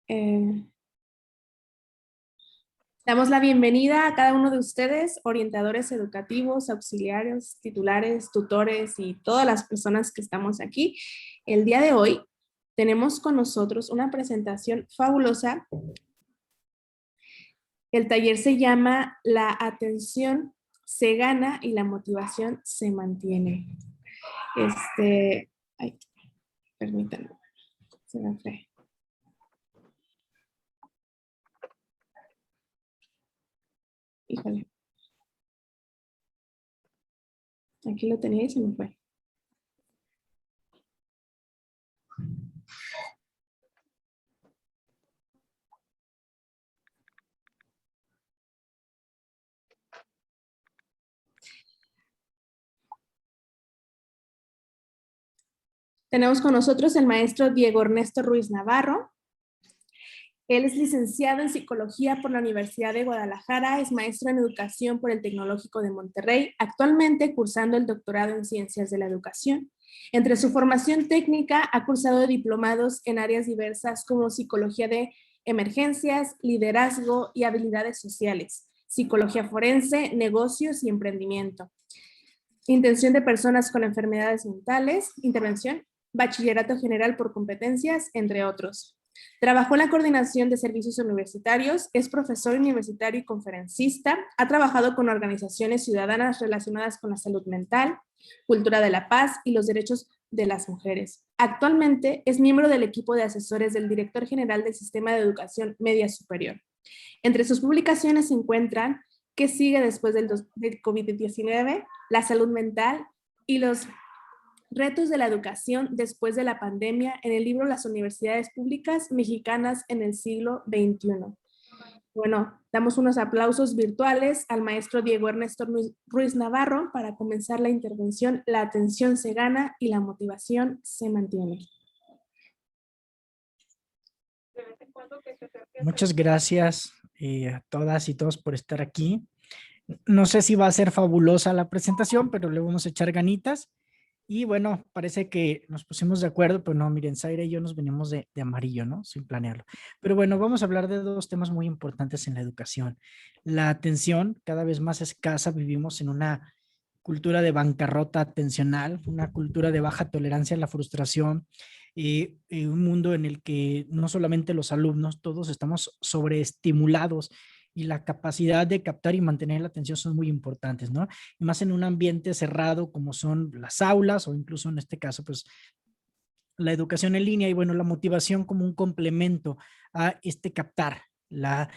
Eh, Damos la bienvenida a cada uno de ustedes, orientadores educativos, auxiliares, titulares, tutores y todas las personas que estamos aquí. El día de hoy tenemos con nosotros una presentación fabulosa. El taller se llama La atención se gana y la motivación se mantiene. Ay, permítanme, se me fue. Híjole. Aquí lo tenía y se me fue. Tenemos con nosotros el maestro Diego Ernesto Ruiz Navarro. Él es licenciado en Psicología por la Universidad de Guadalajara, es maestro en Educación por el Tecnológico de Monterrey, actualmente cursando el doctorado en Ciencias de la Educación. Entre su formación técnica ha cursado diplomados en áreas diversas como Psicología de Emergencias, Liderazgo y Habilidades Sociales, Psicología Forense, Negocios y Emprendimiento, Intención de Personas con Enfermedades Mentales, Intervención, Bachillerato General por Competencias, entre otros. Trabajó en la coordinación de servicios universitarios, es profesor universitario y conferencista, ha trabajado con organizaciones ciudadanas relacionadas con la salud mental, cultura de la paz y los derechos de las mujeres. Actualmente es miembro del equipo de asesores del director general del Sistema de Educación Media Superior. Entre sus publicaciones se encuentran ¿Qué sigue después del COVID-19? La salud mental y los retos de la educación después de la pandemia en el libro Las universidades públicas mexicanas en el siglo XXI. Bueno, damos unos aplausos virtuales al maestro Diego Ernesto Ruiz Navarro para comenzar la intervención. La atención se gana y la motivación se mantiene. Muchas gracias a todas y todos por estar aquí. No sé si va a ser fabulosa la presentación, pero le vamos a echar ganitas. Y bueno, parece que nos pusimos de acuerdo, pero no, miren, Zaira y yo nos venimos de amarillo, ¿no? Sin planearlo. Pero bueno, vamos a hablar de dos temas muy importantes en la educación. La atención, cada vez más escasa, vivimos en una cultura de bancarrota atencional, una cultura de baja tolerancia a la frustración, un mundo en el que no solamente los alumnos, todos estamos sobreestimulados y la capacidad de captar y mantener la atención son muy importantes, ¿no? Y más en un ambiente cerrado como son las aulas o incluso en este caso, pues la educación en línea y bueno, la motivación como un complemento a captar la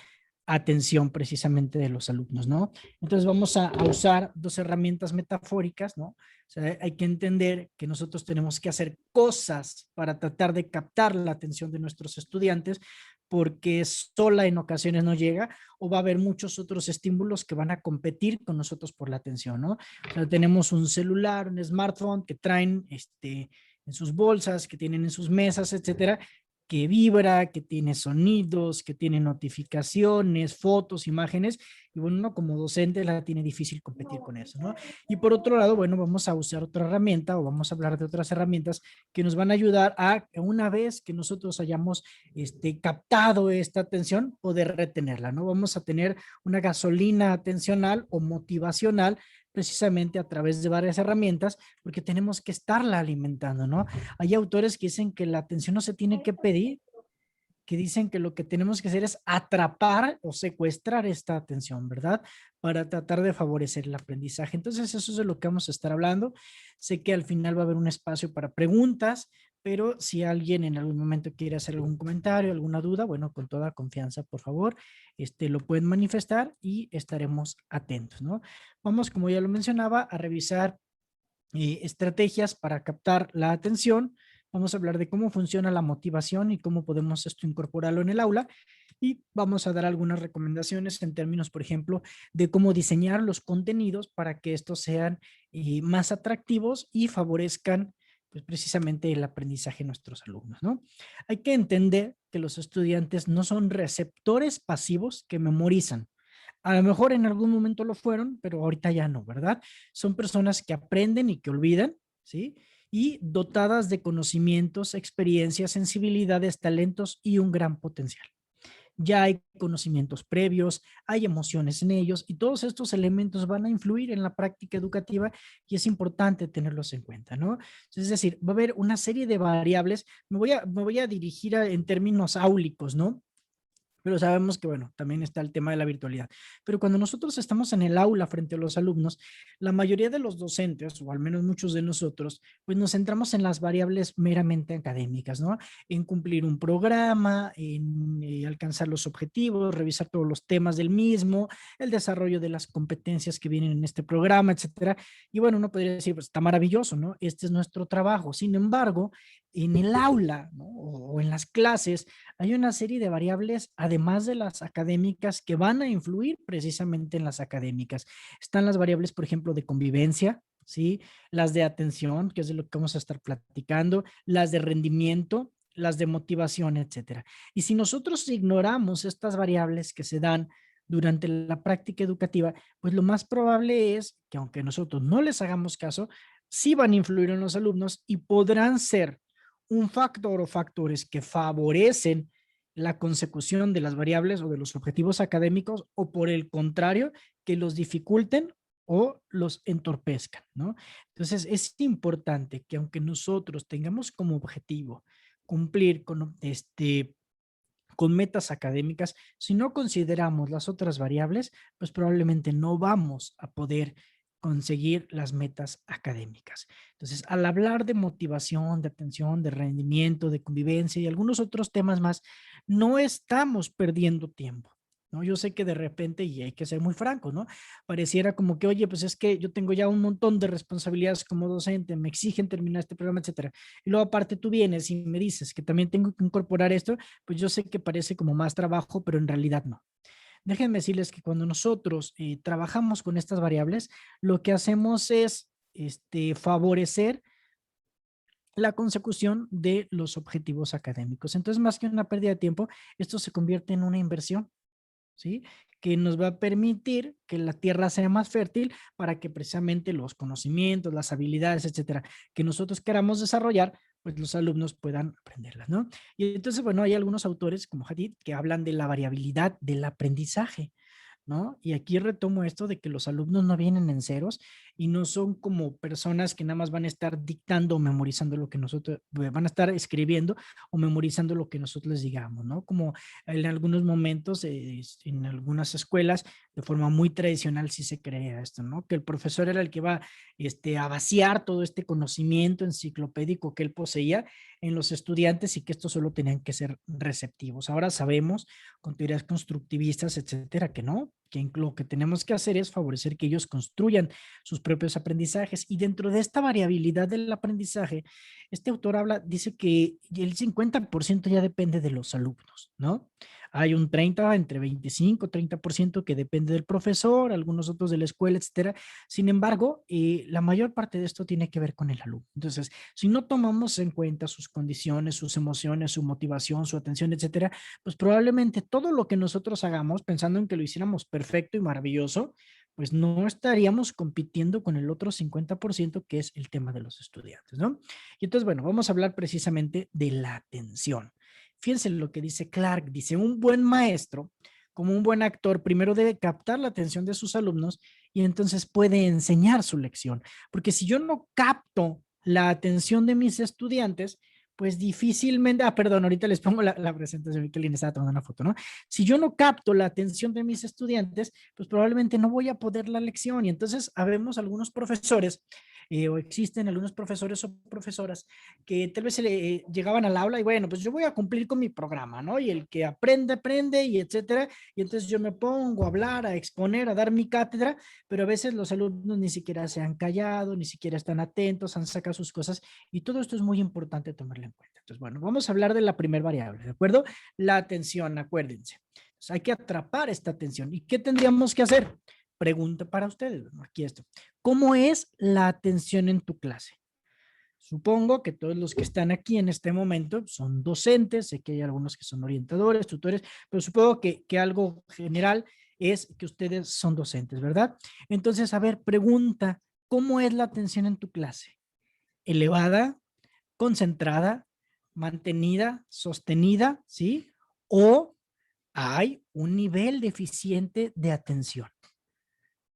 atención precisamente de los alumnos, ¿no? Entonces vamos a usar dos herramientas metafóricas, ¿no? O sea, hay que entender que nosotros tenemos que hacer cosas para tratar de captar la atención de nuestros estudiantes porque sola en ocasiones no llega o va a haber muchos otros estímulos que van a competir con nosotros por la atención, ¿no? O sea, tenemos un celular, un smartphone que traen en sus bolsas, que tienen en sus mesas, etcétera, que vibra, que tiene sonidos, que tiene notificaciones, fotos, imágenes, y bueno, uno como docente la tiene difícil competir con eso, ¿no? Y por otro lado, bueno, vamos a usar otra herramienta o vamos a hablar de otras herramientas que nos van a ayudar a, una vez que nosotros hayamos captado esta atención, poder retenerla, ¿no? Vamos a tener una gasolina atencional o motivacional precisamente a través de varias herramientas, porque tenemos que estarla alimentando, ¿no? Hay autores que dicen que la atención no se tiene que pedir, que dicen que lo que tenemos que hacer es atrapar o secuestrar esta atención, ¿verdad? Para tratar de favorecer el aprendizaje. Entonces, eso es de lo que vamos a estar hablando. Sé que al final va a haber un espacio para preguntas, pero si alguien en algún momento quiere hacer algún comentario, alguna duda, bueno, con toda confianza, por favor, lo pueden manifestar y estaremos atentos, ¿no? Vamos, como ya lo mencionaba, a revisar estrategias para captar la atención. Vamos a hablar de cómo funciona la motivación y cómo podemos incorporarlo en el aula. Y vamos a dar algunas recomendaciones en términos, por ejemplo, de cómo diseñar los contenidos para que estos sean más atractivos y favorezcan pues, precisamente el aprendizaje de nuestros alumnos, ¿no? Hay que entender que los estudiantes no son receptores pasivos que memorizan. A lo mejor en algún momento lo fueron, pero ahorita ya no, ¿verdad? Son personas que aprenden y que olvidan, ¿sí? y dotadas de conocimientos, experiencias, sensibilidades, talentos y un gran potencial. Ya hay conocimientos previos, hay emociones en ellos y todos estos elementos van a influir en la práctica educativa y es importante tenerlos en cuenta, ¿no? Es decir, va a haber una serie de variables, me voy a dirigir en términos áulicos, ¿no? Pero sabemos que, bueno, también está el tema de la virtualidad. Pero cuando nosotros estamos en el aula frente a los alumnos, la mayoría de los docentes, o al menos muchos de nosotros, pues nos centramos en las variables meramente académicas, ¿no? En cumplir un programa, en alcanzar los objetivos, revisar todos los temas del mismo, el desarrollo de las competencias que vienen en este programa, etcétera. Y bueno, uno podría decir, pues está maravilloso, ¿no? Este es nuestro trabajo. Sin embargo, en el aula, ¿no? O en las clases, hay una serie de variables, además de las académicas, que van a influir precisamente en las académicas. Están las variables, por ejemplo, de convivencia, ¿sí? Las de atención, que es de lo que vamos a estar platicando, las de rendimiento, las de motivación, etcétera. Y si nosotros ignoramos estas variables que se dan durante la práctica educativa, pues lo más probable es que aunque nosotros no les hagamos caso, sí van a influir en los alumnos y podrán ser un factor o factores que favorecen la consecución de las variables o de los objetivos académicos o por el contrario, que los dificulten o los entorpezcan, ¿no? Entonces es importante que aunque nosotros tengamos como objetivo cumplir con metas académicas, si no consideramos las otras variables, pues probablemente no vamos a poder conseguir las metas académicas. Entonces, al hablar de motivación, de atención, de rendimiento, de convivencia y algunos otros temas más, no estamos perdiendo tiempo, ¿no? Yo sé que de repente, y hay que ser muy franco, ¿no? Pareciera como que, oye, pues es que yo tengo ya un montón de responsabilidades como docente, me exigen terminar este programa, etcétera. Y luego aparte tú vienes y me dices que también tengo que incorporar esto, pues yo sé que parece como más trabajo, pero en realidad no. Déjenme decirles que cuando nosotros trabajamos con estas variables, lo que hacemos es favorecer la consecución de los objetivos académicos. Entonces, más que una pérdida de tiempo, esto se convierte en una inversión, ¿sí? Que nos va a permitir que la tierra sea más fértil para que precisamente los conocimientos, las habilidades, etcétera, que nosotros queramos desarrollar, pues los alumnos puedan aprenderlas, ¿no? Y entonces, bueno, hay algunos autores como Hadid que hablan de la variabilidad del aprendizaje, ¿no? Y aquí retomo esto de que los alumnos no vienen en ceros y no son como personas que nada más van a estar dictando o memorizando lo que nosotros, van a estar escribiendo o memorizando lo que nosotros les digamos, ¿no? Como en algunos momentos, en algunas escuelas, de forma muy tradicional sí se creía esto, ¿no? Que el profesor era el que va a vaciar todo este conocimiento enciclopédico que él poseía en los estudiantes y que estos solo tenían que ser receptivos. Ahora sabemos con teorías constructivistas, etcétera, que no, que lo que tenemos que hacer es favorecer que ellos construyan sus propios aprendizajes. Y dentro de esta variabilidad del aprendizaje, este autor habla, dice que el 50% ya depende de los alumnos, ¿no? Hay un 30, entre 25, 30% que depende del profesor, algunos otros de la escuela, etcétera. Sin embargo, la mayor parte de esto tiene que ver con el alumno. Entonces, si no tomamos en cuenta sus condiciones, sus emociones, su motivación, su atención, etcétera, pues probablemente todo lo que nosotros hagamos pensando en que lo hiciéramos perfecto y maravilloso, pues no estaríamos compitiendo con el otro 50% que es el tema de los estudiantes, ¿no? Y entonces, bueno, vamos a hablar precisamente de la atención. Fíjense lo que dice Clark, dice, un buen maestro, como un buen actor, primero debe captar la atención de sus alumnos y entonces puede enseñar su lección. Porque si yo no capto la atención de mis estudiantes, pues difícilmente, perdón, ahorita les pongo la presentación que Lina estaba tomando una foto, ¿no? Si yo no capto la atención de mis estudiantes, pues probablemente no voy a poder la lección. Y entonces habemos algunos profesores o existen algunos profesores o profesoras que tal vez se le llegaban al aula y bueno, pues yo voy a cumplir con mi programa, ¿no? Y el que aprende, aprende y etcétera. Y entonces yo me pongo a hablar, a exponer, a dar mi cátedra, pero a veces los alumnos ni siquiera se han callado, ni siquiera están atentos, han sacado sus cosas y todo esto es muy importante tomarlo en cuenta. Entonces, bueno, vamos a hablar de la primera variable, ¿de acuerdo? La atención, acuérdense. Entonces, hay que atrapar esta atención. ¿Y qué tendríamos que hacer? Pregunta para ustedes. Bueno, aquí esto. ¿Cómo es la atención en tu clase? Supongo que todos los que están aquí en este momento son docentes, sé que hay algunos que son orientadores, tutores, pero supongo que algo general es que ustedes son docentes, ¿verdad? Entonces, a ver, pregunta, ¿cómo es la atención en tu clase? elevada, concentrada, mantenida, sostenida, ¿sí? O hay un nivel deficiente de atención.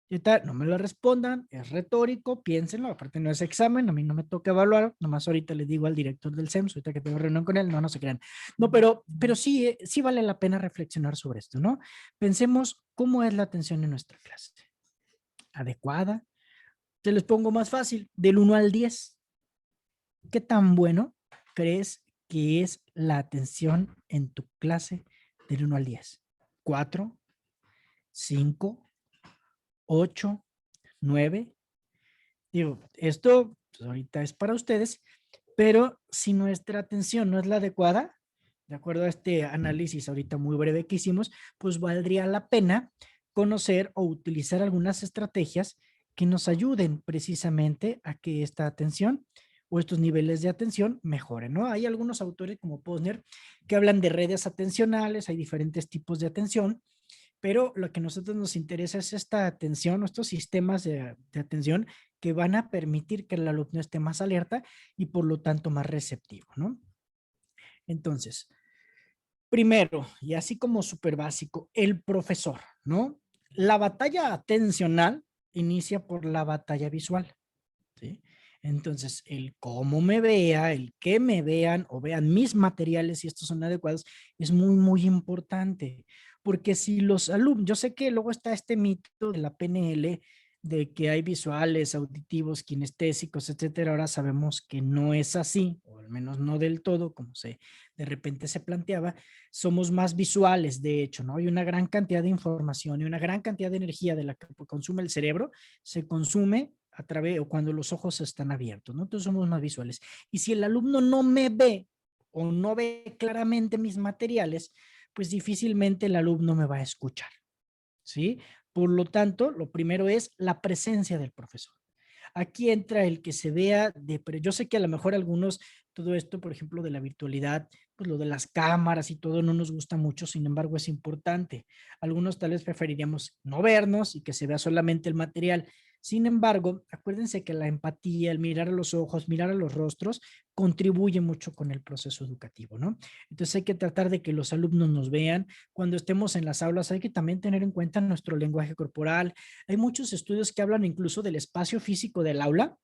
Ahorita no me lo respondan, es retórico, piénsenlo, aparte no es examen, a mí no me toca evaluar, nomás ahorita le digo al director del CEMS, ahorita que tengo reunión con él, no se crean. No, pero sí, sí vale la pena reflexionar sobre esto, ¿no? Pensemos cómo es la atención en nuestra clase. ¿Adecuada? Te les pongo más fácil, del 1 al 10. ¿Qué tan bueno crees que es la atención en tu clase del 1 al 10? ¿4? ¿5? ¿8? ¿9? Digo, esto pues, ahorita es para ustedes, pero si nuestra atención no es la adecuada, de acuerdo a este análisis ahorita muy breve que hicimos, pues valdría la pena conocer o utilizar algunas estrategias que nos ayuden precisamente a que esta atención o estos niveles de atención mejoren, ¿no? Hay algunos autores como Posner que hablan de redes atencionales, hay diferentes tipos de atención, pero lo que a nosotros nos interesa es esta atención, estos sistemas de atención que van a permitir que el alumno esté más alerta y por lo tanto más receptivo, ¿no? Entonces, primero, y así como súper básico, el profesor, ¿no? La batalla atencional inicia por la batalla visual, ¿sí? Entonces, el cómo me vea, el que me vean o vean mis materiales si estos son adecuados, es muy, muy importante. Porque si los alumnos, yo sé que luego está este mito de la PNL, de que hay visuales, auditivos, kinestésicos, etcétera. Ahora sabemos que no es así, o al menos no del todo, como de repente se planteaba. Somos más visuales, de hecho, ¿no? Hay una gran cantidad de información y una gran cantidad de energía de la que consume el cerebro, se consume a través o cuando los ojos están abiertos, ¿no? Entonces somos más visuales. Y si el alumno no me ve o no ve claramente mis materiales, pues difícilmente el alumno me va a escuchar, ¿sí? Por lo tanto, lo primero es la presencia del profesor. Aquí entra el que se vea, pero yo sé que a lo mejor algunos, todo esto, por ejemplo, de la virtualidad, pues lo de las cámaras y todo no nos gusta mucho, sin embargo es importante. Algunos tal vez preferiríamos no vernos y que se vea solamente el material. Sin embargo, acuérdense que la empatía, el mirar a los ojos, mirar a los rostros, contribuye mucho con el proceso educativo, ¿no? Entonces hay que tratar de que los alumnos nos vean. Cuando estemos en las aulas hay que también tener en cuenta nuestro lenguaje corporal. Hay muchos estudios que hablan incluso del espacio físico del aula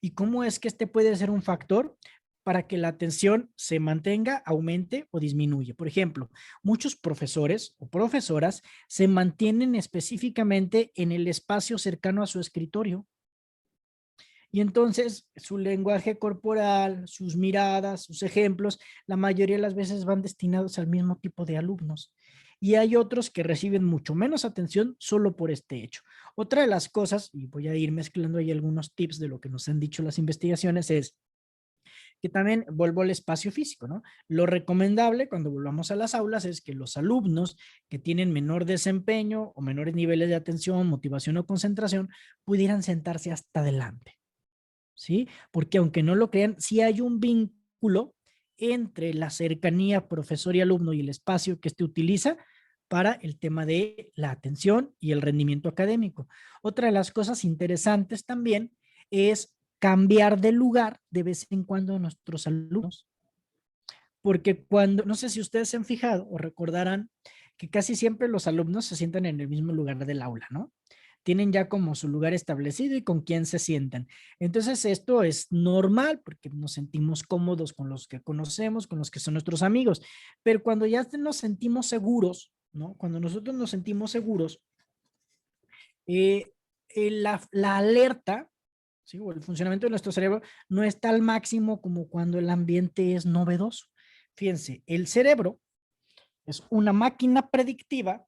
y cómo es que este puede ser un factor para que la atención se mantenga, aumente o disminuye. Por ejemplo, muchos profesores o profesoras se mantienen específicamente en el espacio cercano a su escritorio. Y entonces su lenguaje corporal, sus miradas, sus ejemplos, la mayoría de las veces van destinados al mismo tipo de alumnos. Y hay otros que reciben mucho menos atención solo por este hecho. Otra de las cosas, y voy a ir mezclando ahí algunos tips de lo que nos han dicho las investigaciones, es que también vuelvo al espacio físico, ¿no? Lo recomendable cuando volvamos a las aulas es que los alumnos que tienen menor desempeño o menores niveles de atención, motivación o concentración pudieran sentarse hasta adelante. ¿Sí? Porque aunque no lo crean, sí hay un vínculo entre la cercanía profesor y alumno y el espacio que éste utiliza para el tema de la atención y el rendimiento académico. Otra de las cosas interesantes también es cambiar de lugar de vez en cuando a nuestros alumnos, porque cuando, no sé si ustedes se han fijado o recordarán que casi siempre los alumnos se sientan en el mismo lugar del aula, ¿no? Tienen ya como su lugar establecido y con quién se sientan. Entonces esto es normal porque nos sentimos cómodos con los que conocemos, con los que son nuestros amigos, pero cuando ya nos sentimos seguros, ¿no? Cuando nosotros nos sentimos seguros, la alerta, ¿sí? O el funcionamiento de nuestro cerebro no está al máximo como cuando el ambiente es novedoso. Fíjense, el cerebro es una máquina predictiva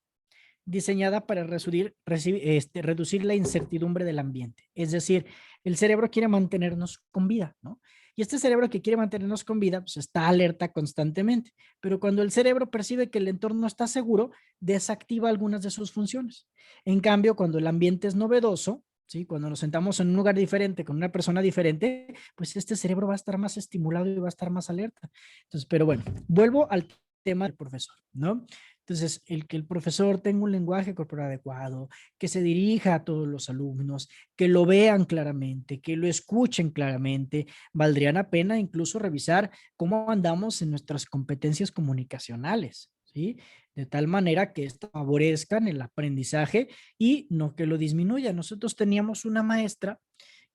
diseñada para reducir la incertidumbre del ambiente. Es decir, el cerebro quiere mantenernos con vida, ¿no? Y este cerebro que quiere mantenernos con vida, pues está alerta constantemente. Pero cuando el cerebro percibe que el entorno está seguro, desactiva algunas de sus funciones. En cambio, cuando el ambiente es novedoso, ¿sí? Cuando nos sentamos en un lugar diferente, con una persona diferente, pues este cerebro va a estar más estimulado y va a estar más alerta. Entonces, pero bueno, vuelvo al tema del profesor, ¿no? Entonces, el que el profesor tenga un lenguaje corporal adecuado, que se dirija a todos los alumnos, que lo vean claramente, que lo escuchen claramente, valdría la pena incluso revisar cómo andamos en nuestras competencias comunicacionales, ¿sí? De tal manera que esto favorezcan el aprendizaje y no que lo disminuya. Nosotros teníamos una maestra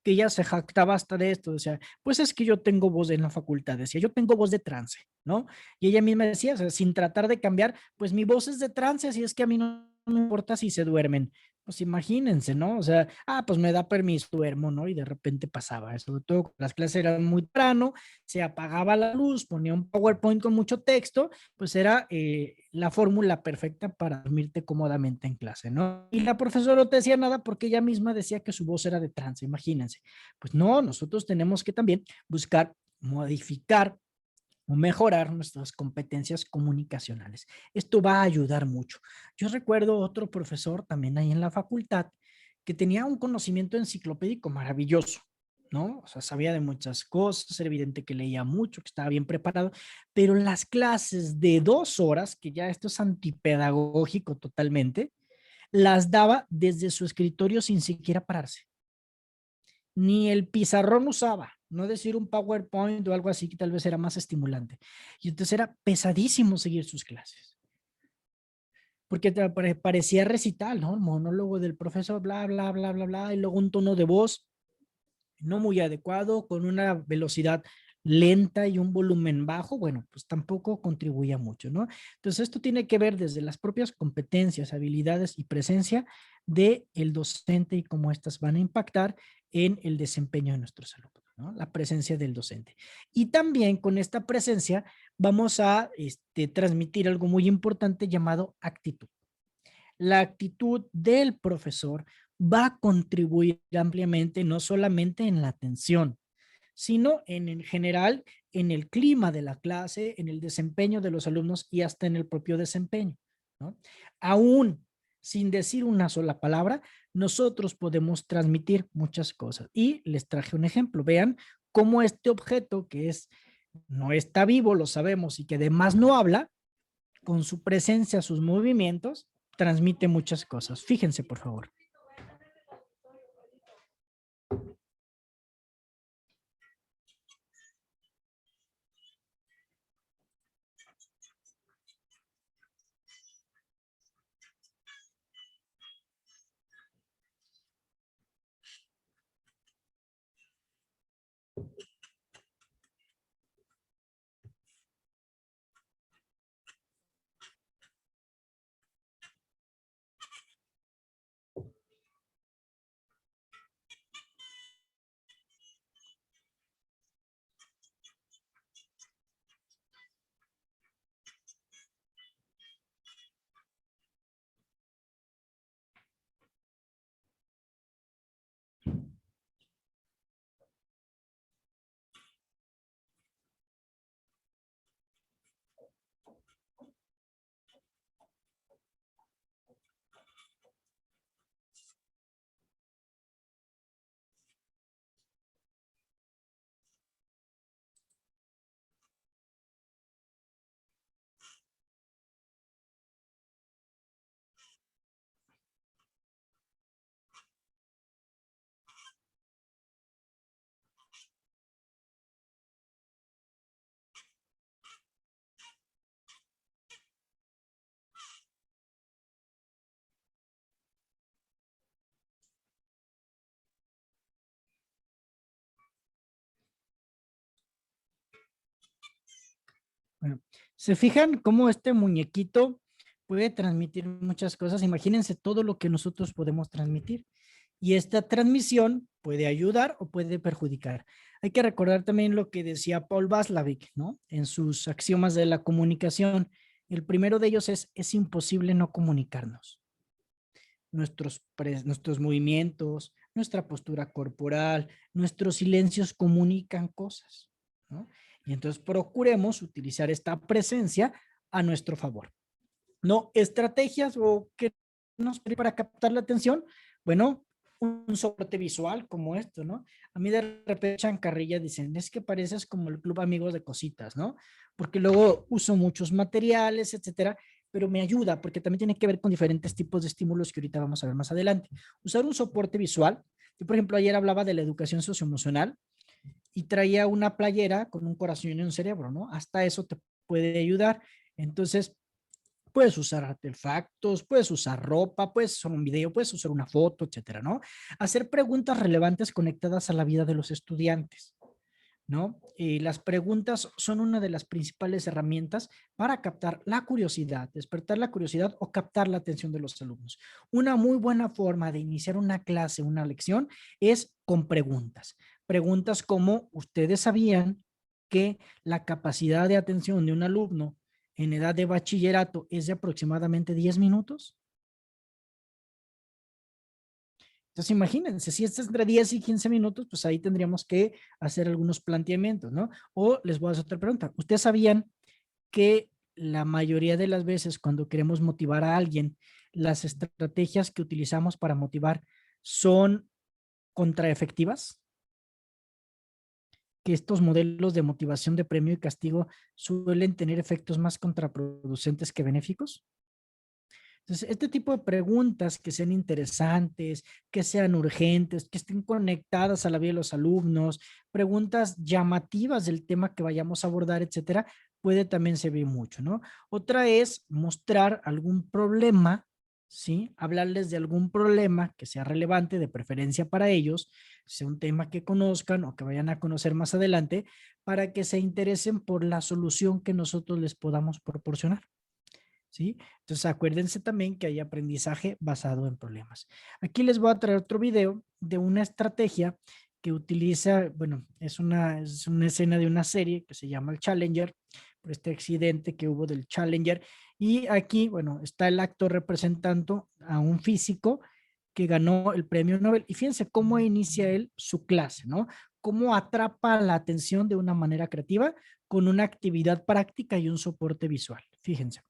que ella se jactaba hasta de esto, decía, pues es que yo tengo voz en la facultad, decía, yo tengo voz de trance, ¿no? Y ella misma decía, o sea, sin tratar de cambiar, pues mi voz es de trance, así es que a mí no me importa si se duermen. Pues imagínense, ¿no? O sea, pues me da permiso, duermo, ¿no? Y de repente pasaba, sobre todo las clases eran muy temprano, se apagaba la luz, ponía un PowerPoint con mucho texto, pues era la fórmula perfecta para dormirte cómodamente en clase, ¿no? Y la profesora no te decía nada porque ella misma decía que su voz era de trance, imagínense. Pues no, nosotros tenemos que también buscar modificar o mejorar nuestras competencias comunicacionales. Esto va a ayudar mucho. Yo recuerdo otro profesor también ahí en la facultad que tenía un conocimiento enciclopédico maravilloso, ¿no? O sea, sabía de muchas cosas, era evidente que leía mucho, que estaba bien preparado, pero las clases de 2 horas, que ya esto es antipedagógico totalmente, las daba desde su escritorio sin siquiera pararse. Ni el pizarrón usaba, no decir un PowerPoint o algo así que tal vez era más estimulante. Y entonces era pesadísimo seguir sus clases, porque parecía recital, ¿no? El monólogo del profesor, bla, bla, bla, bla, bla, y luego un tono de voz no muy adecuado, con una velocidad lenta y un volumen bajo, bueno, pues tampoco contribuía mucho, ¿no? Entonces esto tiene que ver desde las propias competencias, habilidades y presencia de el docente y cómo estas van a impactar en el desempeño de nuestros alumnos, ¿no? La presencia del docente. Y también con esta presencia vamos a transmitir algo muy importante llamado actitud. La actitud del profesor va a contribuir ampliamente no solamente en la atención, sino en general en el clima de la clase, en el desempeño de los alumnos y hasta en el propio desempeño, ¿no? Aún sin decir una sola palabra, nosotros podemos transmitir muchas cosas. Y les traje un ejemplo. Vean cómo este objeto que no está vivo, lo sabemos, y que además no habla, con su presencia, sus movimientos, transmite muchas cosas. Fíjense, por favor. Bueno, ¿se fijan cómo este muñequito puede transmitir muchas cosas? Imagínense todo lo que nosotros podemos transmitir. Y esta transmisión puede ayudar o puede perjudicar. Hay que recordar también lo que decía Paul Václavic, ¿no? En sus axiomas de la comunicación. El primero de ellos es imposible no comunicarnos. Nuestros movimientos, nuestra postura corporal, nuestros silencios comunican cosas, ¿no? Y entonces procuremos utilizar esta presencia a nuestro favor. ¿No? Estrategias o que nos sirve para captar la atención. Bueno, un soporte visual como esto, ¿no? A mí de repente echan carrilla, dicen, es que pareces como el club amigos de cositas, ¿no? Porque luego uso muchos materiales, etcétera, pero me ayuda porque también tiene que ver con diferentes tipos de estímulos que ahorita vamos a ver más adelante. Usar un soporte visual. Yo, por ejemplo, ayer hablaba de la educación socioemocional y traía una playera con un corazón y un cerebro, ¿no? Hasta eso te puede ayudar. Entonces, puedes usar artefactos, puedes usar ropa, puedes usar un video, puedes usar una foto, etcétera, ¿no? Hacer preguntas relevantes conectadas a la vida de los estudiantes, ¿no? Y las preguntas son una de las principales herramientas para captar la curiosidad, despertar la curiosidad o captar la atención de los alumnos. Una muy buena forma de iniciar una clase, una lección, es con preguntas. Preguntas como, ¿ustedes sabían que la capacidad de atención de un alumno en edad de bachillerato es de aproximadamente 10 minutos? Entonces, imagínense, si es entre 10 y 15 minutos, pues ahí tendríamos que hacer algunos planteamientos, ¿no? O les voy a hacer otra pregunta. ¿Ustedes sabían que la mayoría de las veces cuando queremos motivar a alguien, las estrategias que utilizamos para motivar son contraefectivas? Que estos modelos de motivación de premio y castigo suelen tener efectos más contraproducentes que benéficos. Entonces, este tipo de preguntas que sean interesantes, que sean urgentes, que estén conectadas a la vida de los alumnos, preguntas llamativas del tema que vayamos a abordar, etcétera, puede también servir mucho, ¿no? Otra es mostrar algún problema, ¿sí? Hablarles de algún problema que sea relevante, de preferencia para ellos, sea un tema que conozcan o que vayan a conocer más adelante, para que se interesen por la solución que nosotros les podamos proporcionar. ¿Sí? Entonces acuérdense también que hay aprendizaje basado en problemas. Aquí les voy a traer otro video de una estrategia que utiliza, bueno, es una escena de una serie que se llama el Challenger, por este accidente que hubo del Challenger. Y aquí, bueno, está el actor representando a un físico que ganó el premio Nobel. Y fíjense cómo inicia él su clase, ¿no? Cómo atrapa la atención de una manera creativa con una actividad práctica y un soporte visual. Fíjense.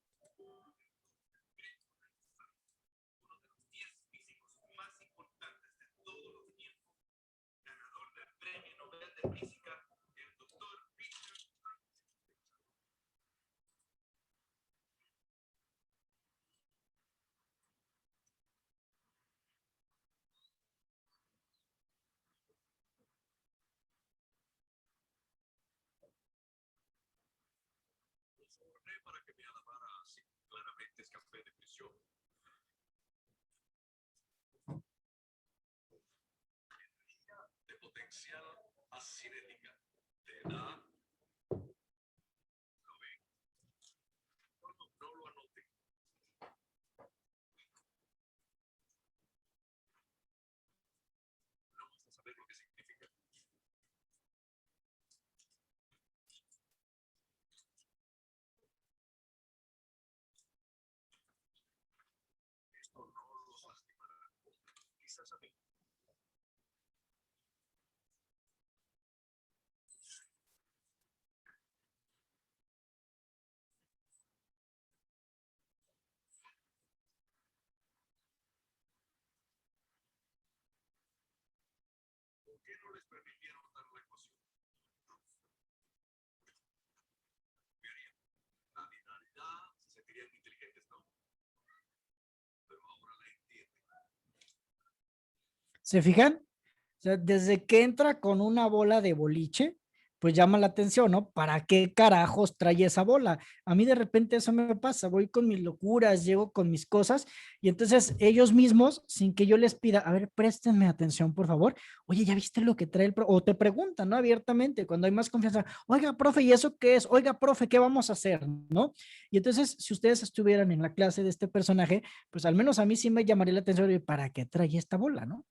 ¿Se fijan? O sea, desde que entra con una bola de boliche, pues llama la atención, ¿no? ¿Para qué carajos trae esa bola? A mí de repente eso me pasa, voy con mis locuras, llego con mis cosas y entonces ellos mismos, sin que yo les pida, a ver, préstenme atención, por favor. Oye, ¿ya viste lo que trae el profe? O te preguntan, ¿no? Abiertamente, cuando hay más confianza, oiga, profe, ¿y eso qué es? Oiga, profe, ¿qué vamos a hacer? ¿No? Y entonces, si ustedes estuvieran en la clase de este personaje, pues al menos a mí sí me llamaría la atención, ¿para qué trae esta bola, no?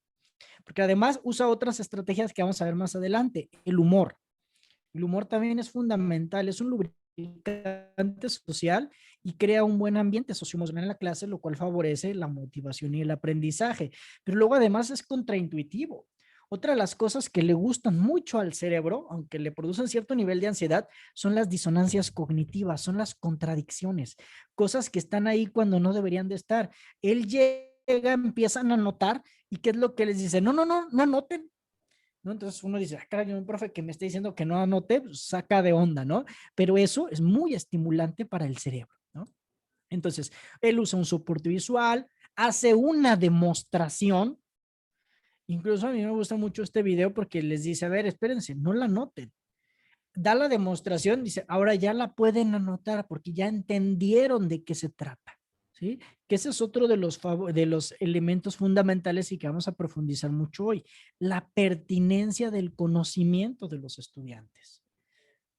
Porque además usa otras estrategias que vamos a ver más adelante, el humor. El humor también es fundamental, es un lubricante social y crea un buen ambiente socioemocional en la clase, lo cual favorece la motivación y el aprendizaje. Pero luego además es contraintuitivo. Otra de las cosas que le gustan mucho al cerebro, aunque le producen cierto nivel de ansiedad, son las disonancias cognitivas, son las contradicciones, cosas que están ahí cuando no deberían de estar. Él llega, empiezan a notar y ¿qué es lo que les dice? No, no, no, no anoten, ¿no? Entonces uno dice, ah, caray, un profe que me está diciendo que no anote, pues saca de onda, ¿no? Pero eso es muy estimulante para el cerebro, ¿no? Entonces, él usa un soporte visual, hace una demostración. Incluso a mí me gusta mucho este video porque les dice, a ver, espérense, no la anoten. Da la demostración, dice, ahora ya la pueden anotar porque ya entendieron de qué se trata, ¿sí? Que ese es otro de los elementos fundamentales y que vamos a profundizar mucho hoy, la pertinencia del conocimiento de los estudiantes,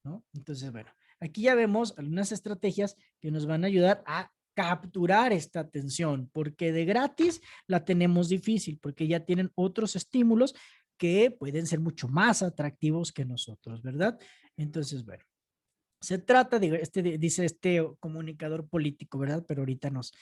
¿no? Entonces, bueno, aquí ya vemos algunas estrategias que nos van a ayudar a capturar esta atención, porque de gratis la tenemos difícil, porque ya tienen otros estímulos que pueden ser mucho más atractivos que nosotros, ¿verdad? Entonces, bueno, se trata de, dice este comunicador político, ¿verdad? Pero ahorita nos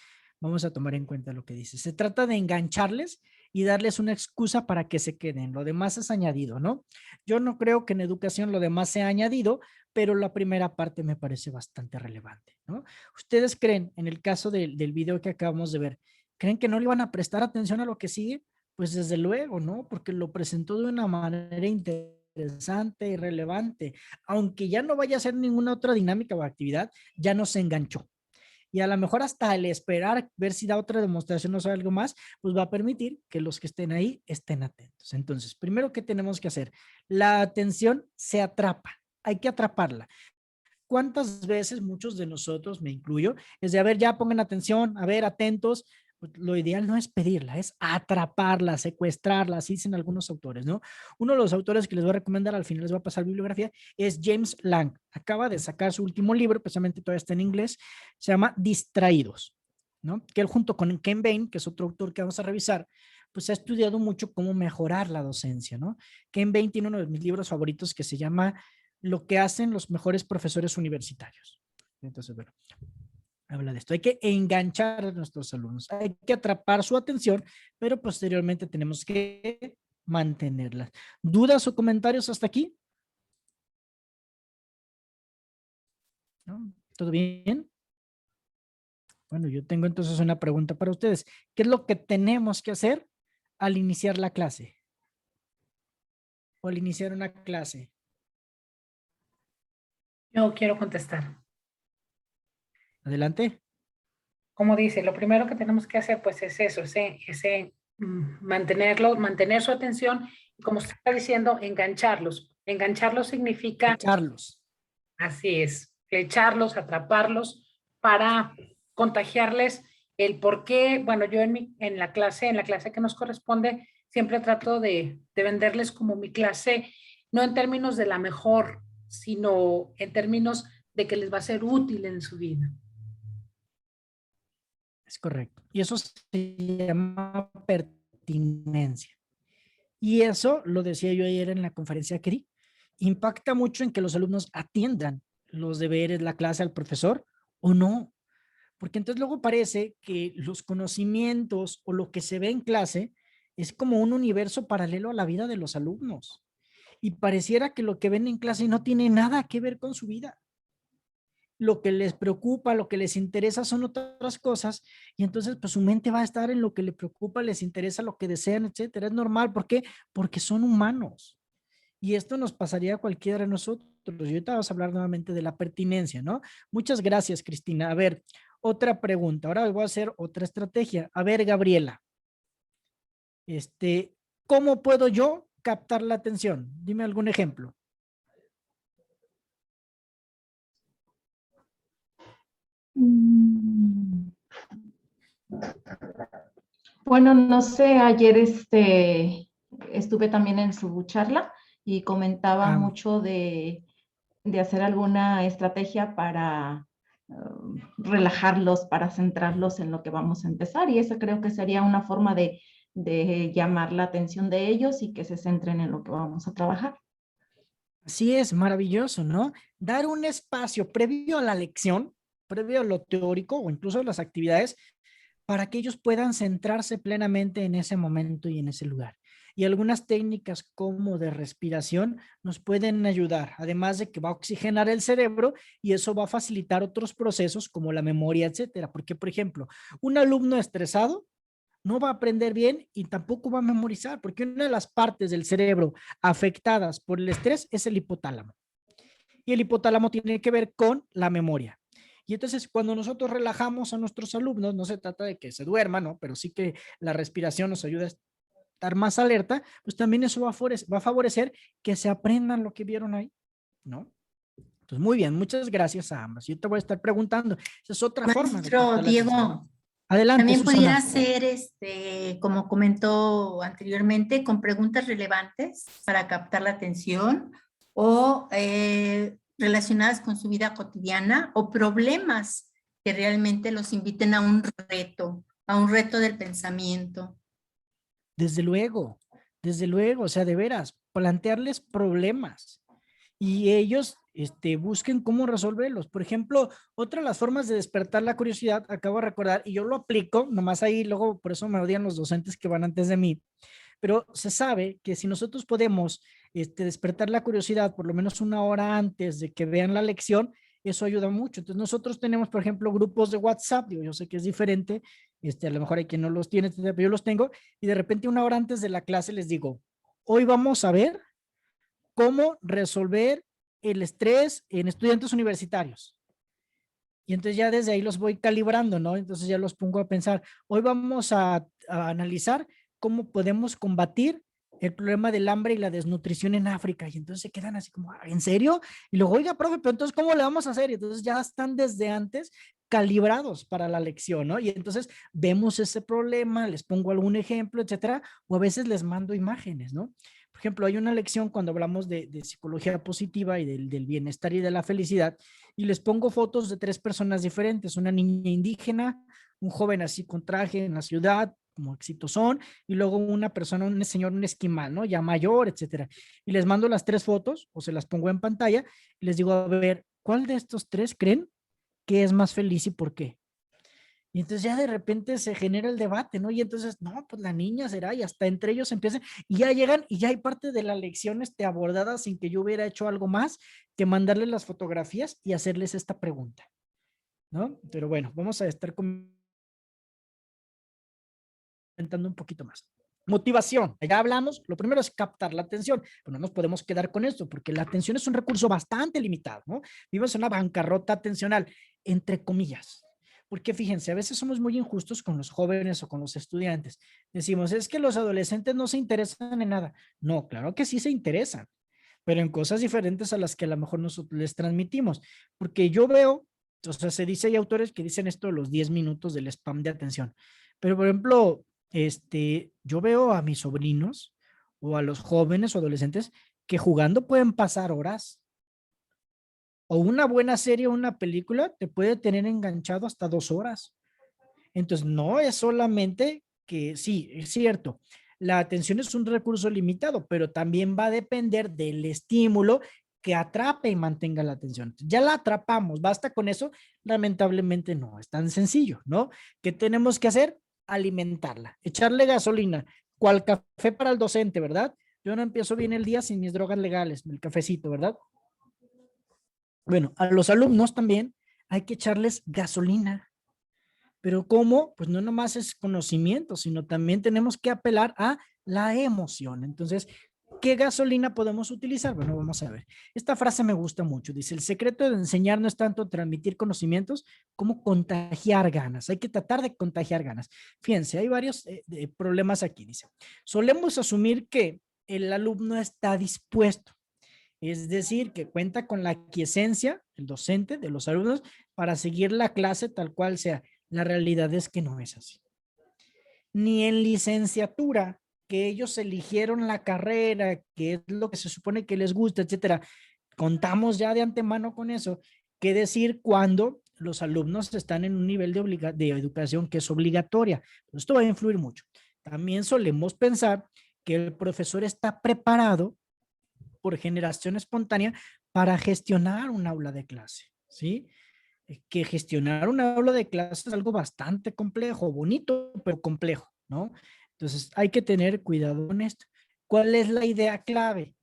vamos a tomar en cuenta lo que dice. Se trata de engancharles y darles una excusa para que se queden. Lo demás es añadido, ¿no? Yo no creo que en educación lo demás sea añadido, pero la primera parte me parece bastante relevante, ¿no? ¿Ustedes creen, en el caso del video que acabamos de ver, creen que no le van a prestar atención a lo que sigue? Pues desde luego, ¿no? Porque lo presentó de una manera interesante y relevante. Aunque ya no vaya a ser ninguna otra dinámica o actividad, ya nos enganchó. Y a lo mejor hasta el esperar ver si da otra demostración o sea algo más, pues va a permitir que los que estén ahí estén atentos. Entonces, primero, ¿qué tenemos que hacer? La atención se atrapa, hay que atraparla. ¿Cuántas veces muchos de nosotros, me incluyo, es de, a ver, ya pongan atención, a ver, atentos? Pues lo ideal no es pedirla, es atraparla, secuestrarla, así dicen algunos autores, ¿no? Uno de los autores que les voy a recomendar, al final les voy a pasar bibliografía, es James Lang. Acaba de sacar su último libro, precisamente todavía está en inglés, se llama Distraídos, ¿no? Que él junto con Ken Bain, que es otro autor que vamos a revisar, pues ha estudiado mucho cómo mejorar la docencia, ¿no? Ken Bain tiene uno de mis libros favoritos que se llama Lo que hacen los mejores profesores universitarios. Entonces, bueno, habla de esto. Hay que enganchar a nuestros alumnos, hay que atrapar su atención, pero posteriormente tenemos que mantenerla. ¿Dudas o comentarios hasta aquí? ¿No? ¿Todo bien? Bueno, yo tengo entonces una pregunta para ustedes. ¿Qué es lo que tenemos que hacer al iniciar la clase? O al iniciar una clase. Yo quiero contestar. Adelante. Como dice, lo primero que tenemos que hacer pues es eso, mantener su atención y como usted está diciendo, engancharlos. Engancharlos significa, Carlos. así es, echarlos, atraparlos para contagiarles el por qué. Bueno, yo en la clase que nos corresponde, siempre trato de venderles como mi clase, no en términos de la mejor, sino en términos de que les va a ser útil en su vida. Es correcto. Y eso se llama pertinencia. Y eso, lo decía yo ayer en la conferencia que di, impacta mucho en que los alumnos atiendan los deberes, la clase al profesor o no. Porque entonces luego parece que los conocimientos o lo que se ve en clase es como un universo paralelo a la vida de los alumnos. Y pareciera que lo que ven en clase no tiene nada que ver con su vida. Lo que les preocupa, lo que les interesa son otras cosas y entonces pues su mente va a estar en lo que le preocupa, les interesa lo que desean, etcétera. Es normal, ¿por qué? Porque son humanos y esto nos pasaría a cualquiera de nosotros. Y ahorita vamos a hablar nuevamente de la pertinencia, ¿no? Muchas gracias, Cristina. A ver, otra pregunta. Ahora voy a hacer otra estrategia. A ver, Gabriela, ¿cómo puedo yo captar la atención? Dime algún ejemplo. Bueno, no sé, ayer estuve también en su charla y comentaba mucho de hacer alguna estrategia para relajarlos, para centrarlos en lo que vamos a empezar y esa creo que sería una forma de llamar la atención de ellos y que se centren en lo que vamos a trabajar. Así es, maravilloso, ¿no? Dar un espacio previo a la lección, previo a lo teórico o incluso a las actividades, para que ellos puedan centrarse plenamente en ese momento y en ese lugar. Y algunas técnicas como de respiración nos pueden ayudar, además de que va a oxigenar el cerebro y eso va a facilitar otros procesos como la memoria, etcétera. Porque, por ejemplo, un alumno estresado no va a aprender bien y tampoco va a memorizar, porque una de las partes del cerebro afectadas por el estrés es el hipotálamo. Y el hipotálamo tiene que ver con la memoria. Y entonces cuando nosotros relajamos a nuestros alumnos, no se trata de que se duerman, ¿no? Pero sí que la respiración nos ayuda a estar más alerta, pues también eso va a favorecer que se aprendan lo que vieron ahí, ¿no? Entonces, muy bien, muchas gracias a ambas. Yo te voy a estar preguntando, esa es otra forma de Maestro captar la atención. Diego, Adelante, también pudiera Susana. ser, como comentó anteriormente, con preguntas relevantes para captar la atención o relacionadas con su vida cotidiana o problemas que realmente los inviten a un reto del pensamiento. Desde luego, o sea, de veras, plantearles problemas y ellos busquen cómo resolverlos. Por ejemplo, otra de las formas de despertar la curiosidad, acabo de recordar, y yo lo aplico, nomás ahí, luego por eso me odian los docentes que van antes de mí, pero se sabe que si nosotros podemos despertar la curiosidad por lo menos una hora antes de que vean la lección, eso ayuda mucho. Entonces nosotros tenemos, por ejemplo, grupos de WhatsApp, digo, yo sé que es diferente, a lo mejor hay quien no los tiene, pero yo los tengo, y de repente una hora antes de la clase les digo, hoy vamos a ver cómo resolver el estrés en estudiantes universitarios. Y entonces ya desde ahí los voy calibrando, ¿no? Entonces ya los pongo a pensar, hoy vamos a analizar cómo podemos combatir el problema del hambre y la desnutrición en África. Y entonces se quedan así como, ¿en serio? Y luego, oiga, profe, pero entonces, ¿cómo le vamos a hacer? Y entonces ya están desde antes calibrados para la lección, ¿no? Y entonces vemos ese problema, les pongo algún ejemplo, etcétera, o a veces les mando imágenes, ¿no? Por ejemplo, hay una lección cuando hablamos de psicología positiva y del bienestar y de la felicidad, y les pongo fotos de 3 personas diferentes, una niña indígena, un joven así con traje en la ciudad, como exitosón, y luego una persona, un señor, un esquimal, ¿no? Ya mayor, etcétera. Y les mando las 3 fotos, o se las pongo en pantalla, y les digo, a ver, ¿cuál de estos 3 creen que es más feliz y por qué? Y entonces ya de repente se genera el debate, ¿no? Y entonces, no, pues la niña será, y hasta entre ellos empiezan, y ya llegan, y ya hay parte de la lección abordada sin que yo hubiera hecho algo más que mandarles las fotografías y hacerles esta pregunta, ¿no? Pero bueno, vamos a estar comentando un poquito más. Motivación, ya hablamos, lo primero es captar la atención, pero no nos podemos quedar con esto, porque la atención es un recurso bastante limitado, ¿no? Vivimos en una bancarrota atencional, entre comillas. Porque fíjense, a veces somos muy injustos con los jóvenes o con los estudiantes. Decimos, es que los adolescentes no se interesan en nada. No, claro que sí se interesan, pero en cosas diferentes a las que a lo mejor nosotros les transmitimos. Porque yo veo, o sea, se dice, hay autores que dicen esto de los 10 minutos del spam de atención. Pero, por ejemplo, yo veo a mis sobrinos o a los jóvenes o adolescentes que jugando pueden pasar horas. O una buena serie o una película te puede tener enganchado hasta 2 horas. Entonces, no es solamente que, sí, es cierto, la atención es un recurso limitado, pero también va a depender del estímulo que atrape y mantenga la atención. Ya la atrapamos, basta con eso. Lamentablemente no es tan sencillo, ¿no? ¿Qué tenemos que hacer? Alimentarla, echarle gasolina, cual café para el docente, ¿verdad? Yo no empiezo bien el día sin mis drogas legales, el cafecito, ¿verdad? Bueno, a los alumnos también hay que echarles gasolina. Pero ¿cómo? Pues no nomás es conocimiento, sino también tenemos que apelar a la emoción. Entonces, ¿qué gasolina podemos utilizar? Bueno, vamos a ver. Esta frase me gusta mucho. Dice, el secreto de enseñar no es tanto transmitir conocimientos como contagiar ganas. Hay que tratar de contagiar ganas. Fíjense, hay varios problemas aquí. Dice, solemos asumir que el alumno está dispuesto. Es decir, que cuenta con la aquiescencia, el docente, de los alumnos para seguir la clase tal cual sea. La realidad es que no es así. Ni en licenciatura, que ellos eligieron la carrera, que es lo que se supone que les gusta, etcétera. Contamos ya de antemano con eso. ¿Qué decir cuando los alumnos están en un nivel de educación que es obligatoria? Pues esto va a influir mucho. También solemos pensar que el profesor está preparado por generación espontánea para gestionar un aula de clase, ¿sí? Que gestionar un aula de clase es algo bastante complejo, bonito, pero complejo, ¿no? Entonces hay que tener cuidado con esto. ¿Cuál es la idea clave?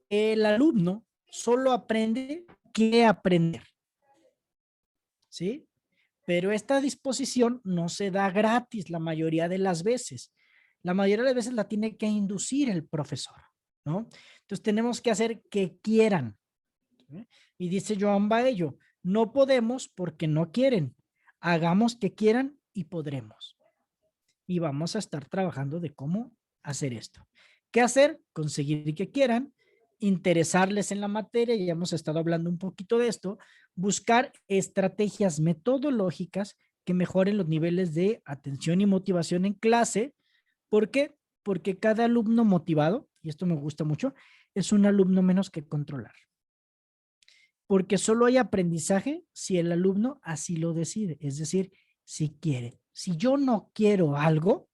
El alumno solo aprende que aprender, ¿sí? Pero esta disposición no se da gratis la mayoría de las veces. La mayoría de las veces la tiene que inducir el profesor, ¿no? Entonces tenemos que hacer que quieran. ¿Sí? Y dice Joan Baello, No podemos porque no quieren. Hagamos que quieran y podremos. Y vamos a estar trabajando de cómo hacer esto. ¿Qué hacer? Conseguir que quieran, interesarles en la materia, ya hemos estado hablando un poquito de esto, buscar estrategias metodológicas que mejoren los niveles de atención y motivación en clase. ¿Por qué? Porque cada alumno motivado, y esto me gusta mucho, es un alumno menos que controlar. Porque solo hay aprendizaje si el alumno así lo decide, es decir, si quiere. Si yo no quiero algo,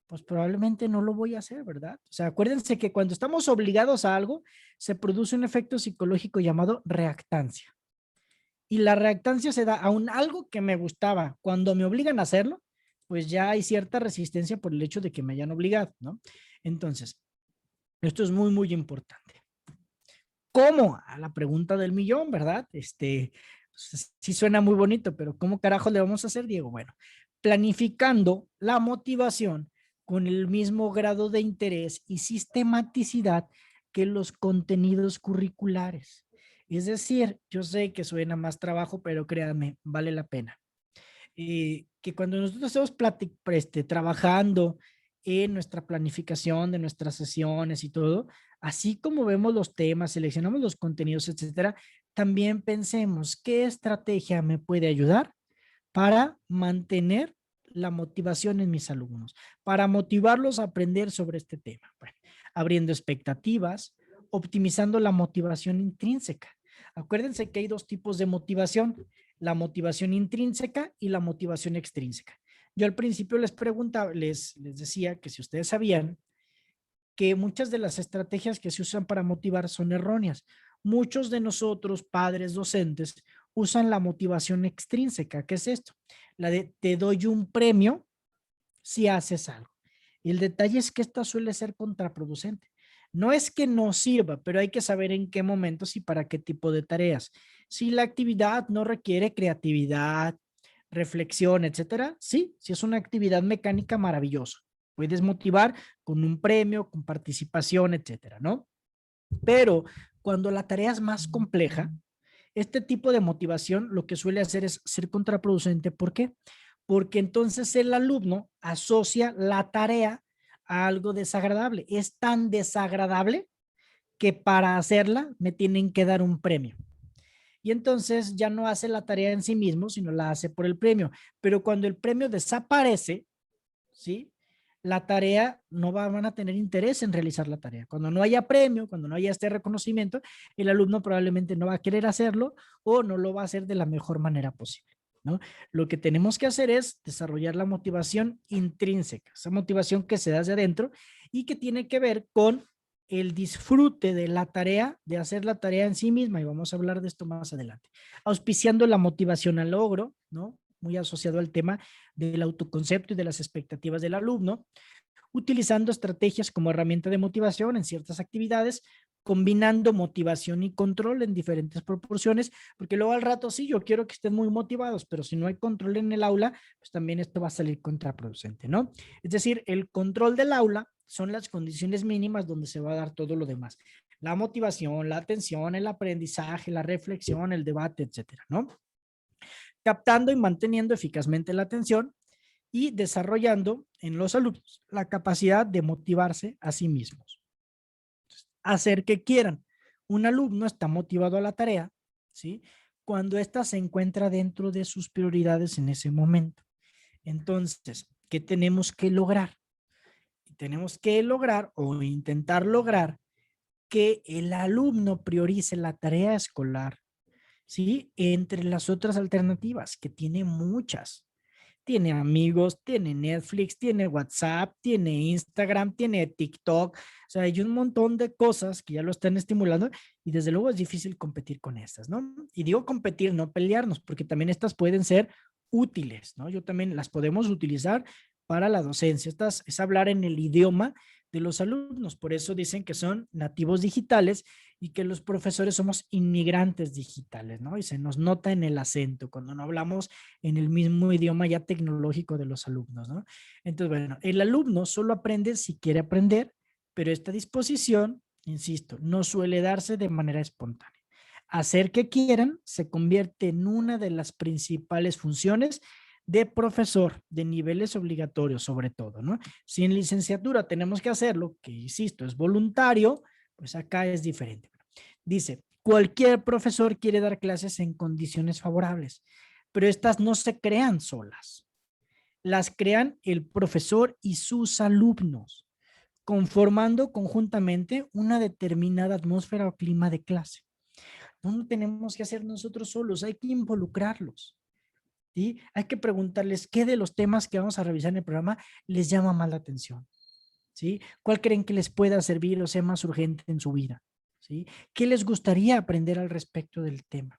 pues probablemente no lo voy a hacer, ¿verdad? O sea, acuérdense que cuando estamos obligados a algo, se produce un efecto psicológico llamado reactancia. Y la reactancia se da a algo que me gustaba. Cuando me obligan a hacerlo, pues ya hay cierta resistencia por el hecho de que me hayan obligado, ¿no? Entonces, esto es muy, muy importante. ¿Cómo? A la pregunta del millón, ¿verdad? Sí suena muy bonito, pero ¿cómo carajo le vamos a hacer, Diego? Bueno, planificando la motivación con el mismo grado de interés y sistematicidad que los contenidos curriculares. Es decir, yo sé que suena más trabajo, pero créanme, vale la pena. Que cuando nosotros estamos trabajando en nuestra planificación de nuestras sesiones y todo, así como vemos los temas, seleccionamos los contenidos, etcétera, también pensemos qué estrategia me puede ayudar para mantener la motivación en mis alumnos, para motivarlos a aprender sobre este tema. Bueno, abriendo expectativas, optimizando la motivación intrínseca. Acuérdense que hay dos tipos de motivación, la motivación intrínseca y la motivación extrínseca. Yo al principio les preguntaba, les decía que si ustedes sabían que muchas de las estrategias que se usan para motivar son erróneas. Muchos de nosotros, padres, docentes, usan la motivación extrínseca. ¿Qué es esto? La de te doy un premio si haces algo. Y el detalle es que esta suele ser contraproducente. No es que no sirva, pero hay que saber en qué momentos y para qué tipo de tareas. Si la actividad no requiere creatividad, reflexión, etcétera, sí, si es una actividad mecánica, maravilloso. Puedes motivar con un premio, con participación, etcétera, ¿no? Pero cuando la tarea es más compleja, este tipo de motivación lo que suele hacer es ser contraproducente. ¿Por qué? Porque entonces el alumno asocia la tarea a algo desagradable. Es tan desagradable que para hacerla me tienen que dar un premio. Y entonces ya no hace la tarea en sí mismo, sino la hace por el premio. Pero cuando el premio desaparece, ¿sí? La tarea no van a tener interés en realizar la tarea. Cuando no haya premio, cuando no haya este reconocimiento, el alumno probablemente no va a querer hacerlo o no lo va a hacer de la mejor manera posible, ¿no? Lo que tenemos que hacer es desarrollar la motivación intrínseca, esa motivación que se da desde adentro y que tiene que ver con el disfrute de la tarea, de hacer la tarea en sí misma, y vamos a hablar de esto más adelante. Auspiciando la motivación al logro, ¿no? Muy asociado al tema del autoconcepto y de las expectativas del alumno, utilizando estrategias como herramienta de motivación en ciertas actividades, combinando motivación y control en diferentes proporciones, porque luego al rato sí, yo quiero que estén muy motivados, pero si no hay control en el aula, pues también esto va a salir contraproducente, ¿no? Es decir, el control del aula son las condiciones mínimas donde se va a dar todo lo demás. La motivación, la atención, el aprendizaje, la reflexión, el debate, etcétera, ¿no? Captando y manteniendo eficazmente la atención y desarrollando en los alumnos la capacidad de motivarse a sí mismos. Hacer que quieran. Un alumno está motivado a la tarea, ¿sí? Cuando ésta se encuentra dentro de sus prioridades en ese momento. Entonces, ¿qué tenemos que lograr? Tenemos que lograr o intentar lograr que el alumno priorice la tarea escolar, ¿sí? Entre las otras alternativas, que tiene muchas. Tiene amigos, tiene Netflix, tiene WhatsApp, tiene Instagram, tiene TikTok. O sea, hay un montón de cosas que ya lo están estimulando y desde luego es difícil competir con estas, ¿no? Y digo competir, no pelearnos, porque también estas pueden ser útiles, ¿no? Yo también las podemos utilizar para la docencia. Estas es hablar en el idioma de los alumnos. Por eso dicen que son nativos digitales y que los profesores somos inmigrantes digitales, ¿no? Y se nos nota en el acento cuando no hablamos en el mismo idioma ya tecnológico de los alumnos, ¿no? Entonces, bueno, el alumno solo aprende si quiere aprender, pero esta disposición, insisto, no suele darse de manera espontánea. Hacer que quieran se convierte en una de las principales funciones de profesor de niveles obligatorios, sobre todo, ¿no? Si en licenciatura tenemos que hacerlo, que insisto, es voluntario, pues acá es diferente. Dice, cualquier profesor quiere dar clases en condiciones favorables, pero estas no se crean solas. Las crean el profesor y sus alumnos, conformando conjuntamente una determinada atmósfera o clima de clase. No lo tenemos que hacer nosotros solos, hay que involucrarlos. ¿Sí? Hay que preguntarles qué de los temas que vamos a revisar en el programa les llama más la atención. ¿Sí? ¿Cuál creen que les pueda servir o sea más urgente en su vida? ¿Sí? ¿Qué les gustaría aprender al respecto del tema?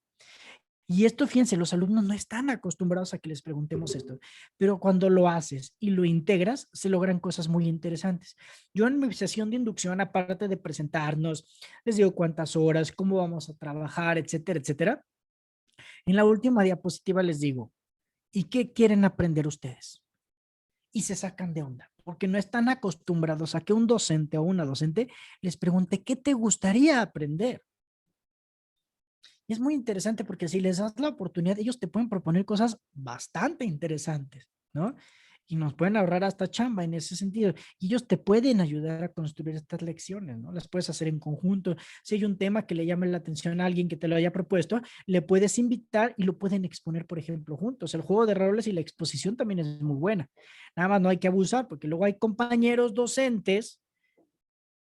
Y esto, fíjense, los alumnos no están acostumbrados a que les preguntemos esto, pero cuando lo haces y lo integras, se logran cosas muy interesantes. Yo en mi sesión de inducción, aparte de presentarnos, les digo cuántas horas, cómo vamos a trabajar, etcétera, etcétera. En la última diapositiva les digo, ¿y qué quieren aprender ustedes? Y se sacan de onda, porque no están acostumbrados a que un docente o una docente les pregunte, ¿qué te gustaría aprender? Y es muy interesante porque si les das la oportunidad, ellos te pueden proponer cosas bastante interesantes, ¿no? Y nos pueden ahorrar hasta chamba en ese sentido. Y ellos te pueden ayudar a construir estas lecciones, ¿no? Las puedes hacer en conjunto. Si hay un tema que le llame la atención a alguien que te lo haya propuesto, le puedes invitar y lo pueden exponer, por ejemplo, juntos. El juego de roles y la exposición también es muy buena. Nada más no hay que abusar porque luego hay compañeros docentes,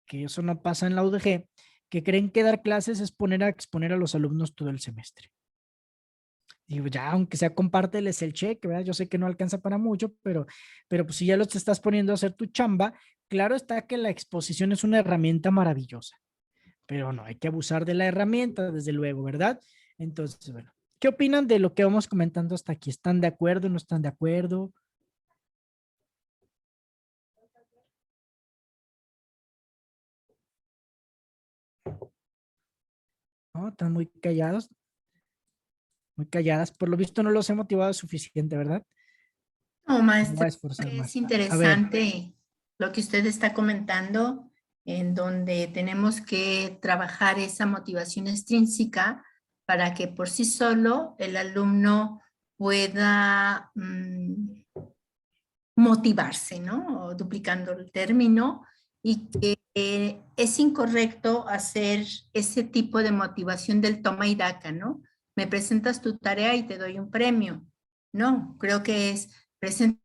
que eso no pasa en la UDG, que creen que dar clases es poner a exponer a los alumnos todo el semestre. Digo, ya, aunque sea compárteles el cheque, ¿verdad? Yo sé que no alcanza para mucho, pero pues si ya los te estás poniendo a hacer tu chamba, claro está que la exposición es una herramienta maravillosa, pero no, hay que abusar de la herramienta, desde luego, ¿verdad? Entonces, bueno, ¿qué opinan de lo que vamos comentando hasta aquí? ¿Están de acuerdo? ¿No están de acuerdo? ¿No? ¿Están muy callados? Muy calladas. Por lo visto no los he motivado suficiente, ¿verdad? No, Me voy maestro, a esforzar que es más. A ver, interesante lo que usted está comentando, en donde tenemos que trabajar esa motivación extrínseca para que por sí solo el alumno pueda motivarse, ¿no? Duplicando el término, y que es incorrecto hacer ese tipo de motivación del toma y daca, ¿no? Me presentas tu tarea y te doy un premio. No, creo que es presenta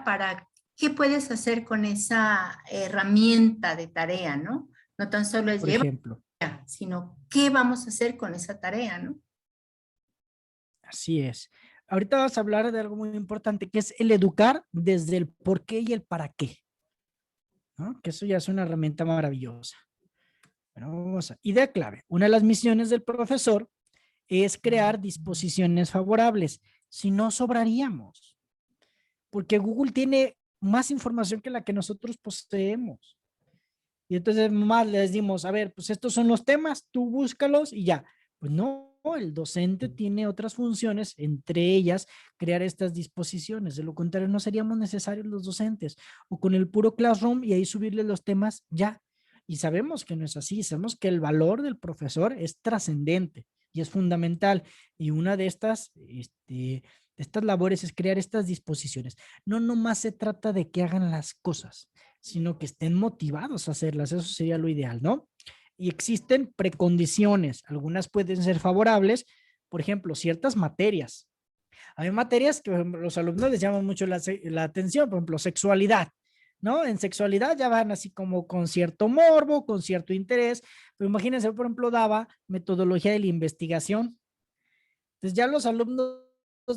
para qué puedes hacer con esa herramienta de tarea, ¿no? No tan solo es por llevar, ejemplo, sino qué vamos a hacer con esa tarea, ¿no? así es. Ahorita vas a hablar de algo muy importante, que es el educar desde el por qué y el para qué, ¿no? Que eso ya es una herramienta maravillosa. Bueno, vamos a, idea clave. Una de las misiones del profesor es crear disposiciones favorables. Si no, sobraríamos, porque Google tiene más información que la que nosotros poseemos. Y entonces más les dimos, a ver, pues estos son los temas, tú búscalos y ya. Pues no, el docente tiene otras funciones, entre ellas crear estas disposiciones. De lo contrario, no seríamos necesarios los docentes. O con el puro Classroom y ahí subirle los temas ya. Y sabemos que no es así, sabemos que el valor del profesor es trascendente y es fundamental. Y una de estas labores es crear estas disposiciones. No nomás se trata de que hagan las cosas, sino que estén motivados a hacerlas. Eso sería lo ideal, ¿no? Y existen precondiciones. Algunas pueden ser favorables, por ejemplo, ciertas materias. Hay materias que, por ejemplo, los alumnos les llaman mucho la atención, por ejemplo, sexualidad, ¿no? En sexualidad ya van así como con cierto morbo, con cierto interés, pero imagínense, por ejemplo, daba metodología de la investigación. Entonces ya los alumnos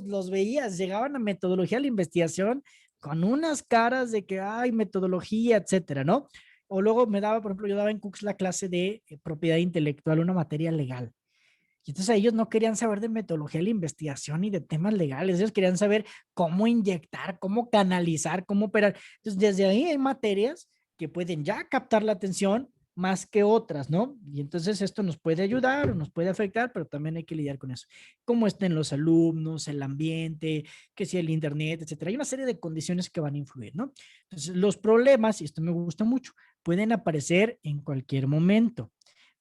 los veías, llegaban a metodología de la investigación con unas caras de que hay metodología, etcétera, ¿no? O luego me daba, por ejemplo, yo daba en Cooks la clase de propiedad intelectual, una materia legal. Y entonces ellos no querían saber de metodología de la investigación y de temas legales, ellos querían saber cómo inyectar, cómo canalizar, cómo operar. Entonces desde ahí hay materias que pueden ya captar la atención más que otras, ¿no? Y entonces esto nos puede ayudar o nos puede afectar, pero también hay que lidiar con eso. Cómo estén los alumnos, el ambiente, que si el internet, etcétera. Hay una serie de condiciones que van a influir, ¿no? Entonces los problemas, y esto me gusta mucho, pueden aparecer en cualquier momento.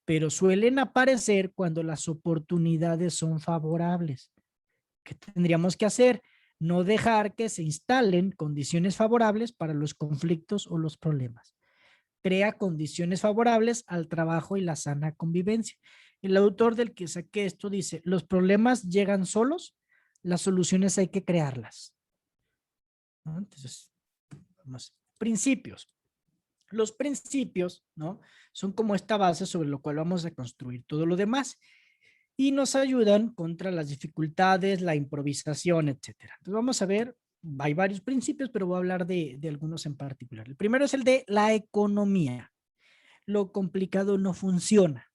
pero suelen aparecer cuando las oportunidades son favorables. ¿Qué tendríamos que hacer? No dejar que se instalen condiciones favorables para los conflictos o los problemas. Crea condiciones favorables al trabajo y la sana convivencia. El autor del que saqué esto dice, los problemas llegan solos, las soluciones hay que crearlas. ¿No? Entonces, vamos, principios. Los principios, ¿no? Son como esta base sobre lo cual vamos a construir todo lo demás y nos ayudan contra las dificultades, la improvisación, etcétera. Entonces vamos a ver, hay varios principios, pero voy a hablar de algunos en particular. El primero es el de la economía. Lo complicado no funciona,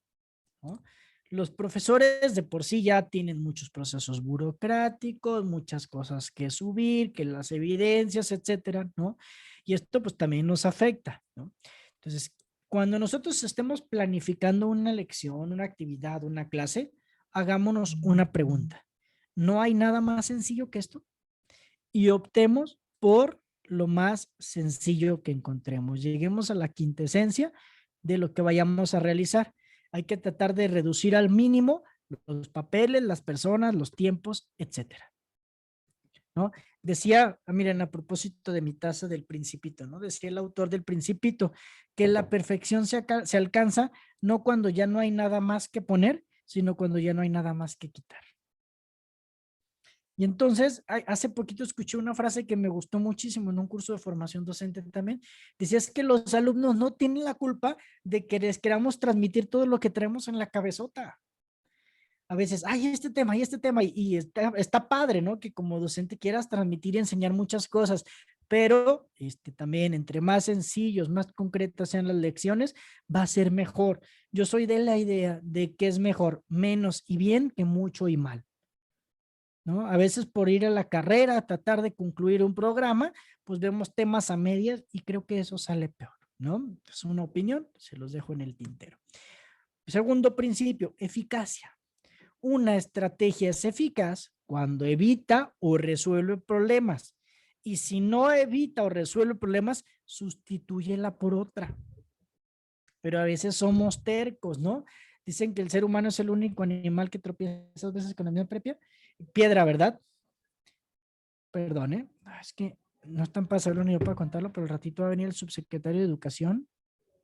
¿no? Los profesores de por sí ya tienen muchos procesos burocráticos, muchas cosas que subir, que las evidencias, etcétera, ¿no? Y esto pues también nos afecta, ¿no? Entonces, cuando nosotros estemos planificando una lección, una actividad, una clase, hagámonos una pregunta. ¿No hay nada más sencillo que esto? Y optemos por lo más sencillo que encontremos. Lleguemos a la quintesencia de lo que vayamos a realizar. Hay que tratar de reducir al mínimo los papeles, las personas, los tiempos, etcétera, ¿no? Decía, miren, a propósito de mi taza del Principito, ¿no? Decía el autor del Principito que la perfección se alcanza no cuando ya no hay nada más que poner, sino cuando ya no hay nada más que quitar. Y entonces, hace poquito escuché una frase que me gustó muchísimo en un curso de formación docente también. Decía, es que los alumnos no tienen la culpa de que les queramos transmitir todo lo que traemos en la cabezota. A veces, ay, este tema, y está padre, ¿no? Que como docente quieras transmitir y enseñar muchas cosas, pero también entre más sencillos, más concretas sean las lecciones, va a ser mejor. Yo soy de la idea de que es mejor menos y bien que mucho y mal, ¿no? A veces por ir a la carrera, a tratar de concluir un programa, pues vemos temas a medias y creo que eso sale peor, ¿no? Es una opinión, se los dejo en el tintero. Segundo principio, eficacia. Una estrategia es eficaz cuando evita o resuelve problemas. Y si no evita o resuelve problemas, sustitúyela por otra. Pero a veces somos tercos, ¿no? Dicen que el ser humano es el único animal que tropieza 2 veces con la misma piedra, ¿verdad? Perdón, ¿eh? Es que no están para saberlo ni yo para contarlo, pero al ratito va a venir el subsecretario de Educación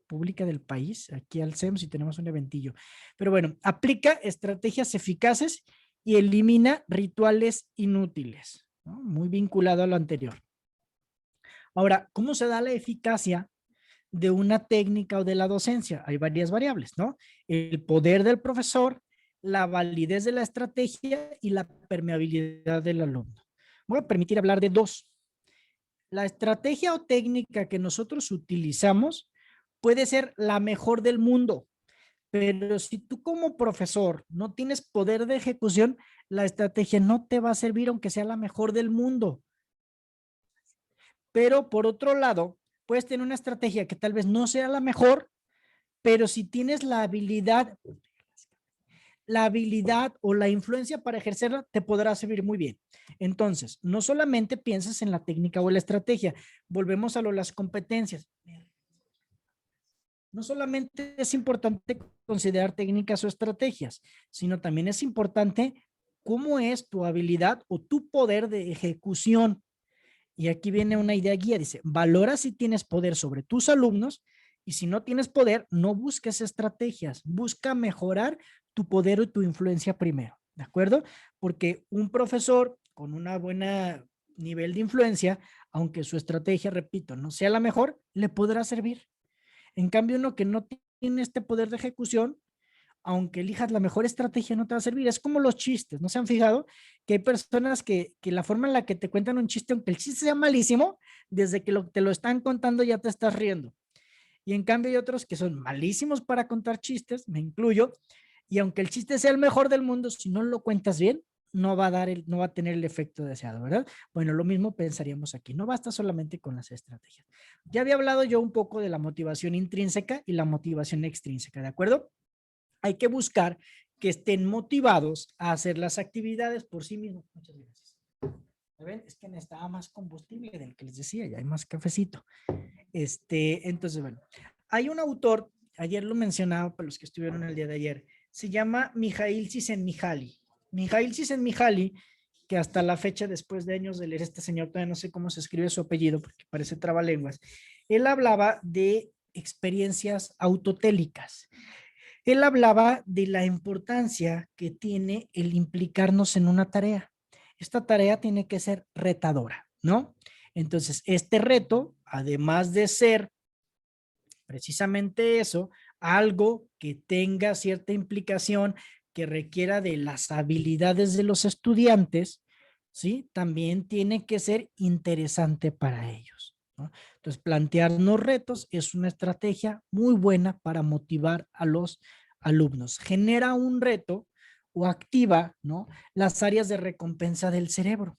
Pública del país, aquí al CEMS, y tenemos un eventillo. Pero bueno, aplica estrategias eficaces y elimina rituales inútiles, ¿no? Muy vinculado a lo anterior. Ahora, ¿cómo se da la eficacia de una técnica o de la docencia? Hay varias variables, ¿no? El poder del profesor, la validez de la estrategia y la permeabilidad del alumno. Voy a permitir hablar de 2. La estrategia o técnica que nosotros utilizamos puede ser la mejor del mundo, pero si tú como profesor no tienes poder de ejecución, la estrategia no te va a servir aunque sea la mejor del mundo. Pero por otro lado, puedes tener una estrategia que tal vez no sea la mejor, pero si tienes la habilidad o la influencia para ejercerla, te podrá servir muy bien. Entonces, no solamente piensas en la técnica o la estrategia, volvemos a las competencias. No solamente es importante considerar técnicas o estrategias, sino también es importante cómo es tu habilidad o tu poder de ejecución. Y aquí viene una idea guía, dice, valora si tienes poder sobre tus alumnos y si no tienes poder, no busques estrategias, busca mejorar tu poder o tu influencia primero, ¿de acuerdo? Porque un profesor con una buena nivel de influencia, aunque su estrategia, repito, no sea la mejor, le podrá servir. En cambio, uno que no tiene este poder de ejecución, aunque elijas la mejor estrategia, no te va a servir. Es como los chistes, ¿no se han fijado? Que hay personas que la forma en la que te cuentan un chiste, aunque el chiste sea malísimo, desde que te lo están contando ya te estás riendo. Y en cambio hay otros que son malísimos para contar chistes, me incluyo, y aunque el chiste sea el mejor del mundo, si no lo cuentas bien, no va a tener el efecto deseado, ¿verdad? Bueno, lo mismo pensaríamos aquí. No basta solamente con las estrategias. Ya había hablado yo un poco de la motivación intrínseca y la motivación extrínseca, ¿de acuerdo? Hay que buscar que estén motivados a hacer las actividades por sí mismos. Muchas gracias. ¿Ven? Es que necesitaba más combustible del que les decía, ya hay más cafecito. Entonces, bueno, hay un autor, ayer lo mencionaba para los que estuvieron el día de ayer, se llama Mijail Csikszentmihalyi. Mijail Csikszentmihalyi, que hasta la fecha, después de años de leer este señor, todavía no sé cómo se escribe su apellido, porque parece trabalenguas, él hablaba de experiencias autotélicas. Él hablaba de la importancia que tiene el implicarnos en una tarea. Esta tarea tiene que ser retadora, ¿no? Entonces, este reto, además de ser precisamente eso, algo que tenga cierta implicación, que requiera de las habilidades de los estudiantes, ¿sí? También tiene que ser interesante para ellos, ¿no? Entonces, plantearnos retos es una estrategia muy buena para motivar a los alumnos. Genera un reto o activa, ¿no?, las áreas de recompensa del cerebro.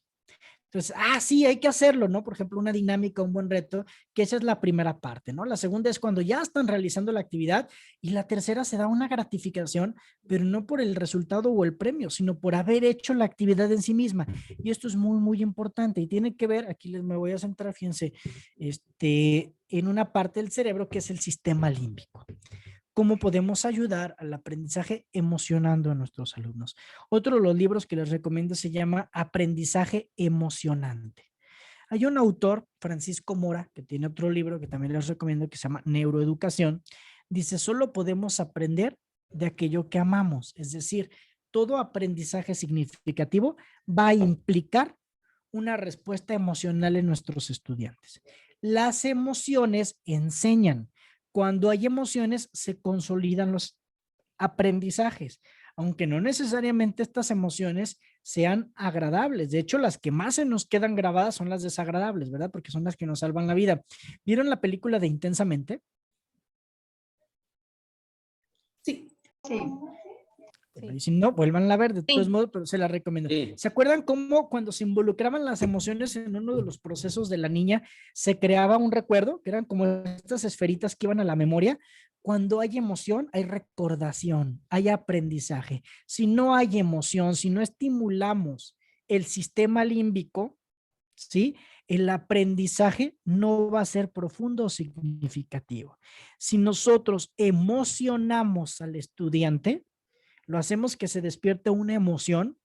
Entonces, sí, hay que hacerlo, ¿no? Por ejemplo, una dinámica, un buen reto, que esa es la primera parte, ¿no? La segunda es cuando ya están realizando la actividad y la tercera se da una gratificación, pero no por el resultado o el premio, sino por haber hecho la actividad en sí misma. Y esto es muy, muy importante y tiene que ver, aquí me voy a centrar, fíjense, en una parte del cerebro que es el sistema límbico. ¿Cómo podemos ayudar al aprendizaje emocionando a nuestros alumnos? Otro de los libros que les recomiendo se llama Aprendizaje Emocionante. Hay un autor, Francisco Mora, que tiene otro libro que también les recomiendo que se llama Neuroeducación. Dice, solo podemos aprender de aquello que amamos. Es decir, todo aprendizaje significativo va a implicar una respuesta emocional en nuestros estudiantes. Las emociones enseñan. Cuando hay emociones, se consolidan los aprendizajes, aunque no necesariamente estas emociones sean agradables. De hecho, las que más se nos quedan grabadas son las desagradables, ¿verdad? Porque son las que nos salvan la vida. ¿Vieron la película de Intensamente? Sí. Sí. Bueno, y si no, vuelvan a ver de todos Sí. modos, pero se la recomiendo. Sí. ¿Se acuerdan cómo cuando se involucraban las emociones en uno de los procesos de la niña se creaba un recuerdo? Que eran como estas esferitas que iban a la memoria. Cuando hay emoción, hay recordación, hay aprendizaje. Si no hay emoción, si no estimulamos el sistema límbico, ¿sí?, el aprendizaje no va a ser profundo o significativo. Si nosotros emocionamos al estudiante, lo hacemos que se despierte una emoción,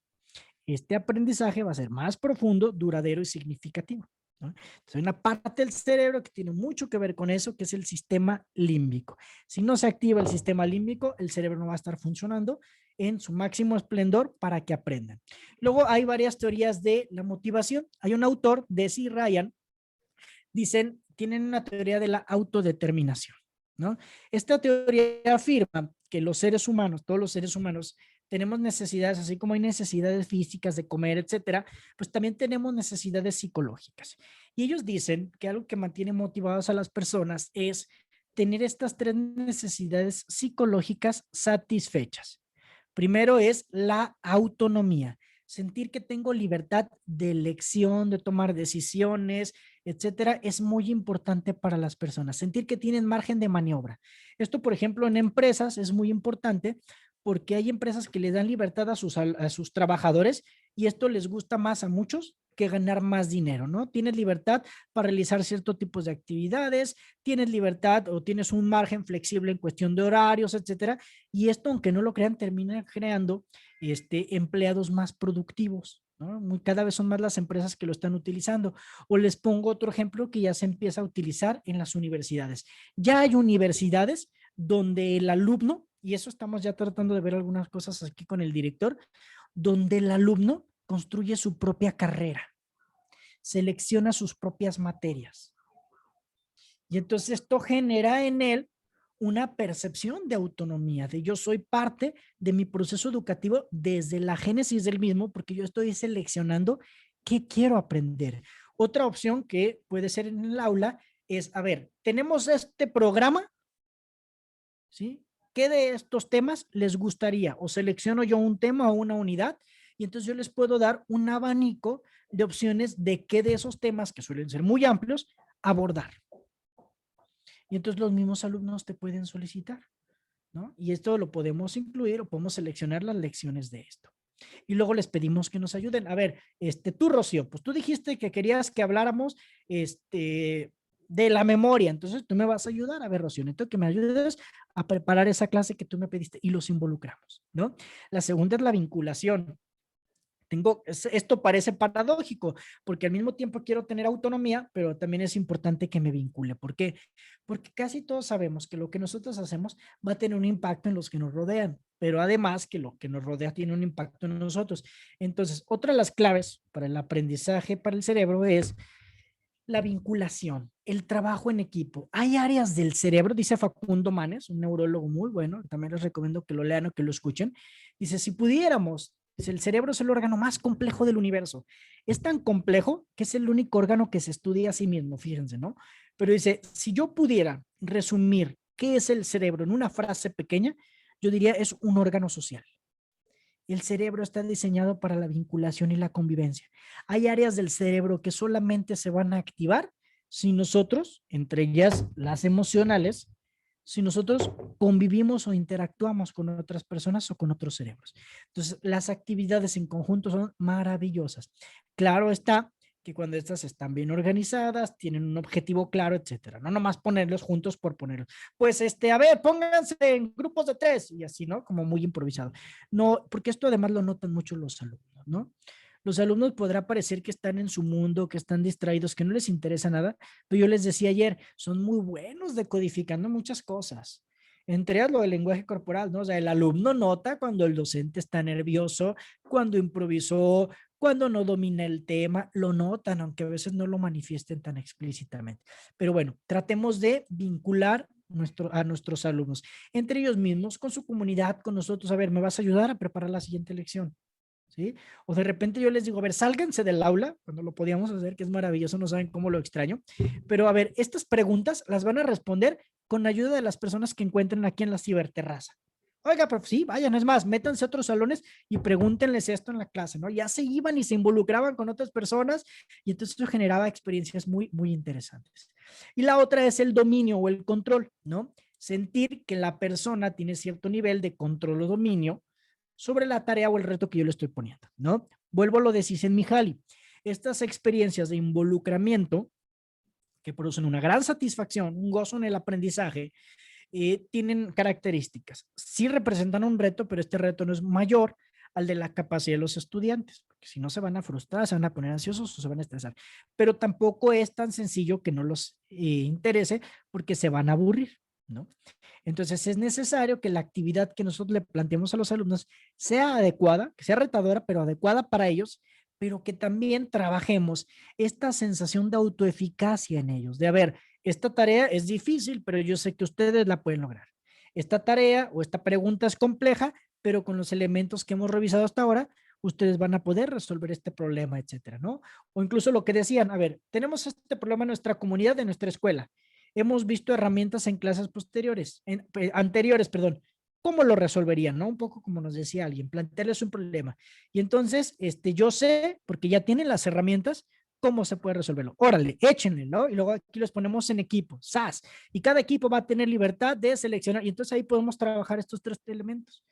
este aprendizaje va a ser más profundo, duradero y significativo, ¿no? Entonces, hay una parte del cerebro que tiene mucho que ver con eso, que es el sistema límbico. Si no se activa el sistema límbico, el cerebro no va a estar funcionando en su máximo esplendor para que aprendan. Luego hay varias teorías de la motivación. Hay un autor, Deci y Ryan, tienen una teoría de la autodeterminación, ¿no? Esta teoría afirma que los seres humanos, todos los seres humanos, tenemos necesidades, así como hay necesidades físicas de comer, etcétera, pues también tenemos necesidades psicológicas. Y ellos dicen que algo que mantiene motivadas a las personas es tener estas tres necesidades psicológicas satisfechas. Primero es la autonomía, sentir que tengo libertad de elección, de tomar decisiones, etcétera, es muy importante para las personas. Sentir que tienen margen de maniobra. Esto, por ejemplo, en empresas es muy importante porque hay empresas que le dan libertad a sus trabajadores y esto les gusta más a muchos que ganar más dinero, ¿no? Tienes libertad para realizar ciertos tipos de actividades, tienes libertad o tienes un margen flexible en cuestión de horarios, etcétera, y esto, aunque no lo crean, termina creando empleados más productivos, ¿no? Cada vez son más las empresas que lo están utilizando. O les pongo otro ejemplo que ya se empieza a utilizar en las universidades. Ya hay universidades donde el alumno, y eso estamos ya tratando de ver algunas cosas aquí con el director, donde el alumno construye su propia carrera, selecciona sus propias materias. Y entonces esto genera en él una percepción de autonomía, de yo soy parte de mi proceso educativo desde la génesis del mismo, porque yo estoy seleccionando qué quiero aprender. Otra opción que puede ser en el aula es, a ver, tenemos este programa, ¿sí? ¿Qué de estos temas les gustaría? O selecciono yo un tema o una unidad y entonces yo les puedo dar un abanico de opciones de qué de esos temas, que suelen ser muy amplios, abordar. Y entonces los mismos alumnos te pueden solicitar, ¿no? Y esto lo podemos incluir o podemos seleccionar las lecciones de esto. Y luego les pedimos que nos ayuden. A ver, tú, Rocío, pues tú dijiste que querías que habláramos, de la memoria. Entonces tú me vas a ayudar, a ver, Rocío, necesito que me ayudes a preparar esa clase que tú me pediste y los involucramos, ¿no? La segunda es la vinculación. Esto parece paradójico, porque al mismo tiempo quiero tener autonomía, pero también es importante que me vincule. ¿Por qué? Porque casi todos sabemos que lo que nosotros hacemos va a tener un impacto en los que nos rodean, pero además que lo que nos rodea tiene un impacto en nosotros. Entonces, otra de las claves para el aprendizaje para el cerebro es la vinculación, el trabajo en equipo. Hay áreas del cerebro, dice Facundo Manes, un neurólogo muy bueno, también les recomiendo que lo lean o que lo escuchen. Dice, si pudiéramos, dice, el cerebro es el órgano más complejo del universo. Es tan complejo que es el único órgano que se estudia a sí mismo, fíjense, ¿no? Pero dice, si yo pudiera resumir qué es el cerebro en una frase pequeña, yo diría es un órgano social. El cerebro está diseñado para la vinculación y la convivencia. Hay áreas del cerebro que solamente se van a activar si nosotros, entre ellas las emocionales, si nosotros convivimos o interactuamos con otras personas o con otros cerebros. Entonces, las actividades en conjunto son maravillosas. Claro está que cuando estas están bien organizadas, tienen un objetivo claro, etcétera. No nomás ponerlos juntos por ponerlos. Pues, a ver, pónganse en grupos de 3 y así, ¿no? Como muy improvisado. No, porque esto además lo notan mucho los alumnos, ¿no? Los alumnos podrá parecer que están en su mundo, que están distraídos, que no les interesa nada, pero yo les decía ayer, son muy buenos decodificando muchas cosas. Entre ellas lo del lenguaje corporal, ¿no? O sea, el alumno nota cuando el docente está nervioso, cuando improvisó, cuando no domina el tema, lo notan, aunque a veces no lo manifiesten tan explícitamente. Pero bueno, tratemos de vincular a nuestros alumnos, entre ellos mismos, con su comunidad, con nosotros. A ver, ¿me vas a ayudar a preparar la siguiente lección? ¿Sí? O de repente yo les digo, a ver, sálganse del aula, cuando lo podíamos hacer, que es maravilloso, no saben cómo lo extraño, pero a ver, estas preguntas las van a responder con ayuda de las personas que encuentren aquí en la ciberterraza. Oiga, pero sí, vayan, es más, métanse a otros salones y pregúntenles esto en la clase, ¿no? Ya se iban y se involucraban con otras personas y entonces eso generaba experiencias muy, muy interesantes. Y la otra es el dominio o el control, ¿no? Sentir que la persona tiene cierto nivel de control o dominio sobre la tarea o el reto que yo le estoy poniendo, ¿no? Vuelvo a lo de Csikszentmihalyi. Estas experiencias de involucramiento que producen una gran satisfacción, un gozo en el aprendizaje, tienen características. Sí representan un reto, pero este reto no es mayor al de la capacidad de los estudiantes, porque si no se van a frustrar, se van a poner ansiosos o se van a estresar. Pero tampoco es tan sencillo que no los interese porque se van a aburrir, ¿no? Entonces es necesario que la actividad que nosotros le planteemos a los alumnos sea adecuada, que sea retadora, pero adecuada para ellos, pero que también trabajemos esta sensación de autoeficacia en ellos, de a ver, esta tarea es difícil, pero yo sé que ustedes la pueden lograr. Esta tarea o esta pregunta es compleja, pero con los elementos que hemos revisado hasta ahora, ustedes van a poder resolver este problema, etcétera, ¿no? O incluso lo que decían, a ver, tenemos este problema en nuestra comunidad, en nuestra escuela. Hemos visto herramientas en clases anteriores, perdón. ¿Cómo lo resolverían? ¿No? Un poco como nos decía alguien, plantearles un problema. Y entonces, yo sé, porque ya tienen las herramientas, cómo se puede resolverlo. Órale, échenle, ¿no? Y luego aquí los ponemos en equipo, SAS. Y cada equipo va a tener libertad de seleccionar. Y entonces ahí podemos trabajar estos 3 elementos.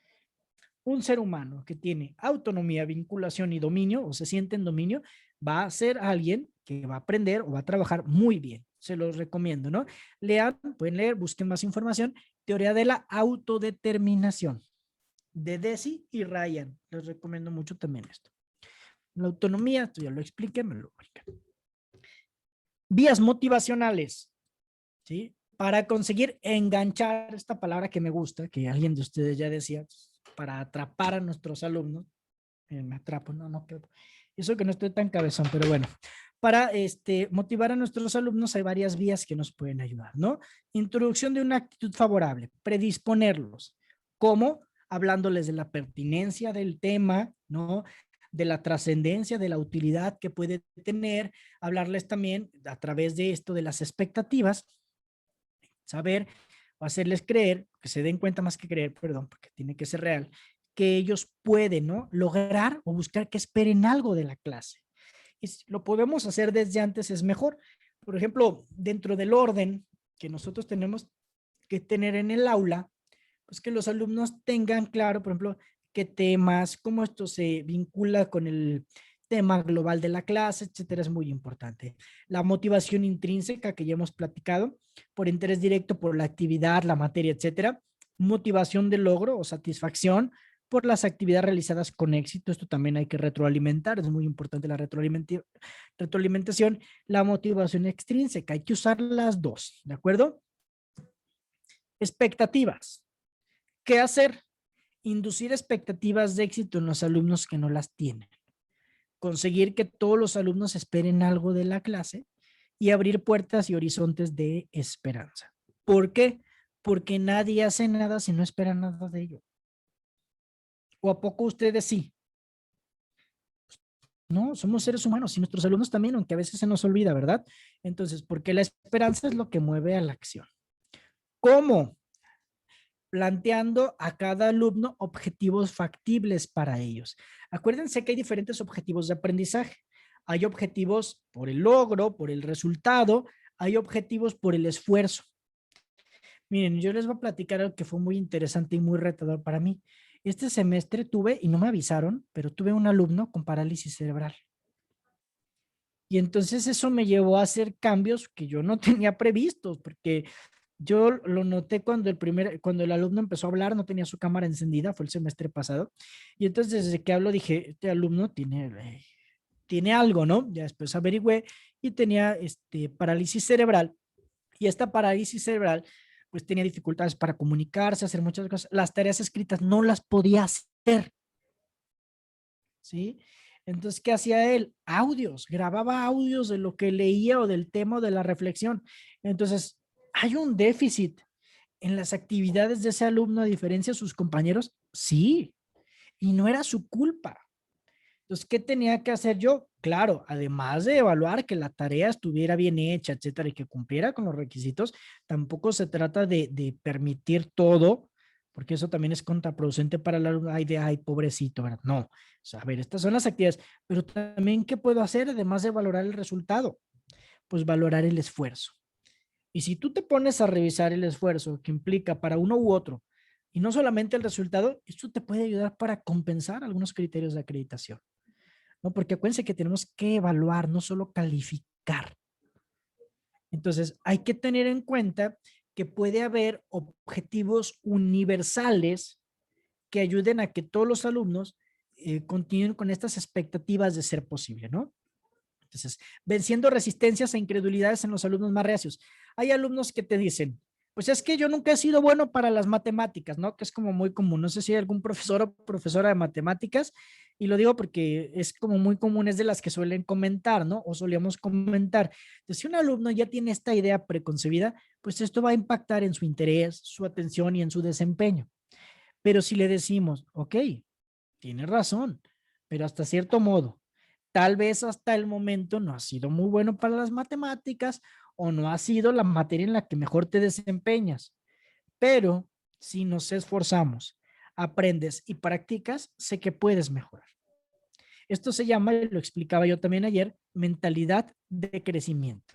Un ser humano que tiene autonomía, vinculación y dominio, o se siente en dominio, va a ser alguien que va a aprender o va a trabajar muy bien. Se los recomiendo, ¿no? Lean, pueden leer, busquen más información. Teoría de la autodeterminación de Deci y Ryan. Les recomiendo mucho también esto. La autonomía, esto ya lo expliqué, me lo expliqué. Vías motivacionales, ¿sí? Para conseguir enganchar esta palabra que me gusta, que alguien de ustedes ya decía, para atrapar a nuestros alumnos. Me atrapo, no, eso que no estoy tan cabezón, pero bueno. Para motivar a nuestros alumnos hay varias vías que nos pueden ayudar, ¿no? Introducción de una actitud favorable, predisponerlos. ¿Cómo? Hablándoles de la pertinencia del tema, ¿no? De la trascendencia, de la utilidad que puede tener, hablarles también a través de esto de las expectativas, saber o hacerles creer, que se den cuenta más que creer, perdón, porque tiene que ser real, que ellos pueden, ¿no? Lograr o buscar que esperen algo de la clase. Y si lo podemos hacer desde antes es mejor. Por ejemplo, dentro del orden que nosotros tenemos que tener en el aula, pues que los alumnos tengan claro, por ejemplo, qué temas, cómo esto se vincula con el tema global de la clase, etcétera, es muy importante. La motivación intrínseca que ya hemos platicado, por interés directo por la actividad, la materia, etcétera. Motivación de logro o satisfacción por las actividades realizadas con éxito. Esto también hay que retroalimentar, es muy importante la retroalimentación. La motivación extrínseca, hay que usar las dos, ¿de acuerdo? Expectativas. ¿Qué hacer? Inducir expectativas de éxito en los alumnos que no las tienen. Conseguir que todos los alumnos esperen algo de la clase y abrir puertas y horizontes de esperanza. ¿Por qué? Porque nadie hace nada si no espera nada de ello. ¿O a poco ustedes sí? No, somos seres humanos y nuestros alumnos también, aunque a veces se nos olvida, ¿verdad? Entonces, porque la esperanza es lo que mueve a la acción. ¿Cómo? Planteando a cada alumno objetivos factibles para ellos. Acuérdense que hay diferentes objetivos de aprendizaje. Hay objetivos por el logro, por el resultado, hay objetivos por el esfuerzo. Miren, yo les voy a platicar algo que fue muy interesante y muy retador para mí. Este semestre tuve, y no me avisaron, pero tuve un alumno con parálisis cerebral. Y entonces eso me llevó a hacer cambios que yo no tenía previstos, porque yo lo noté cuando el alumno empezó a hablar, no tenía su cámara encendida, fue el semestre pasado. Y entonces desde que hablo dije, este alumno tiene algo, ¿no? Ya después averigüé y tenía parálisis cerebral. Y esta parálisis cerebral, pues tenía dificultades para comunicarse, hacer muchas cosas. Las tareas escritas no las podía hacer. ¿Sí? Entonces, ¿qué hacía él? Audios, grababa audios de lo que leía o del tema o de la reflexión. Entonces, ¿hay un déficit en las actividades de ese alumno a diferencia de sus compañeros? Sí, y no era su culpa. Entonces, ¿qué tenía que hacer yo? Claro, además de evaluar que la tarea estuviera bien hecha, etcétera, y que cumpliera con los requisitos, tampoco se trata de permitir todo, porque eso también es contraproducente para el alumno. Ay, pobrecito, ¿verdad? No. O sea, a ver, estas son las actividades, pero también, ¿qué puedo hacer además de valorar el resultado? Pues valorar el esfuerzo. Y si tú te pones a revisar el esfuerzo que implica para uno u otro, y no solamente el resultado, esto te puede ayudar para compensar algunos criterios de acreditación. ¿No? Porque acuérdense que tenemos que evaluar, no solo calificar. Entonces, hay que tener en cuenta que puede haber objetivos universales que ayuden a que todos los alumnos continúen con estas expectativas de ser posible, ¿no? Entonces, venciendo resistencias e incredulidades en los alumnos más reacios. Hay alumnos que te dicen, pues es que yo nunca he sido bueno para las matemáticas, ¿no? Que es como muy común. No sé si hay algún profesor o profesora de matemáticas, y lo digo porque es como muy común, es de las que suelen comentar, ¿no? O solíamos comentar. Entonces, si un alumno ya tiene esta idea preconcebida, pues esto va a impactar en su interés, su atención y en su desempeño. Pero si le decimos, ok, tienes razón, pero hasta cierto modo, tal vez hasta el momento no has sido muy bueno para las matemáticas o no ha sido la materia en la que mejor te desempeñas. Pero si nos esforzamos, aprendes y practicas, sé que puedes mejorar. Esto se llama, lo explicaba yo también ayer, mentalidad de crecimiento.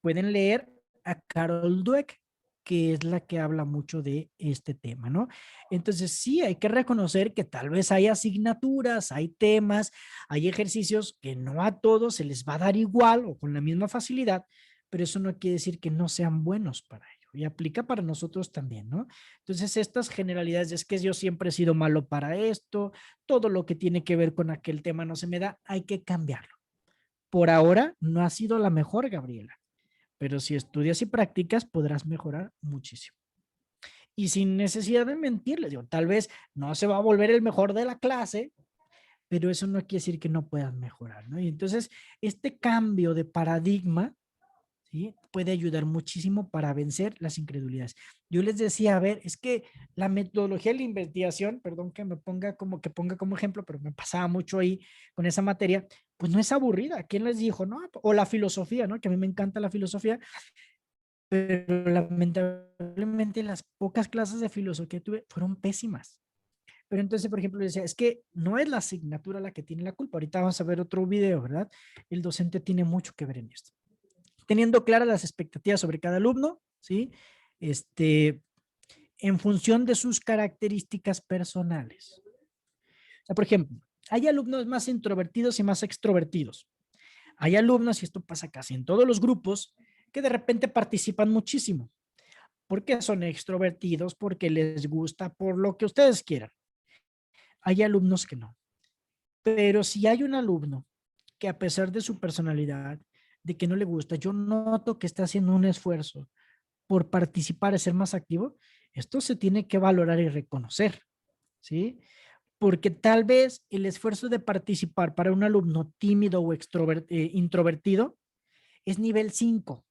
Pueden leer a Carol Dweck, que es la que habla mucho de este tema, ¿no? Entonces sí, hay que reconocer que tal vez hay asignaturas, hay temas, hay ejercicios que no a todos se les va a dar igual o con la misma facilidad, pero eso no quiere decir que no sean buenos para ello. Y aplica para nosotros también, ¿no? Entonces estas generalidades, es que yo siempre he sido malo para esto, todo lo que tiene que ver con aquel tema no se me da, hay que cambiarlo. Por ahora no ha sido la mejor, Gabriela, pero si estudias y practicas podrás mejorar muchísimo. Y sin necesidad de mentirles, digo, tal vez no se va a volver el mejor de la clase, pero eso no quiere decir que no puedas mejorar, ¿no? Y entonces este cambio de paradigma, ¿sí?, puede ayudar muchísimo para vencer las incredulidades. Yo les decía, a ver, es que la metodología de la investigación, perdón que me ponga como ejemplo, pero me pasaba mucho ahí con esa materia, pues no es aburrida. ¿Quién les dijo? No, o la filosofía, ¿no? Que a mí me encanta la filosofía, pero lamentablemente las pocas clases de filosofía que tuve fueron pésimas. Pero entonces, por ejemplo, decía, es que no es la asignatura la que tiene la culpa. Ahorita vamos a ver otro video, ¿verdad? El docente tiene mucho que ver en esto. Teniendo claras las expectativas sobre cada alumno, ¿sí? En función de sus características personales. O sea, por ejemplo, Hay alumnos más introvertidos y más extrovertidos. Hay alumnos, y esto pasa casi en todos los grupos, que de repente participan muchísimo. Porque son extrovertidos, porque les gusta, por lo que ustedes quieran. Hay alumnos que no. Pero si hay un alumno que a pesar de su personalidad, de que no le gusta, yo noto que está haciendo un esfuerzo por participar y ser más activo, esto se tiene que valorar y reconocer, ¿sí? Porque tal vez el esfuerzo de participar para un alumno tímido o introvertido es nivel 5.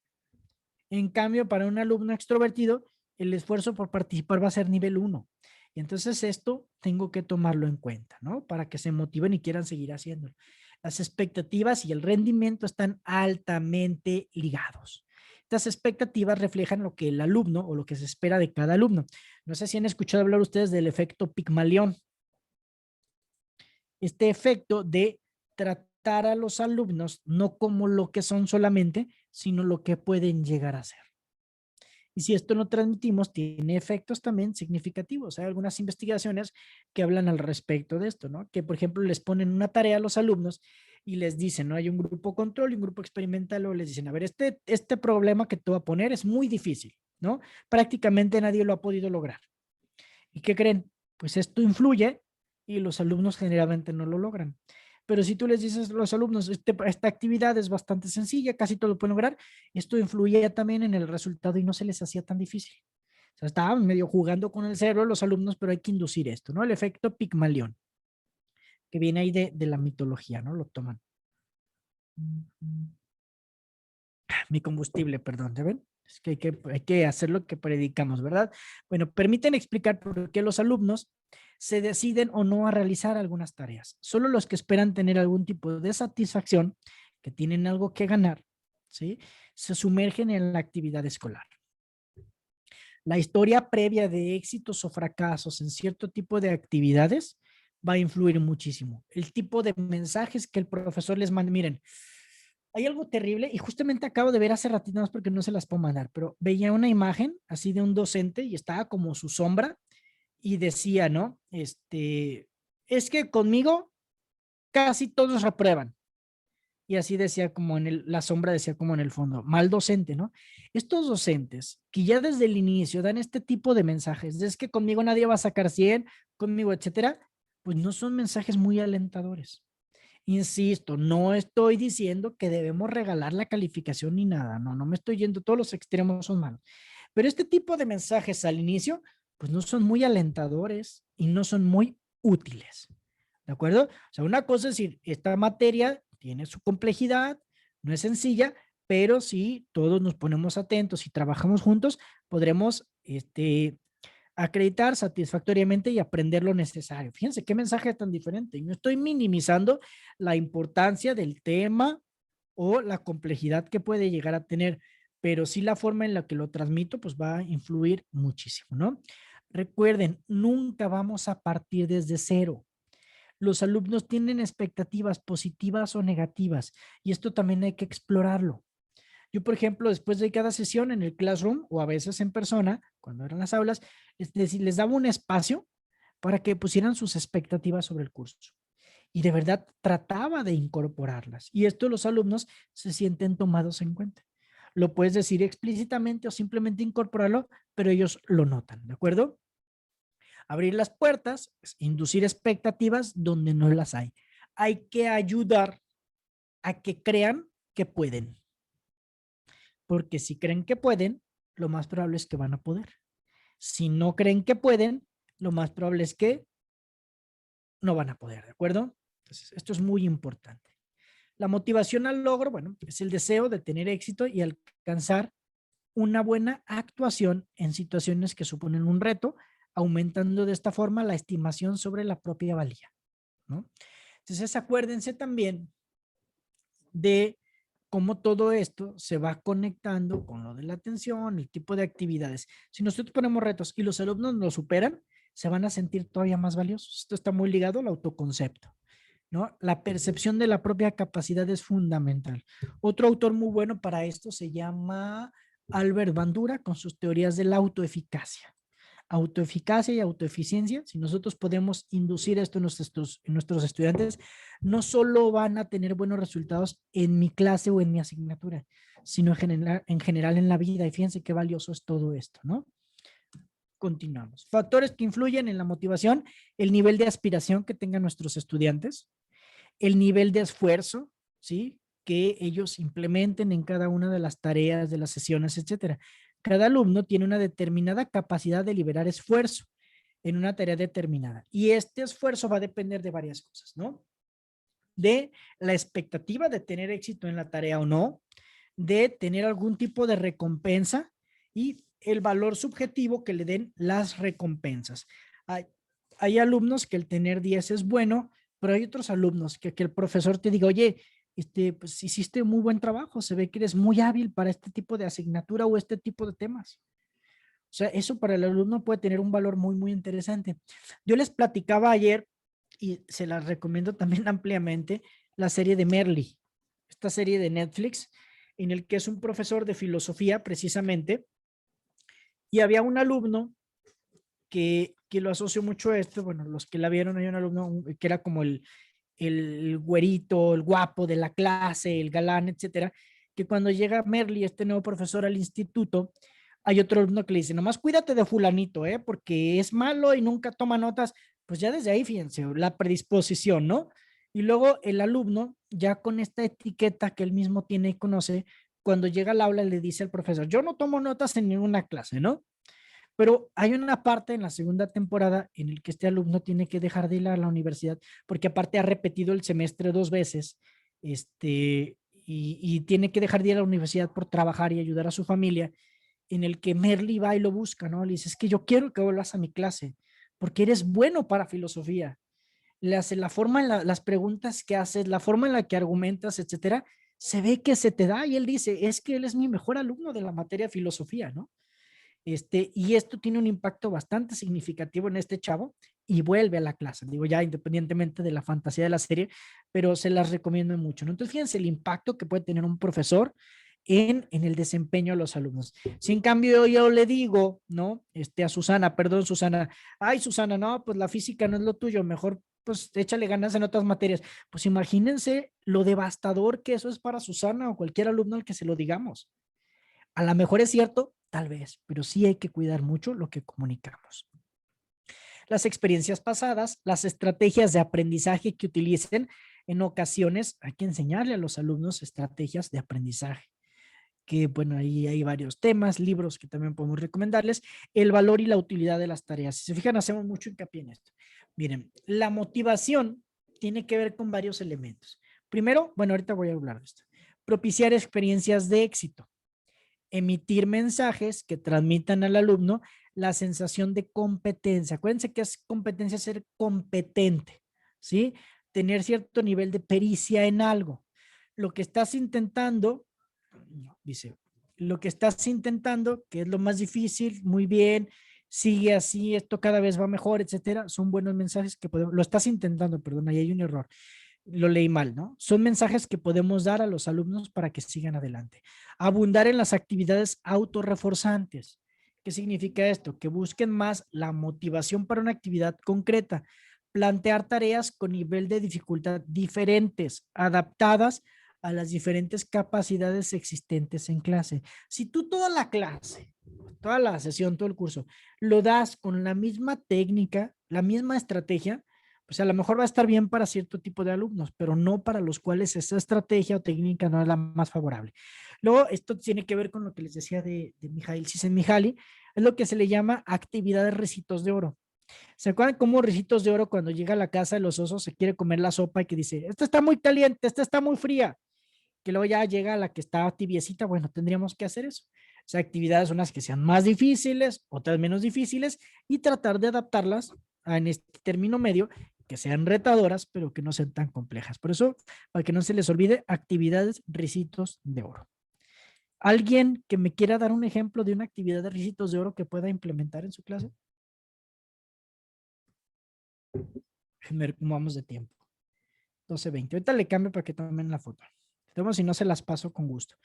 En cambio, para un alumno extrovertido, el esfuerzo por participar va a ser nivel 1. Y entonces esto tengo que tomarlo en cuenta, ¿no? Para que se motiven y quieran seguir haciéndolo. Las expectativas y el rendimiento están altamente ligados. Estas expectativas reflejan lo que el alumno o lo que se espera de cada alumno. No sé si han escuchado hablar ustedes del efecto Pigmalión. Este efecto de tratar a los alumnos no como lo que son solamente, sino lo que pueden llegar a ser. Y si esto lo transmitimos, tiene efectos también significativos. Hay algunas investigaciones que hablan al respecto de esto, ¿no? Que, por ejemplo, les ponen una tarea a los alumnos y les dicen, ¿no? Hay un grupo control y un grupo experimental, o les dicen, a ver, este problema que te voy a poner es muy difícil, ¿no? Prácticamente nadie lo ha podido lograr. ¿Y qué creen? Pues esto influye y los alumnos generalmente no lo logran. Pero si tú les dices a los alumnos, esta actividad es bastante sencilla, casi todo lo pueden lograr, esto influía también en el resultado y no se les hacía tan difícil. O sea, estaban medio jugando con el cerebro los alumnos, pero hay que inducir esto, ¿no? El efecto Pigmalión, que viene ahí de la mitología, ¿no? Lo toman. Mi combustible, perdón, ¿ya ven? Es que hay que hacer lo que predicamos, ¿verdad? Bueno, permiten explicar por qué los alumnos se deciden o no a realizar algunas tareas. Solo los que esperan tener algún tipo de satisfacción, que tienen algo que ganar, ¿sí? Se sumergen en la actividad escolar. La historia previa de éxitos o fracasos en cierto tipo de actividades va a influir muchísimo. El tipo de mensajes que el profesor les manda, miren, hay algo terrible y justamente acabo de ver hace ratito, más porque no se las puedo mandar, pero veía una imagen así de un docente y estaba como su sombra y decía, ¿no? Es que conmigo casi todos reprueban. Y así decía como la sombra decía como en el fondo, mal docente, ¿no? Estos docentes que ya desde el inicio dan este tipo de mensajes, es que conmigo nadie va a sacar 100, conmigo, etcétera, pues no son mensajes muy alentadores. Insisto, no estoy diciendo que debemos regalar la calificación ni nada, no me estoy yendo, todos los extremos son malos. Pero este tipo de mensajes al inicio, pues no son muy alentadores y no son muy útiles. ¿De acuerdo? O sea, una cosa es decir, esta materia tiene su complejidad, no es sencilla, pero si todos nos ponemos atentos y trabajamos juntos, podremos acreditar satisfactoriamente y aprender lo necesario. Fíjense qué mensaje tan diferente. Y no estoy minimizando la importancia del tema o la complejidad que puede llegar a tener, pero sí la forma en la que lo transmito, pues va a influir muchísimo, ¿no? Recuerden, nunca vamos a partir desde cero. Los alumnos tienen expectativas positivas o negativas y esto también hay que explorarlo. Yo, por ejemplo, después de cada sesión en el classroom o a veces en persona, cuando eran las aulas, les daba un espacio para que pusieran sus expectativas sobre el curso. Y de verdad trataba de incorporarlas. Y esto los alumnos se sienten tomados en cuenta. Lo puedes decir explícitamente o simplemente incorporarlo, pero ellos lo notan, ¿de acuerdo? Abrir las puertas, inducir expectativas donde no las hay. Hay que ayudar a que crean que pueden. Porque si creen que pueden, lo más probable es que van a poder. Si no creen que pueden, lo más probable es que no van a poder, ¿de acuerdo? Entonces, esto es muy importante. La motivación al logro, bueno, es el deseo de tener éxito y alcanzar una buena actuación en situaciones que suponen un reto, aumentando de esta forma la estimación sobre la propia valía, ¿no? Entonces, acuérdense también de cómo todo esto se va conectando con lo de la atención, el tipo de actividades. Si nosotros ponemos retos y los alumnos lo superan, se van a sentir todavía más valiosos. Esto está muy ligado al autoconcepto, ¿no? La percepción de la propia capacidad es fundamental. Otro autor muy bueno para esto se llama Albert Bandura con sus teorías de la autoeficacia. autoeficacia y autoeficiencia, si nosotros podemos inducir esto en nuestros estudiantes, no solo van a tener buenos resultados en mi clase o en mi asignatura, sino en general en la vida. Y fíjense qué valioso es todo esto, ¿no? Continuamos. Factores que influyen en la motivación: el nivel de aspiración que tengan nuestros estudiantes, el nivel de esfuerzo, ¿sí?, que ellos implementen en cada una de las tareas, de las sesiones, etcétera. Cada alumno tiene una determinada capacidad de liberar esfuerzo en una tarea determinada. Y este esfuerzo va a depender de varias cosas, ¿no? De la expectativa de tener éxito en la tarea o no, de tener algún tipo de recompensa y el valor subjetivo que le den las recompensas. Hay alumnos que el tener 10 es bueno, pero hay otros alumnos que el profesor te diga, oye, pues hiciste muy buen trabajo, se ve que eres muy hábil para este tipo de asignatura o este tipo de temas. O sea, eso para el alumno puede tener un valor muy, muy interesante. Yo les platicaba ayer, y se las recomiendo también ampliamente, la serie de Merli, esta serie de Netflix, en el que es un profesor de filosofía precisamente, y había un alumno que lo asocio mucho a esto. Bueno, los que la vieron, hay un alumno que era como el güerito, el guapo de la clase, el galán, etcétera, que cuando llega Merli, este nuevo profesor, al instituto, hay otro alumno que le dice, nomás cuídate de fulanito, porque es malo y nunca toma notas. Pues ya desde ahí, fíjense, la predisposición, ¿no? Y luego el alumno, ya con esta etiqueta que él mismo tiene y conoce, cuando llega al aula le dice al profesor, yo no tomo notas en ninguna clase, ¿no? Pero hay una parte en la segunda temporada en el que este alumno tiene que dejar de ir a la universidad porque aparte ha repetido el semestre 2 veces, y tiene que dejar de ir a la universidad por trabajar y ayudar a su familia, en el que Merli va y lo busca, ¿no? Le dice, es que yo quiero que vuelvas a mi clase porque eres bueno para filosofía. Le hace la forma en las preguntas que haces, la forma en la que argumentas, etcétera, se ve que se te da, y él dice, es que él es mi mejor alumno de la materia filosofía, ¿no? Y esto tiene un impacto bastante significativo en este chavo y vuelve a la clase, digo, ya independientemente de la fantasía de la serie, pero se las recomiendo mucho, ¿no? Entonces, fíjense el impacto que puede tener un profesor en el desempeño de los alumnos. Si en cambio yo le digo, ¿no? A Susana, perdón, Susana, ay, Susana, no, pues la física no es lo tuyo, mejor pues échale ganas en otras materias. Pues imagínense lo devastador que eso es para Susana o cualquier alumno al que se lo digamos. A lo mejor es cierto, tal vez, pero sí hay que cuidar mucho lo que comunicamos. Las experiencias pasadas, las estrategias de aprendizaje que utilicen, en ocasiones hay que enseñarle a los alumnos estrategias de aprendizaje, que bueno, ahí hay varios temas, libros que también podemos recomendarles, el valor y la utilidad de las tareas. Si se fijan, hacemos mucho hincapié en esto. Miren, la motivación tiene que ver con varios elementos. Primero, bueno, ahorita voy a hablar de esto. Propiciar experiencias de éxito. Emitir mensajes que transmitan al alumno la sensación de competencia. Acuérdense que es competencia ser competente, ¿sí? Tener cierto nivel de pericia en algo. Lo que estás intentando, dice, lo que estás intentando, que es lo más difícil, muy bien, sigue así, esto cada vez va mejor, etcétera, son buenos mensajes que podemos, lo estás intentando, perdón, ahí hay un error. Lo leí mal, ¿no? Son mensajes que podemos dar a los alumnos para que sigan adelante. Abundar en las actividades autorreforzantes. ¿Qué significa esto? Que busquen más la motivación para una actividad concreta. Plantear tareas con nivel de dificultad diferentes, adaptadas a las diferentes capacidades existentes en clase. Si tú toda la clase, toda la sesión, todo el curso, lo das con la misma técnica, la misma estrategia, pues a lo mejor va a estar bien para cierto tipo de alumnos, pero no para los cuales esa estrategia o técnica no es la más favorable. Luego, esto tiene que ver con lo que les decía de Mijail Csikszentmihalyi, es lo que se le llama actividades Ricitos de Oro. ¿Se acuerdan cómo Ricitos de Oro, cuando llega a la casa de los osos, se quiere comer la sopa y que dice, esta está muy caliente, esta está muy fría? Que luego ya llega a la que está tibiecita. Bueno, tendríamos que hacer eso. O sea, actividades unas que sean más difíciles, otras menos difíciles, y tratar de adaptarlas en este término medio, que sean retadoras, pero que no sean tan complejas. Por eso, para que no se les olvide, actividades Ricitos de Oro. ¿Alguien que me quiera dar un ejemplo de una actividad de Ricitos de Oro que pueda implementar en su clase? Déjenme ver cómo vamos de tiempo. 12:20. Ahorita le cambio para que tomen la foto. Si no, se las paso con gusto.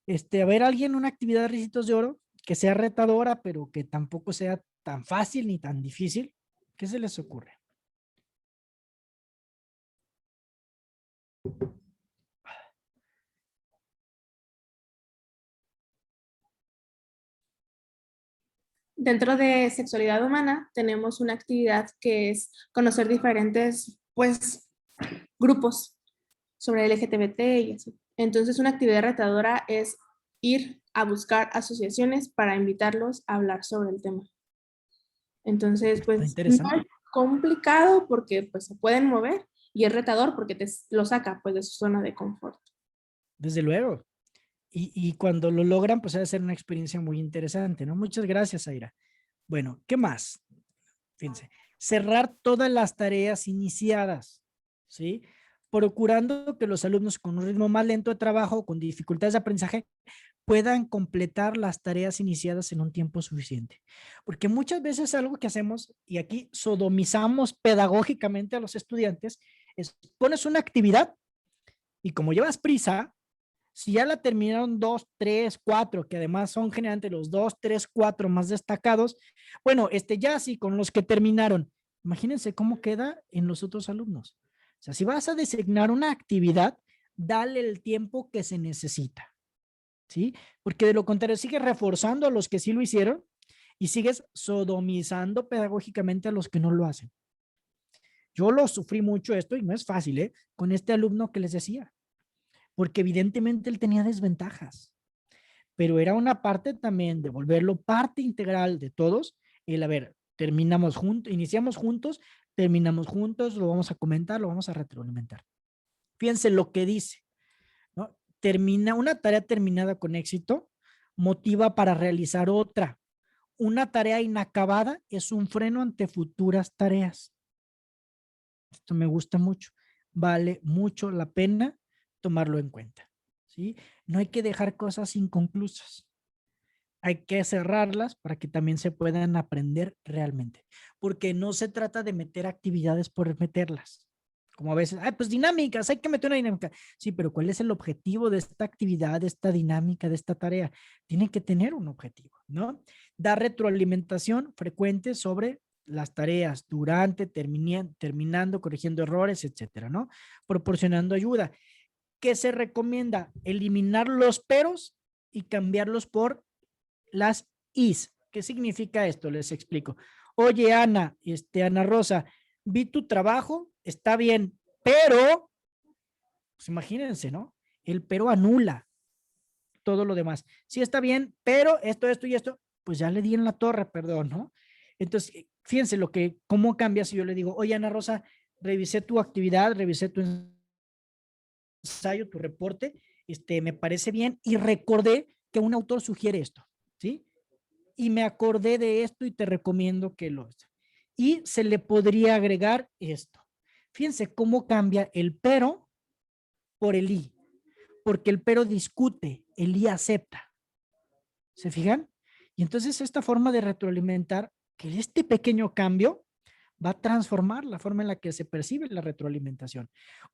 A ver, alguien, una actividad de Ricitos de Oro que sea retadora, pero que tampoco sea tan fácil ni tan difícil. ¿Qué se les ocurre? Dentro de sexualidad humana tenemos una actividad que es conocer diferentes, pues, grupos sobre LGTBT y así. Entonces, una actividad retadora es ir a buscar asociaciones para invitarlos a hablar sobre el tema. Entonces, pues, no Interesante. es complicado porque pues se pueden mover y es retador porque te lo saca pues de su zona de confort. Desde luego. Y cuando lo logran, pues va a ser una experiencia muy interesante, ¿no? Muchas gracias, Aira. Bueno, ¿qué más? Fíjense, cerrar todas las tareas iniciadas, ¿sí? Procurando que los alumnos con un ritmo más lento de trabajo, con dificultades de aprendizaje, puedan completar las tareas iniciadas en un tiempo suficiente. Porque muchas veces algo que hacemos, y aquí sodomizamos pedagógicamente a los estudiantes, es pones una actividad y como llevas prisa, si ya la terminaron 2, 3, 4, que además son generalmente los 2, 3, 4 más destacados, bueno, ya sí, con los que terminaron, imagínense cómo queda en los otros alumnos. O sea, si vas a designar una actividad, dale el tiempo que se necesita, ¿sí? Porque de lo contrario, sigues reforzando a los que sí lo hicieron y sigues sodomizando pedagógicamente a los que no lo hacen. Yo lo sufrí mucho esto y no es fácil, ¿eh? Con este alumno que les decía, porque evidentemente él tenía desventajas, pero era una parte también de volverlo parte integral de todos, el a ver, terminamos juntos, iniciamos juntos, terminamos juntos, lo vamos a comentar, lo vamos a retroalimentar. Fíjense lo que dice, ¿no? Una tarea terminada con éxito motiva para realizar otra. Una tarea inacabada es un freno ante futuras tareas. Esto me gusta mucho. Vale mucho la pena tomarlo en cuenta, ¿sí? No hay que dejar cosas inconclusas. Hay que cerrarlas para que también se puedan aprender realmente. Porque no se trata de meter actividades por meterlas. Como a veces, pues dinámicas, hay que meter una dinámica. Sí, pero ¿cuál es el objetivo de esta actividad, de esta dinámica, de esta tarea? Tiene que tener un objetivo, ¿no? Dar retroalimentación frecuente sobre las tareas durante, terminando, corrigiendo errores, etcétera, ¿no? Proporcionando ayuda. ¿Qué se recomienda? Eliminar los peros y cambiarlos por las is. ¿Qué significa esto? Les explico. Oye, Ana, Ana Rosa, vi tu trabajo, está bien, pero, pues imagínense, ¿no? El pero anula todo lo demás. Sí está bien, pero esto y esto, pues ya le di en la torre, perdón, ¿no? Entonces, fíjense cómo cambia si yo le digo, oye, Ana Rosa, revisé tu actividad, revisé tu ensayo, tu reporte, me parece bien y recordé que un autor sugiere esto, ¿sí? Y me acordé de esto y te recomiendo que lo... Y se le podría agregar esto. Fíjense cómo cambia el pero por el y. Porque el pero discute, el y acepta. ¿Se fijan? Y entonces esta forma de retroalimentar, que este pequeño cambio va a transformar la forma en la que se percibe la retroalimentación.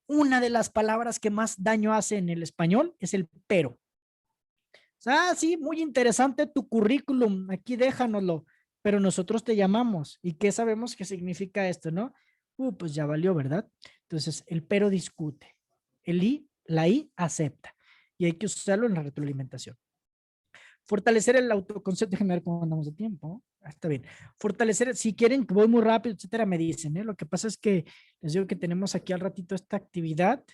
Una de las palabras que más daño hace en el español es el pero. Sí, muy interesante tu currículum, aquí déjanoslo, pero nosotros te llamamos. ¿Y qué sabemos que significa esto, no? Pues ya valió, ¿verdad? Entonces, el pero discute, la I acepta, y hay que usarlo en la retroalimentación. Fortalecer el autoconcepto, déjenme ver cómo andamos de tiempo. Está bien. Fortalecer, si quieren que voy muy rápido, etcétera, me dicen, ¿eh? Lo que pasa es que les digo que tenemos aquí al ratito esta actividad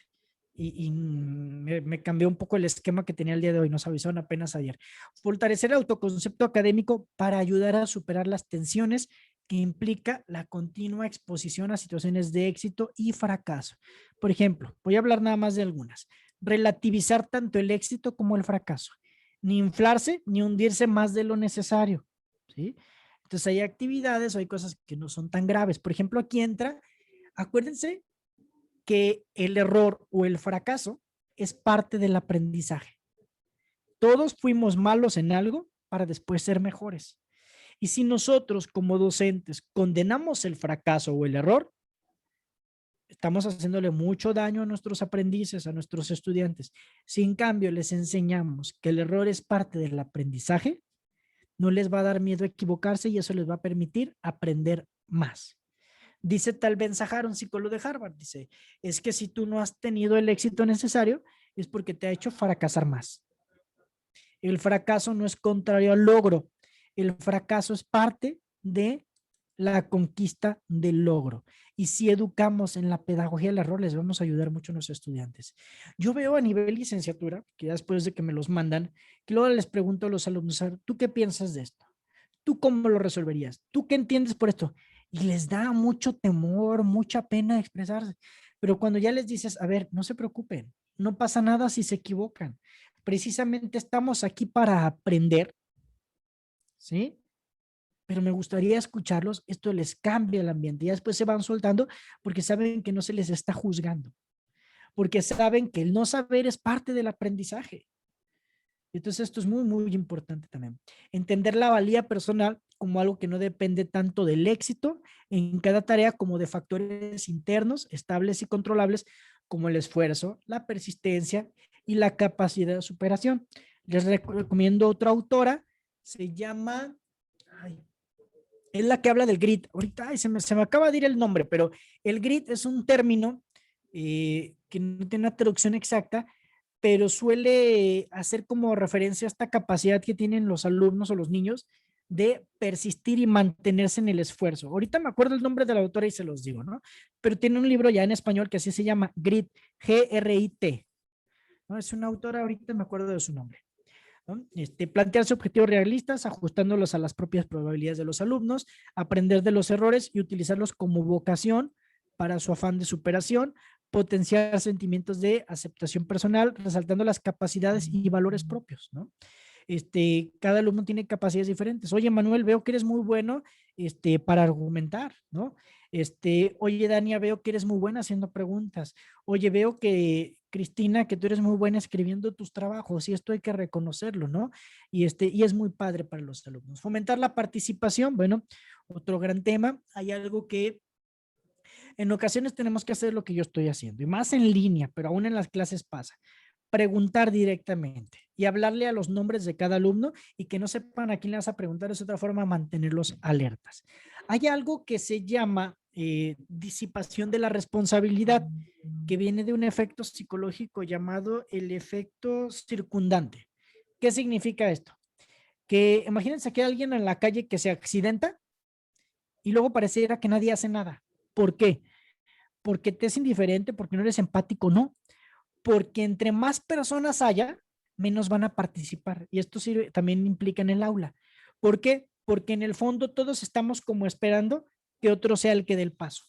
y me cambió un poco el esquema que tenía el día de hoy, nos avisaron apenas ayer. Fortalecer el autoconcepto académico para ayudar a superar las tensiones que implica la continua exposición a situaciones de éxito y fracaso. Por ejemplo, voy a hablar nada más de algunas. Relativizar tanto el éxito como el fracaso. Ni inflarse ni hundirse más de lo necesario, ¿sí? Entonces hay actividades o hay cosas que no son tan graves. Por ejemplo, aquí entra, acuérdense que el error o el fracaso es parte del aprendizaje. Todos fuimos malos en algo para después ser mejores. Y si nosotros como docentes condenamos el fracaso o el error, estamos haciéndole mucho daño a nuestros aprendices, a nuestros estudiantes. Si en cambio les enseñamos que el error es parte del aprendizaje, no les va a dar miedo a equivocarse y eso les va a permitir aprender más. Dice Tal Ben-Shahar, un psicólogo de Harvard, dice, es que si tú no has tenido el éxito necesario, es porque te ha hecho fracasar más. El fracaso no es contrario al logro. El fracaso es parte de la conquista del logro. Y si educamos en la pedagogía del error, les vamos a ayudar mucho a nuestros estudiantes. Yo veo a nivel licenciatura, que ya después de que me los mandan, que luego les pregunto a los alumnos, ¿tú qué piensas de esto? ¿Tú cómo lo resolverías? ¿Tú qué entiendes por esto? Y les da mucho temor, mucha pena expresarse. Pero cuando ya les dices, a ver, no se preocupen, no pasa nada si se equivocan. Precisamente estamos aquí para aprender, ¿sí? Pero me gustaría escucharlos, esto les cambia el ambiente. Y después se van soltando porque saben que no se les está juzgando. Porque saben que el no saber es parte del aprendizaje. Entonces esto es muy, muy importante también. Entender la valía personal como algo que no depende tanto del éxito en cada tarea como de factores internos, estables y controlables, como el esfuerzo, la persistencia y la capacidad de superación. Les recomiendo otra autora, se llama, es la que habla del grit. Ahorita se me acaba de ir el nombre, pero el grit es un término que no tiene una traducción exacta, pero suele hacer como referencia a esta capacidad que tienen los alumnos o los niños de persistir y mantenerse en el esfuerzo. Ahorita me acuerdo el nombre de la autora y se los digo, ¿no? Pero tiene un libro ya en español que así se llama, Grit, G-R-I-T, ¿no? Es una autora, ahorita me acuerdo de su nombre, ¿no? Plantearse objetivos realistas, ajustándolos a las propias probabilidades de los alumnos, aprender de los errores y utilizarlos como vocación para su afán de superación, potenciar sentimientos de aceptación personal, resaltando las capacidades y valores propios, ¿no? Cada alumno tiene capacidades diferentes. Oye, Manuel, veo que eres muy bueno para argumentar, ¿no? Oye, Dania, veo que eres muy buena haciendo preguntas. Oye, veo que, Cristina, que tú eres muy buena escribiendo tus trabajos y esto hay que reconocerlo, ¿no? Y es muy padre para los alumnos. Fomentar la participación, bueno, otro gran tema. Hay algo que en ocasiones tenemos que hacer lo que yo estoy haciendo, y más en línea, pero aún en las clases pasa. Preguntar directamente y hablarle a los nombres de cada alumno y que no sepan a quién le vas a preguntar es otra forma de mantenerlos alertas. Hay algo que se llama disipación de la responsabilidad, que viene de un efecto psicológico llamado el efecto circundante. ¿Qué significa esto? Que imagínense que hay alguien en la calle que se accidenta y luego pareciera que nadie hace nada. ¿Por qué? Porque te es indiferente, porque no eres empático, no. Porque entre más personas haya, menos van a participar. Y esto sirve, también implica en el aula. ¿Por qué? Porque en el fondo todos estamos como esperando que otro sea el que dé el paso.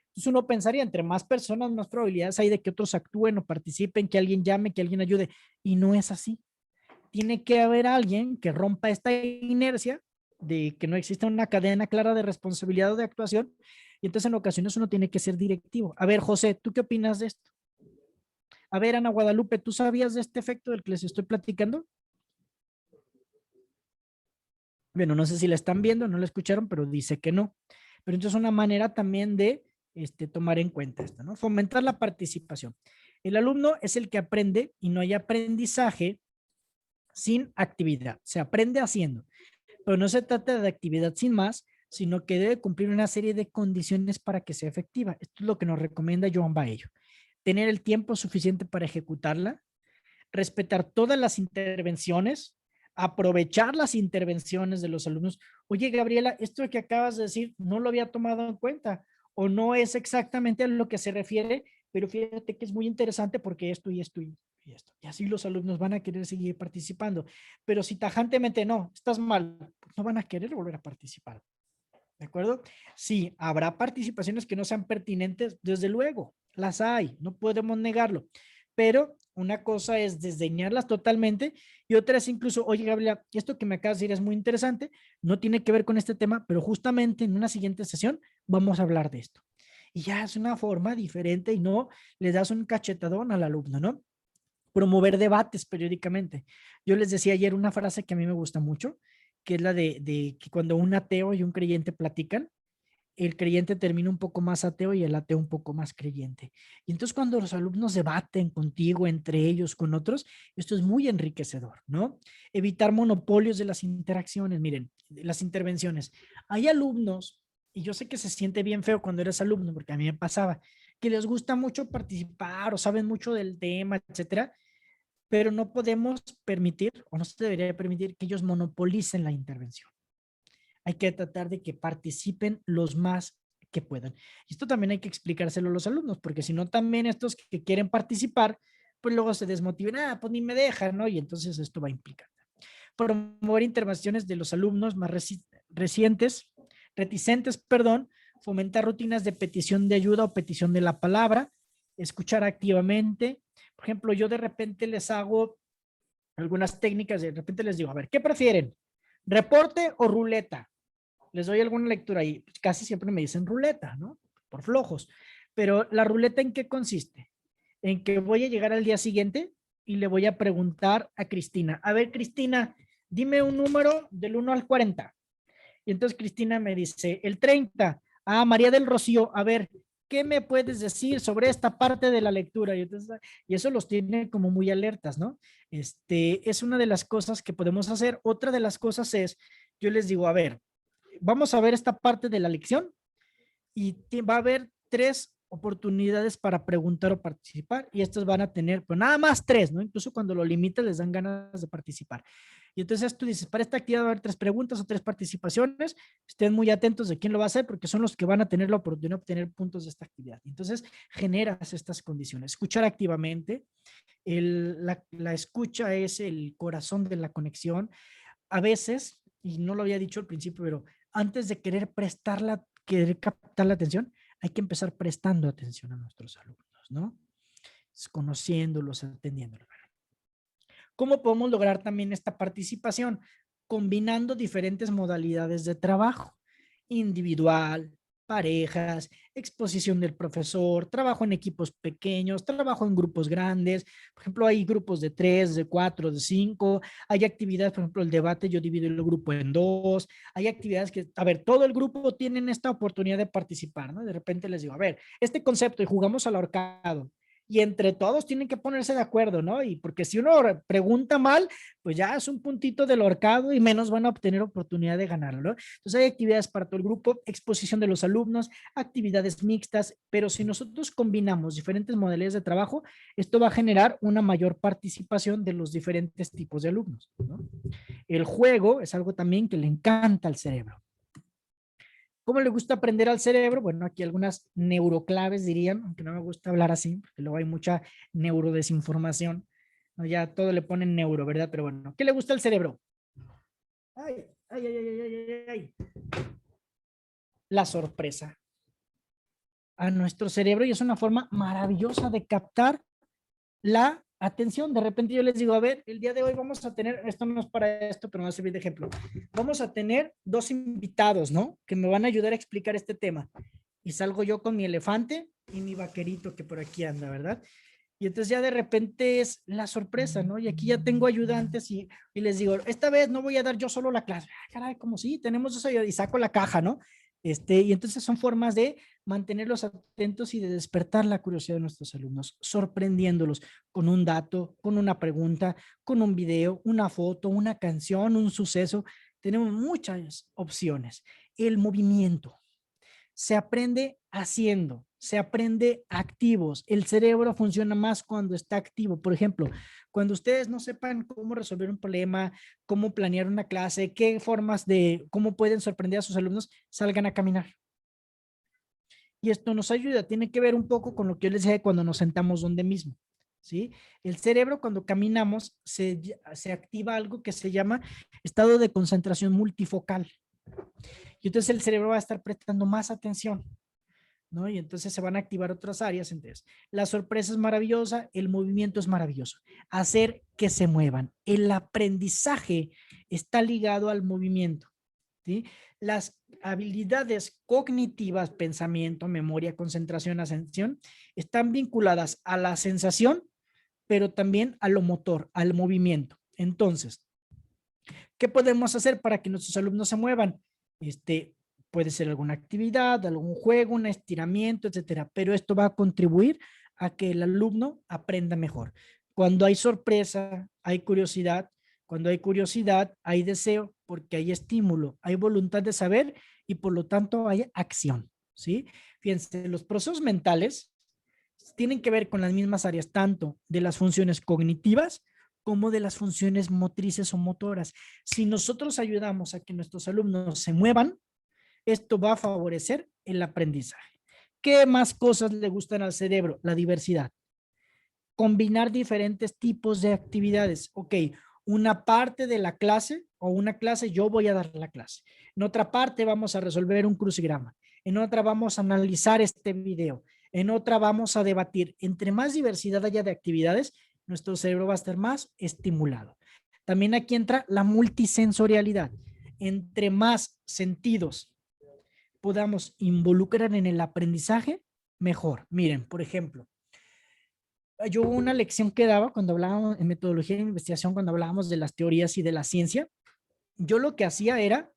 Entonces uno pensaría, entre más personas, más probabilidades hay de que otros actúen o participen, que alguien llame, que alguien ayude. Y no es así. Tiene que haber alguien que rompa esta inercia de que no existe una cadena clara de responsabilidad o de actuación. Y entonces en ocasiones uno tiene que ser directivo. A ver, José, ¿tú qué opinas de esto? A ver, Ana Guadalupe, ¿tú sabías de este efecto del que les estoy platicando? Bueno, no sé si la están viendo, no la escucharon, pero dice que no. Pero entonces es una manera también de tomar en cuenta esto, ¿no? Fomentar la participación. El alumno es el que aprende y no hay aprendizaje sin actividad. Se aprende haciendo, pero no se trata de actividad sin más, sino que debe cumplir una serie de condiciones para que sea efectiva. Esto es lo que nos recomienda Joan Baello. Tener el tiempo suficiente para ejecutarla, respetar todas las intervenciones, aprovechar las intervenciones de los alumnos. Oye, Gabriela, esto que acabas de decir no lo había tomado en cuenta o no es exactamente a lo que se refiere, pero fíjate que es muy interesante porque esto y esto y esto. Y así los alumnos van a querer seguir participando. Pero si tajantemente no, estás mal, pues no van a querer volver a participar. ¿De acuerdo? Sí, habrá participaciones que no sean pertinentes, desde luego, las hay, no podemos negarlo, pero una cosa es desdeñarlas totalmente y otra es incluso, oye Gabriela, esto que me acabas de decir es muy interesante, no tiene que ver con este tema, pero justamente en una siguiente sesión vamos a hablar de esto. Y ya es una forma diferente y no le das un cachetadón al alumno, ¿no? Promover debates periódicamente. Yo les decía ayer una frase que a mí me gusta mucho, que es la de que cuando un ateo y un creyente platican, el creyente termina un poco más ateo y el ateo un poco más creyente. Y entonces cuando los alumnos debaten contigo, entre ellos, con otros, esto es muy enriquecedor, ¿no? Evitar monopolios de las interacciones, miren, de las intervenciones. Hay alumnos, y yo sé que se siente bien feo cuando eres alumno, porque a mí me pasaba, que les gusta mucho participar o saben mucho del tema, etcétera, pero no podemos permitir, o no se debería permitir, que ellos monopolicen la intervención. Hay que tratar de que participen los más que puedan. Y esto también hay que explicárselo a los alumnos, porque si no también estos que quieren participar, pues luego se desmotivan, pues ni me dejan, ¿no? Y entonces esto va a implicar. Promover intervenciones de los alumnos más reticentes, perdón, fomentar rutinas de petición de ayuda o petición de la palabra, escuchar activamente. Por ejemplo, yo de repente les hago algunas técnicas, de repente les digo, a ver, ¿qué prefieren? ¿Reporte o ruleta? Les doy alguna lectura y casi siempre me dicen ruleta, ¿no? Por flojos. Pero la ruleta, ¿en qué consiste? En que voy a llegar al día siguiente y le voy a preguntar a Cristina, a ver, Cristina, dime un número del 1 al 40. Y entonces Cristina me dice, el 30. Ah, María del Rocío, a ver, ¿qué me puedes decir sobre esta parte de la lectura? Y eso los tiene como muy alertas, ¿no? Es una de las cosas que podemos hacer. Otra de las cosas es, yo les digo, a ver, vamos a ver esta parte de la lección y va a haber 3 oportunidades para preguntar o participar y estos van a tener, pues nada más 3, ¿no? Incluso cuando lo limites les dan ganas de participar. Y entonces tú dices, para esta actividad va a haber 3 preguntas o 3 participaciones, estén muy atentos de quién lo va a hacer porque son los que van a tener la oportunidad de obtener puntos de esta actividad. Entonces generas estas condiciones. Escuchar activamente, la escucha es el corazón de la conexión. A veces, y no lo había dicho al principio, pero antes de querer captar la atención, hay que empezar prestando atención a nuestros alumnos, ¿no? Conociéndolos, atendiéndolos. ¿Cómo podemos lograr también esta participación? Combinando diferentes modalidades de trabajo, individual, parejas, exposición del profesor, trabajo en equipos pequeños, trabajo en grupos grandes. Por ejemplo, hay grupos de 3, de 4, de 5. Hay actividades, por ejemplo, el debate, yo divido el grupo en 2. Hay actividades que, a ver, todo el grupo tiene esta oportunidad de participar, ¿no? De repente les digo, a ver, este concepto y jugamos al ahorcado. Y entre todos tienen que ponerse de acuerdo, ¿no? Y porque si uno pregunta mal, pues ya es un puntito del ahorcado y menos van a obtener oportunidad de ganarlo, ¿no? Entonces hay actividades para todo el grupo, exposición de los alumnos, actividades mixtas, pero si nosotros combinamos diferentes modalidades de trabajo, esto va a generar una mayor participación de los diferentes tipos de alumnos, ¿no? El juego es algo también que le encanta al cerebro. ¿Cómo le gusta aprender al cerebro? Bueno, aquí algunas neuroclaves dirían, aunque no me gusta hablar así, porque luego hay mucha neurodesinformación, ¿no? Ya todo le ponen neuro, ¿verdad? Pero bueno, ¿qué le gusta al cerebro? Ay, ay, ay, ay, ay, ay, ay. La sorpresa a nuestro cerebro y es una forma maravillosa de captar la atención. De repente yo les digo, a ver, el día de hoy vamos a tener, esto no es para esto, pero me va a servir de ejemplo. Vamos a tener 2 invitados, ¿no? Que me van a ayudar a explicar este tema. Y salgo yo con mi elefante y mi vaquerito que por aquí anda, ¿verdad? Y entonces ya de repente es la sorpresa, ¿no? Y aquí ya tengo ayudantes y les digo, esta vez no voy a dar yo solo la clase. Ah, caray, como sí, tenemos eso y saco la caja, ¿no? Y entonces son formas de mantenerlos atentos y de despertar la curiosidad de nuestros alumnos, sorprendiéndolos con un dato, con una pregunta, con un video, una foto, una canción, un suceso. Tenemos muchas opciones. El movimiento. Se aprende haciendo, se aprende activos. El cerebro funciona más cuando está activo. Por ejemplo, cuando ustedes no sepan cómo resolver un problema, cómo planear una clase, cómo pueden sorprender a sus alumnos, salgan a caminar. Y esto nos ayuda, tiene que ver un poco con lo que yo les decía cuando nos sentamos donde mismo. ¿Sí? El cerebro cuando caminamos se activa algo que se llama estado de concentración multifocal. Y entonces el cerebro va a estar prestando más atención, ¿no? Y entonces se van a activar otras áreas. Entonces, la sorpresa es maravillosa, el movimiento es maravilloso. Hacer que se muevan. El aprendizaje está ligado al movimiento, ¿sí? Las habilidades cognitivas, pensamiento, memoria, concentración, atención, están vinculadas a la sensación, pero también a lo motor, al movimiento. Entonces, ¿qué podemos hacer para que nuestros alumnos se muevan? Puede ser alguna actividad, algún juego, un estiramiento, etcétera, pero esto va a contribuir a que el alumno aprenda mejor. Cuando hay sorpresa, hay curiosidad. Cuando hay curiosidad, hay deseo, porque hay estímulo, hay voluntad de saber y por lo tanto hay acción, ¿sí? Fíjense, los procesos mentales tienen que ver con las mismas áreas, tanto de las funciones cognitivas como de las funciones motrices o motoras. Si nosotros ayudamos a que nuestros alumnos se muevan, esto va a favorecer el aprendizaje. ¿Qué más cosas le gustan al cerebro? La diversidad. Combinar diferentes tipos de actividades. Ok, una parte de la clase o una clase yo voy a dar la clase. En otra parte vamos a resolver un crucigrama. En otra vamos a analizar este video. En otra vamos a debatir. Entre más diversidad haya de actividades, nuestro cerebro va a estar más estimulado. También aquí entra la multisensorialidad. Entre más sentidos podamos involucrar en el aprendizaje, mejor. Miren, por ejemplo, yo hubo una lección que daba cuando hablábamos en metodología de investigación, cuando hablábamos de las teorías y de la ciencia. Yo lo que hacía era,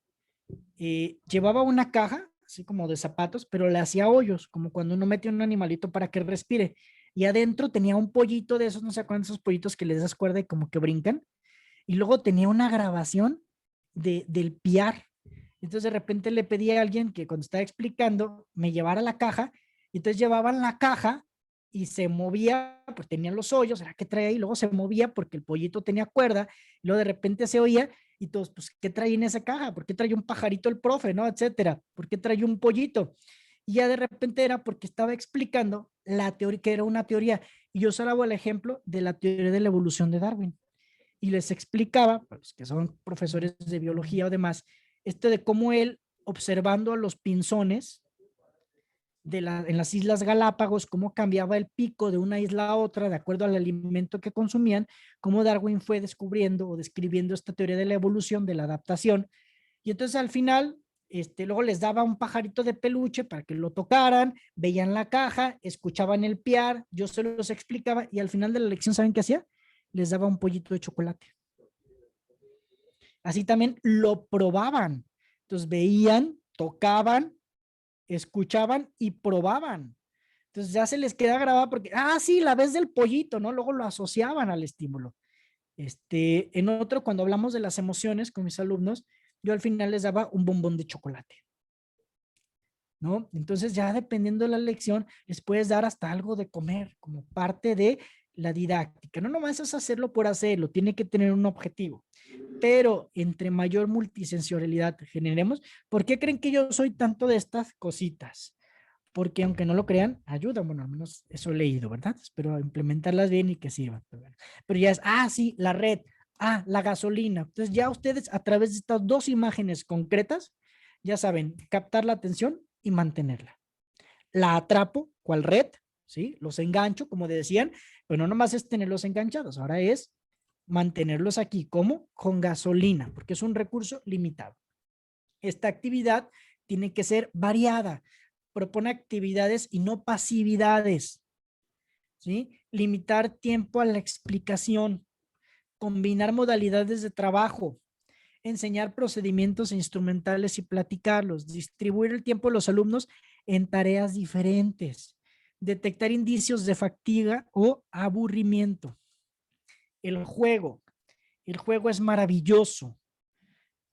llevaba una caja, así como de zapatos, pero le hacía hoyos, como cuando uno mete un animalito para que respire. Y adentro tenía un pollito de esos, no sé cuántos pollitos que les das cuerda y como que brincan. Y luego tenía una grabación del piar. Entonces de repente le pedí a alguien que cuando estaba explicando me llevara la caja. Y entonces llevaban la caja y se movía, pues tenían los hoyos, ¿era qué traía ahí? Luego se movía porque el pollito tenía cuerda. Y luego de repente se oía y todos, pues, ¿qué traía en esa caja? ¿Por qué traía un pajarito el profe, no? Etcétera. ¿Por qué traía un pollito? Y ya de repente era porque estaba explicando la teoría, que era una teoría. Y yo usaba el ejemplo de la teoría de la evolución de Darwin. Y les explicaba, pues, que son profesores de biología o demás, de cómo él, observando a los pinzones en las Islas Galápagos, cómo cambiaba el pico de una isla a otra de acuerdo al alimento que consumían, cómo Darwin fue descubriendo o describiendo esta teoría de la evolución, de la adaptación. Y entonces al final, luego les daba un pajarito de peluche para que lo tocaran, veían la caja, escuchaban el piar, yo se los explicaba y al final de la lección, ¿saben qué hacía? Les daba un pollito de chocolate. Así también lo probaban. Entonces veían, tocaban, escuchaban y probaban. Entonces ya se les queda grabado porque, sí, la vez del pollito, ¿no? Luego lo asociaban al estímulo. En otro, cuando hablamos de las emociones con mis alumnos, yo al final les daba un bombón de chocolate, ¿no? Entonces ya dependiendo de la lección, les puedes dar hasta algo de comer como parte de la didáctica. No nomás es hacerlo por hacerlo, tiene que tener un objetivo. Pero entre mayor multisensorialidad generemos, ¿por qué creen que yo soy tanto de estas cositas? Porque aunque no lo crean, ayudan. Bueno, al menos eso he leído, ¿verdad? Espero implementarlas bien y que sirvan. Pero ya es, sí, la red, la gasolina. Entonces ya ustedes a través de estas dos imágenes concretas, ya saben, captar la atención y mantenerla. La atrapo, ¿cuál red? ¿Sí? Los engancho, como decían, pero no nomás es tenerlos enganchados, ahora es mantenerlos aquí. ¿Cómo? Con gasolina, porque es un recurso limitado. Esta actividad tiene que ser variada. Propone actividades y no pasividades. ¿Sí? Limitar tiempo a la explicación. Combinar modalidades de trabajo. Enseñar procedimientos instrumentales y platicarlos. Distribuir el tiempo de los alumnos en tareas diferentes. Detectar indicios de fatiga o aburrimiento. El juego es maravilloso.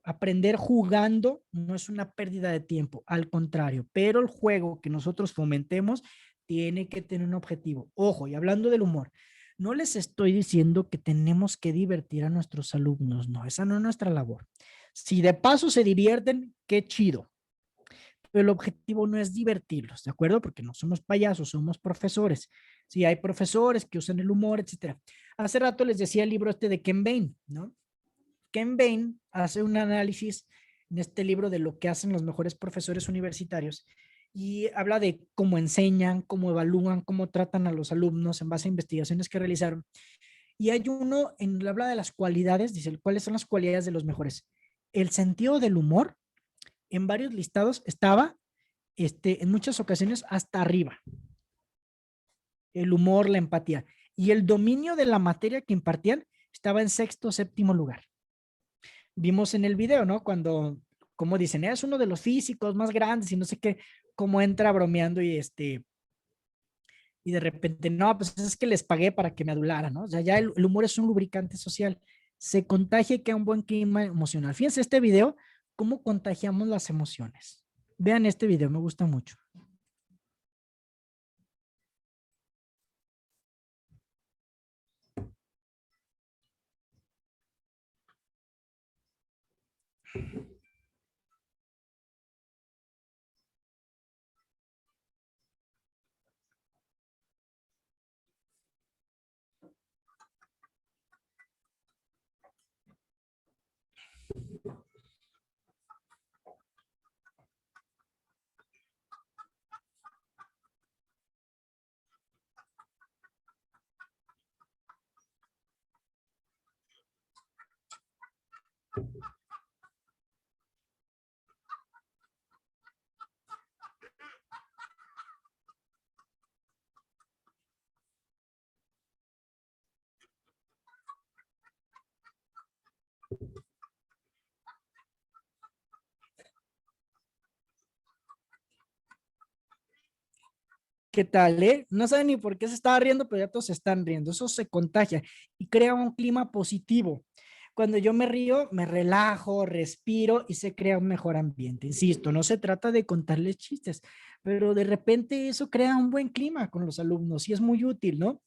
Aprender jugando no es una pérdida de tiempo, al contrario, pero el juego que nosotros fomentemos tiene que tener un objetivo. Ojo, y hablando del humor, no les estoy diciendo que tenemos que divertir a nuestros alumnos, no, esa no es nuestra labor. Si de paso se divierten, qué chido. Pero el objetivo no es divertirlos, ¿de acuerdo? Porque no somos payasos, somos profesores. Sí, hay profesores que usan el humor, etcétera. Hace rato les decía el libro de Ken Bain, ¿no? Ken Bain hace un análisis en este libro de lo que hacen los mejores profesores universitarios y habla de cómo enseñan, cómo evalúan, cómo tratan a los alumnos en base a investigaciones que realizaron. Y hay uno, habla de las cualidades, dice, ¿cuáles son las cualidades de los mejores? El sentido del humor, en varios listados, estaba en muchas ocasiones hasta arriba. El humor, la empatía. Y el dominio de la materia que impartían estaba en 6º o 7º lugar. Vimos en el video, ¿no? Cuando como dicen, es uno de los físicos más grandes y no sé qué, cómo entra bromeando y de repente, no, pues es que les pagué para que me adularan, ¿no? O sea, ya el humor es un lubricante social, se contagia y crea un buen clima emocional. Fíjense este video, cómo contagiamos las emociones. Vean este video, me gusta mucho. ¿Qué tal, eh? No saben ni por qué se estaba riendo, pero ya todos se están riendo. Eso se contagia y crea un clima positivo. Cuando yo me río, me relajo, respiro y se crea un mejor ambiente. Insisto, no se trata de contarles chistes, pero de repente eso crea un buen clima con los alumnos y es muy útil, ¿no?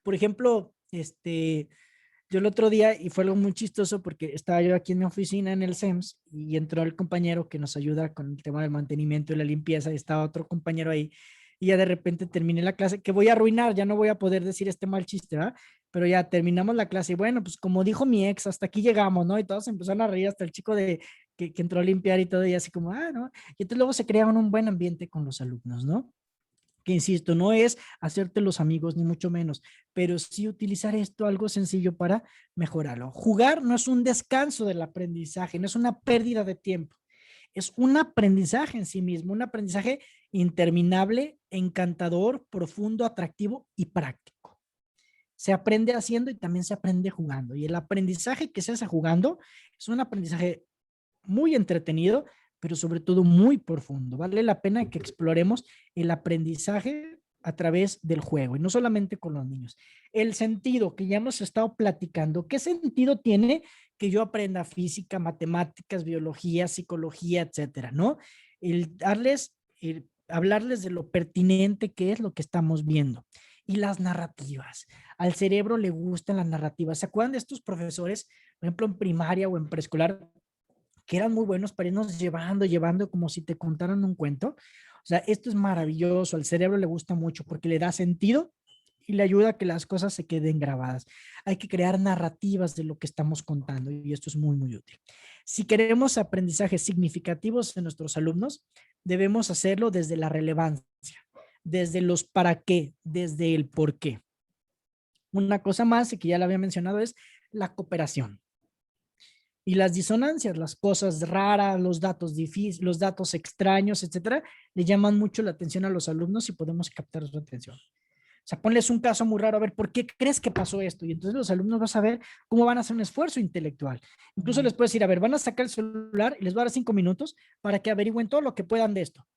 Por ejemplo, yo el otro día, y fue algo muy chistoso porque estaba yo aquí en mi oficina en el SEMS y entró el compañero que nos ayuda con el tema del mantenimiento y la limpieza y estaba otro compañero ahí y ya de repente terminé la clase, que voy a arruinar, ya no voy a poder decir este mal chiste, ¿verdad? Pero ya terminamos la clase y bueno, pues como dijo mi ex, hasta aquí llegamos, ¿no? Y todos empezaron a reír, hasta el chico que entró a limpiar y todo y así como, ah, ¿no? Y entonces luego se crea un buen ambiente con los alumnos, ¿no? Que insisto, no es hacerte los amigos, ni mucho menos, pero sí utilizar esto algo sencillo para mejorarlo. Jugar no es un descanso del aprendizaje, no es una pérdida de tiempo, es un aprendizaje en sí mismo, un aprendizaje interminable, encantador, profundo, atractivo y práctico. Se aprende haciendo y también se aprende jugando. Y el aprendizaje que se hace jugando es un aprendizaje muy entretenido, pero sobre todo muy profundo. Vale la pena que exploremos el aprendizaje a través del juego y no solamente con los niños. El sentido que ya hemos estado platicando, ¿qué sentido tiene que yo aprenda física, matemáticas, biología, psicología, etcétera, ¿no? Hablarles de lo pertinente que es lo que estamos viendo. Y las narrativas. Al cerebro le gustan las narrativas. ¿Se acuerdan de estos profesores, por ejemplo, en primaria o en preescolar, que eran muy buenos para irnos llevando como si te contaran un cuento? O sea, esto es maravilloso, al cerebro le gusta mucho porque le da sentido y le ayuda a que las cosas se queden grabadas. Hay que crear narrativas de lo que estamos contando y esto es muy, muy útil. Si queremos aprendizajes significativos en nuestros alumnos, debemos hacerlo desde la relevancia, desde los para qué, desde el por qué. Una cosa más, y que ya la había mencionado, es la cooperación. Y las disonancias, las cosas raras, los datos difíciles, los datos extraños, etcétera, le llaman mucho la atención a los alumnos y podemos captar su atención. O sea, ponles un caso muy raro, a ver, ¿por qué crees que pasó esto? Y entonces los alumnos van a saber cómo van a hacer un esfuerzo intelectual. Incluso les puedes decir, a ver, van a sacar el celular y les voy a dar 5 minutos para que averigüen todo lo que puedan de esto.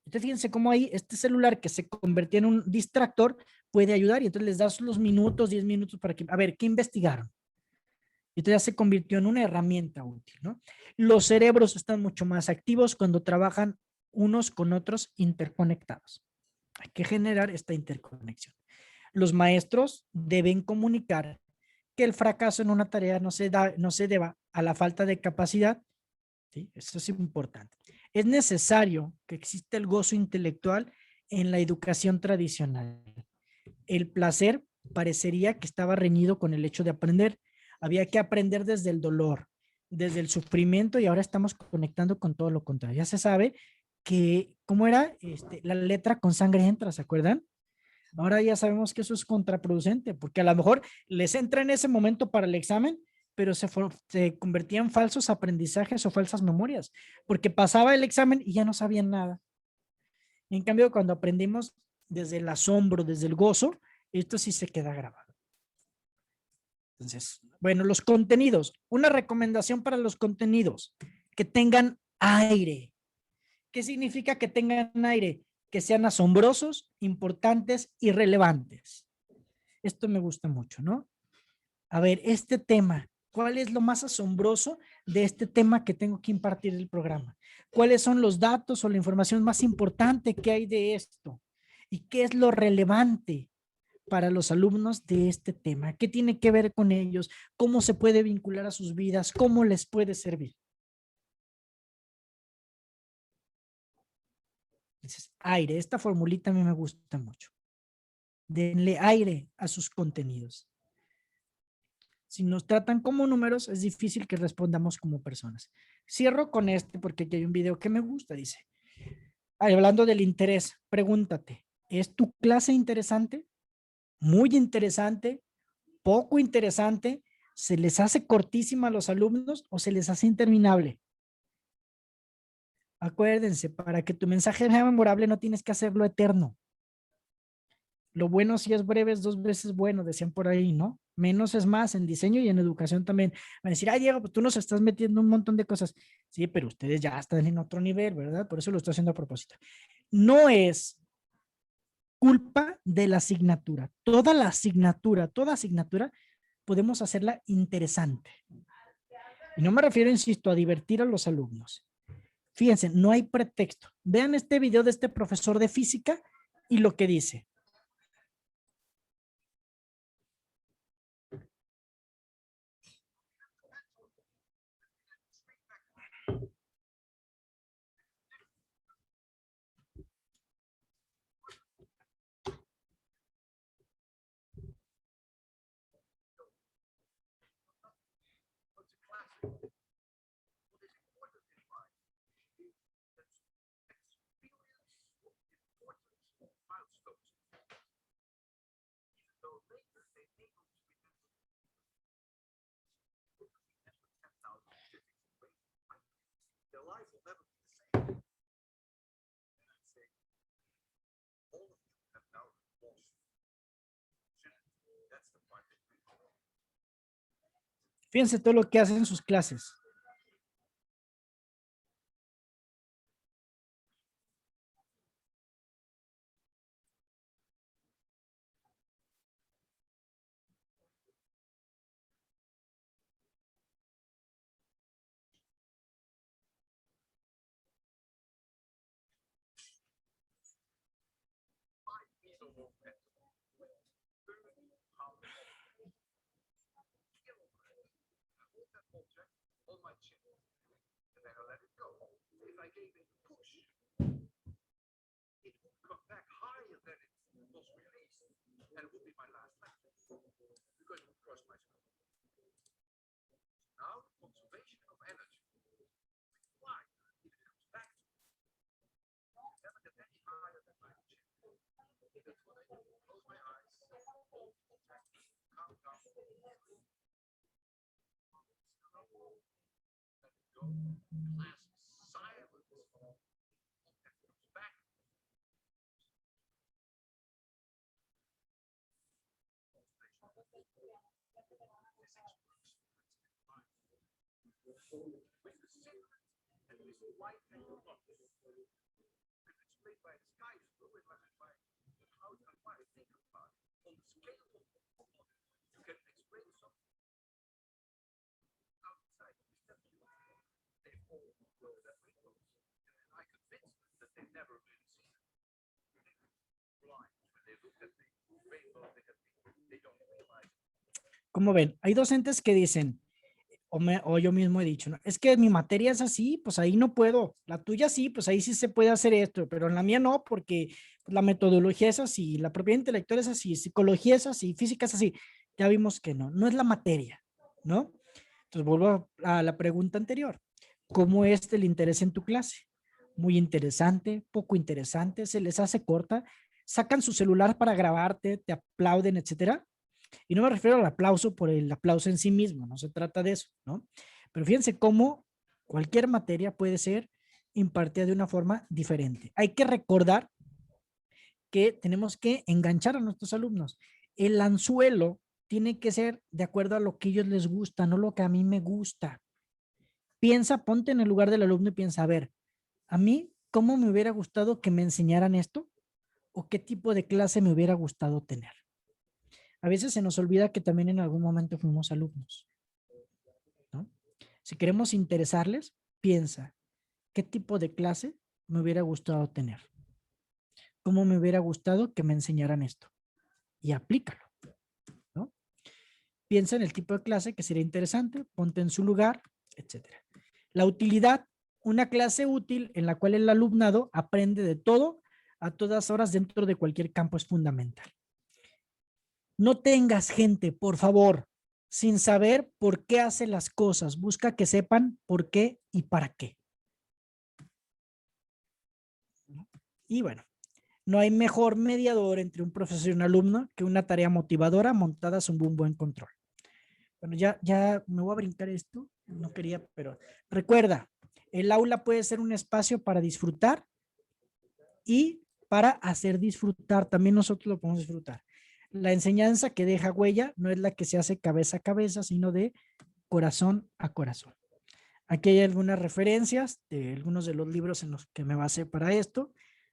Entonces, fíjense cómo ahí este celular que se convertía en un distractor puede ayudar y entonces les das los minutos, 10 minutos para que, a ver, ¿qué investigaron? Y entonces ya se convirtió en una herramienta útil, ¿no? Los cerebros están mucho más activos cuando trabajan unos con otros interconectados. Hay que generar esta interconexión. Los maestros deben comunicar que el fracaso en una tarea no se deba a la falta de capacidad. ¿Sí? Eso es importante. Es necesario que exista el gozo intelectual en la educación tradicional. El placer parecería que estaba reñido con el hecho de aprender. Había que aprender desde el dolor, desde el sufrimiento y ahora estamos conectando con todo lo contrario. Ya se sabe que, ¿cómo era? La letra con sangre entra, ¿se acuerdan? Ahora ya sabemos que eso es contraproducente porque a lo mejor les entra en ese momento para el examen, pero se convertían en falsos aprendizajes o falsas memorias, porque pasaba el examen y ya no sabían nada. En cambio, cuando aprendimos desde el asombro, desde el gozo, esto sí se queda grabado. Entonces, bueno, los contenidos. Una recomendación para los contenidos. que tengan aire. ¿Qué significa que tengan aire? Que sean asombrosos, importantes y relevantes. Esto me gusta mucho, ¿no? A ver, este tema, ¿cuál es lo más asombroso de este tema que tengo que impartir el programa? ¿Cuáles son los datos o la información más importante que hay de esto? ¿Y qué es lo relevante para los alumnos de este tema? ¿Qué tiene que ver con ellos? ¿Cómo se puede vincular a sus vidas? ¿Cómo les puede servir? Entonces, aire, esta formulita a mí me gusta mucho. Denle aire a sus contenidos. Si nos tratan como números, es difícil que respondamos como personas. Cierro con este porque aquí hay un video que me gusta, dice. Hablando del interés, pregúntate, ¿es tu clase interesante? ¿Muy interesante? ¿Poco interesante? ¿Se les hace cortísima a los alumnos o se les hace interminable? Acuérdense, para que tu mensaje sea memorable no tienes que hacerlo eterno. Lo bueno si es breve es 2 veces bueno, decían por ahí, ¿no? Menos es más en diseño y en educación también. Van a decir, ay, Diego, pues tú nos estás metiendo un montón de cosas. Sí, pero ustedes ya están en otro nivel, ¿verdad? Por eso lo estoy haciendo a propósito. No es culpa de la asignatura. Toda asignatura, podemos hacerla interesante. Y no me refiero, insisto, a divertir a los alumnos. Fíjense, no hay pretexto. Vean este video de este profesor de física y lo que dice. Fíjense todo lo que hacen en sus clases. Como ven, hay docentes que dicen, o yo mismo he dicho, ¿no? Es que mi materia es así, pues ahí no puedo. La tuya sí, pues ahí sí se puede hacer esto, pero en la mía no, porque la metodología es así, la propiedad intelectual es así, psicología es así, física es así. Ya vimos que no, no es la materia, ¿no? Entonces vuelvo a la pregunta anterior. ¿Cómo es el interés en tu clase? Muy interesante, poco interesante, se les hace corta, sacan su celular para grabarte, te aplauden, etcétera. Y no me refiero al aplauso por el aplauso en sí mismo, no se trata de eso, ¿no? Pero fíjense cómo cualquier materia puede ser impartida de una forma diferente. Hay que recordar que tenemos que enganchar a nuestros alumnos. El anzuelo tiene que ser de acuerdo a lo que a ellos les gusta, no lo que a mí me gusta. Piensa, ponte en el lugar del alumno y piensa, a ver, a mí, ¿cómo me hubiera gustado que me enseñaran esto? ¿O qué tipo de clase me hubiera gustado tener? A veces se nos olvida que también en algún momento fuimos alumnos, ¿no? Si queremos interesarles, piensa, ¿qué tipo de clase me hubiera gustado tener? ¿Cómo me hubiera gustado que me enseñaran esto? Y aplícalo, ¿no? Piensa en el tipo de clase que sería interesante, ponte en su lugar, etcétera. La utilidad, una clase útil en la cual el alumnado aprende de todo a todas horas dentro de cualquier campo es fundamental. No tengas gente, por favor, sin saber por qué hace las cosas. Busca que sepan por qué y para qué. Y bueno, no hay mejor mediador entre un profesor y un alumno que una tarea motivadora montada sobre un buen control. Bueno, ya me voy a brincar esto. No quería, pero recuerda, el aula puede ser un espacio para disfrutar y para hacer disfrutar. También nosotros lo podemos disfrutar. La enseñanza que deja huella no es la que se hace cabeza a cabeza, sino de corazón a corazón. Aquí hay algunas referencias de algunos de los libros en los que me basé para esto.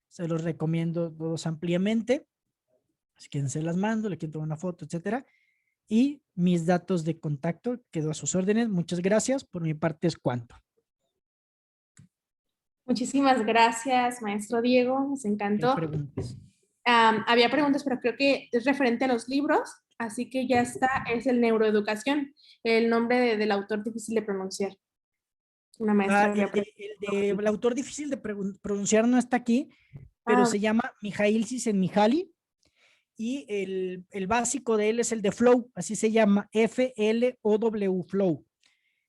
Se los recomiendo todos ampliamente. Si quieren se las mando, le quiero tomar una foto, etcétera. Y mis datos de contacto quedo a sus órdenes. Muchas gracias. Por mi parte es cuanto. Muchísimas gracias, maestro Diego. Nos encantó. ¿Hay preguntas? Había preguntas, pero creo que es referente a los libros, así que ya está. Es el Neuroeducación, el nombre del autor difícil de pronunciar. Una maestra. El autor difícil de pronunciar no está aquí, pero se llama Mijail Csikszentmihalyi. Y el básico de él es el de Flow, así se llama, F-L-O-W, Flow.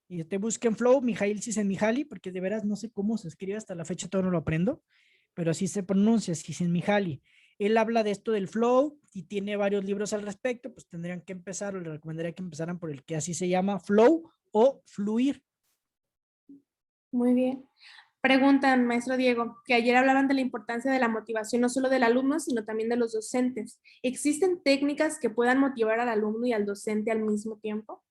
Y te busquen Flow, Mijail Csikszentmihalyi, porque de veras no sé cómo se escribe, hasta la fecha todavía no lo aprendo, pero así se pronuncia, Csikszentmihalyi. Él habla de esto del Flow y tiene varios libros al respecto, pues tendrían que empezar, o le recomendaría que empezaran por el que así se llama, Flow o Fluir. Muy bien. Preguntan, maestro Diego, que ayer hablaban de la importancia de la motivación no solo del alumno, sino también de los docentes. ¿Existen técnicas que puedan motivar al alumno y al docente al mismo tiempo?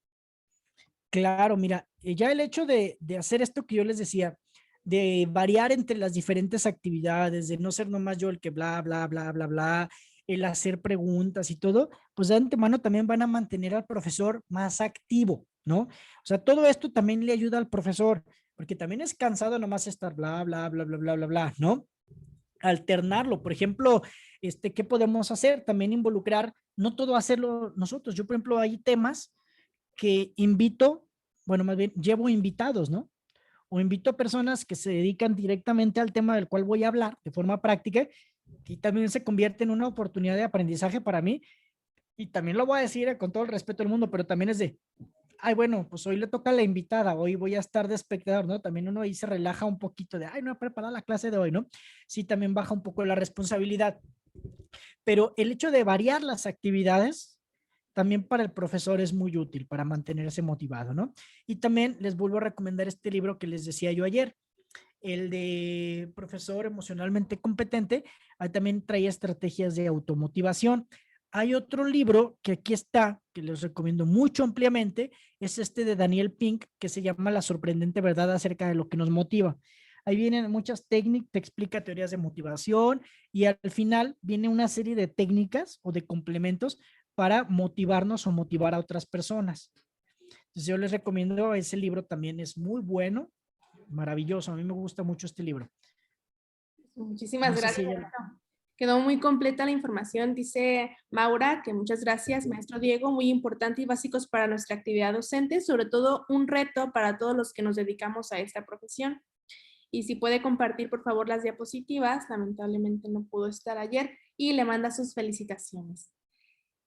Claro, mira, ya el hecho de hacer esto que yo les decía, de variar entre las diferentes actividades, de no ser nomás yo el que bla, bla, bla, bla, bla, el hacer preguntas y todo, pues de antemano también van a mantener al profesor más activo, ¿no? O sea, todo esto también le ayuda al profesor, porque también es cansado nomás estar bla, bla, bla, bla, bla, bla, bla, ¿no? Alternarlo, por ejemplo, ¿qué podemos hacer? También involucrar, no todo hacerlo nosotros. Yo, por ejemplo, hay temas que invito, bueno, más bien llevo invitados, ¿no? O invito a personas que se dedican directamente al tema del cual voy a hablar de forma práctica y también se convierte en una oportunidad de aprendizaje para mí. Y también lo voy a decir con todo el respeto del mundo, pero también es de, ay, bueno, pues hoy le toca a la invitada, hoy voy a estar de espectador, ¿no? También uno ahí se relaja un poquito de, ay, no he preparado la clase de hoy, ¿no? Sí, también baja un poco la responsabilidad. Pero el hecho de variar las actividades también para el profesor es muy útil para mantenerse motivado, ¿no? Y también les vuelvo a recomendar este libro que les decía yo ayer, el de Profesor Emocionalmente Competente. Ahí también trae estrategias de automotivación. Hay otro libro que aquí está, que les recomiendo mucho ampliamente, es este de Daniel Pink, que se llama La sorprendente verdad acerca de lo que nos motiva. Ahí vienen muchas técnicas, te explica teorías de motivación y al final viene una serie de técnicas o de complementos para motivarnos o motivar a otras personas. Entonces yo les recomiendo ese libro, también es muy bueno, maravilloso. A mí me gusta mucho este libro. Muchísimas gracias. Quedó muy completa la información. Dice Maura que muchas gracias, maestro Diego, muy importante y básicos para nuestra actividad docente, sobre todo un reto para todos los que nos dedicamos a esta profesión. Y si puede compartir, por favor, las diapositivas. Lamentablemente no pudo estar ayer y le manda sus felicitaciones.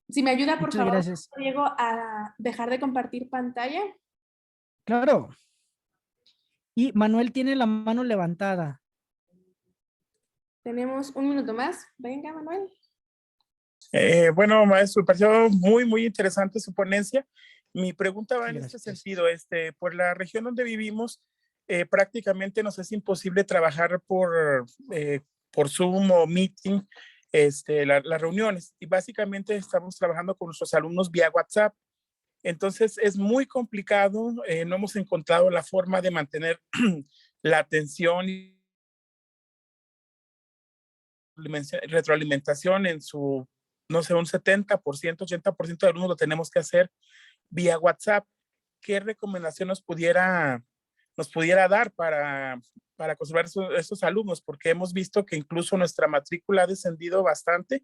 Si me ayuda, por favor, gracias, Diego, a dejar de compartir pantalla. Claro. Y Manuel tiene la mano levantada. Tenemos un minuto más. Venga, Manuel. Bueno, maestro, me pareció muy interesante su ponencia. Mi pregunta va en este sentido. Por la región donde vivimos, prácticamente nos es imposible trabajar por Zoom o Meeting, las reuniones. Y básicamente estamos trabajando con nuestros alumnos vía WhatsApp. Entonces es muy complicado, no hemos encontrado la forma de mantener la atención y retroalimentación en su, no sé, un 70%, 80% de alumnos lo tenemos que hacer vía WhatsApp. ¿Qué recomendación nos pudiera dar para conservar esos alumnos? Porque hemos visto que incluso nuestra matrícula ha descendido bastante,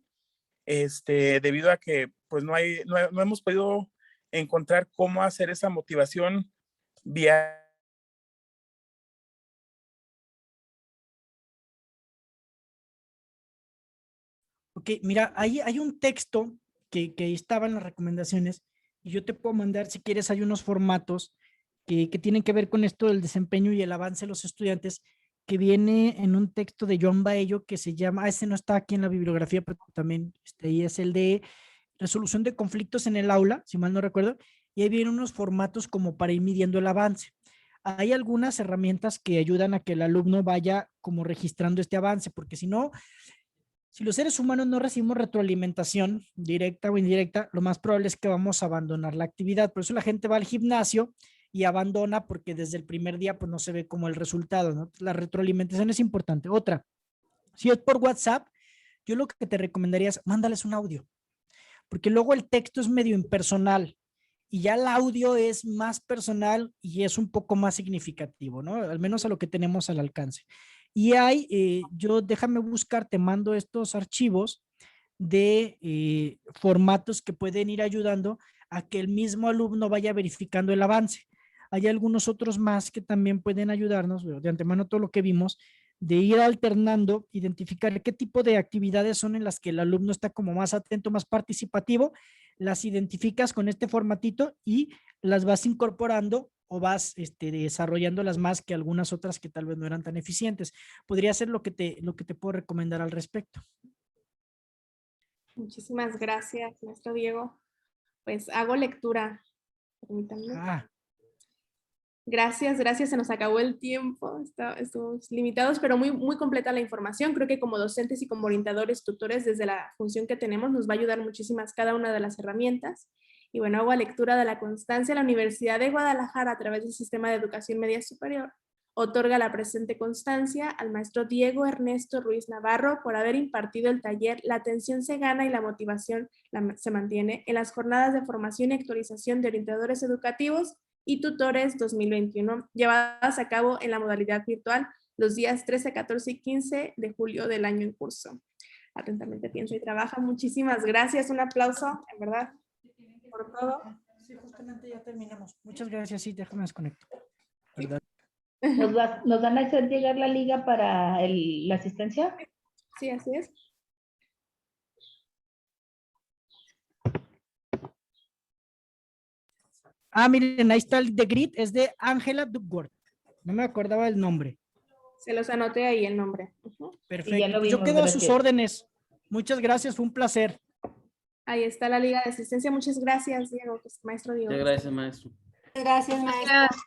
debido a que pues no hemos podido encontrar cómo hacer esa motivación vía. Ok, mira, ahí hay un texto que estaba en las recomendaciones y yo te puedo mandar, si quieres, hay unos formatos que tienen que ver con esto del desempeño y el avance de los estudiantes, que viene en un texto de John Baello que se llama, ese no está aquí en la bibliografía, pero también ahí es el de resolución de conflictos en el aula, si mal no recuerdo, y ahí vienen unos formatos como para ir midiendo el avance. Hay algunas herramientas que ayudan a que el alumno vaya como registrando este avance, porque si no, si los seres humanos no recibimos retroalimentación directa o indirecta, lo más probable es que vamos a abandonar la actividad. Por eso la gente va al gimnasio y abandona porque desde el primer día pues no se ve como el resultado, ¿no? La retroalimentación es importante. Otra, si es por WhatsApp, yo lo que te recomendaría es mándales un audio, porque luego el texto es medio impersonal y ya el audio es más personal y es un poco más significativo, ¿no? Al menos a lo que tenemos al alcance. Y déjame buscar, te mando estos archivos de formatos que pueden ir ayudando a que el mismo alumno vaya verificando el avance. Hay algunos otros más que también pueden ayudarnos, de antemano todo lo que vimos, de ir alternando, identificar qué tipo de actividades son en las que el alumno está como más atento, más participativo, las identificas con este formatito y las vas incorporando o vas desarrollándolas más que algunas otras que tal vez no eran tan eficientes. Podría ser lo que te puedo recomendar al respecto. Muchísimas gracias, maestro Diego. Pues hago lectura. Permítanme. Gracias, se nos acabó el tiempo, estamos limitados, pero muy, muy completa la información. Creo que como docentes y como orientadores, tutores, desde la función que tenemos, nos va a ayudar muchísimas cada una de las herramientas. Y bueno, hago lectura de la constancia. La Universidad de Guadalajara, a través del Sistema de Educación Media Superior, otorga la presente constancia al maestro Diego Ernesto Ruiz Navarro por haber impartido el taller La atención se gana y la motivación se mantiene en las jornadas de formación y actualización de orientadores educativos y tutores 2021, llevadas a cabo en la modalidad virtual los días 13, 14 y 15 de julio del año en curso. Atentamente piensa y trabaja. Muchísimas gracias. Un aplauso, en verdad, por todo. Sí, justamente ya terminamos. Muchas gracias. Sí, déjame desconecto. ¿Nos van a hacer llegar la liga para la asistencia? Sí, así es. Ah, miren, ahí está el de Grid, es de Angela Duckworth. No me acordaba el nombre. Se los anoté ahí el nombre. Perfecto. Ya lo Pues yo vimos, quedo a sus gracias. órdenes. Muchas gracias, fue un placer. Ahí está la liga de asistencia. Muchas gracias, Diego, maestro Diego. Muchas gracias, maestro. Gracias, maestro.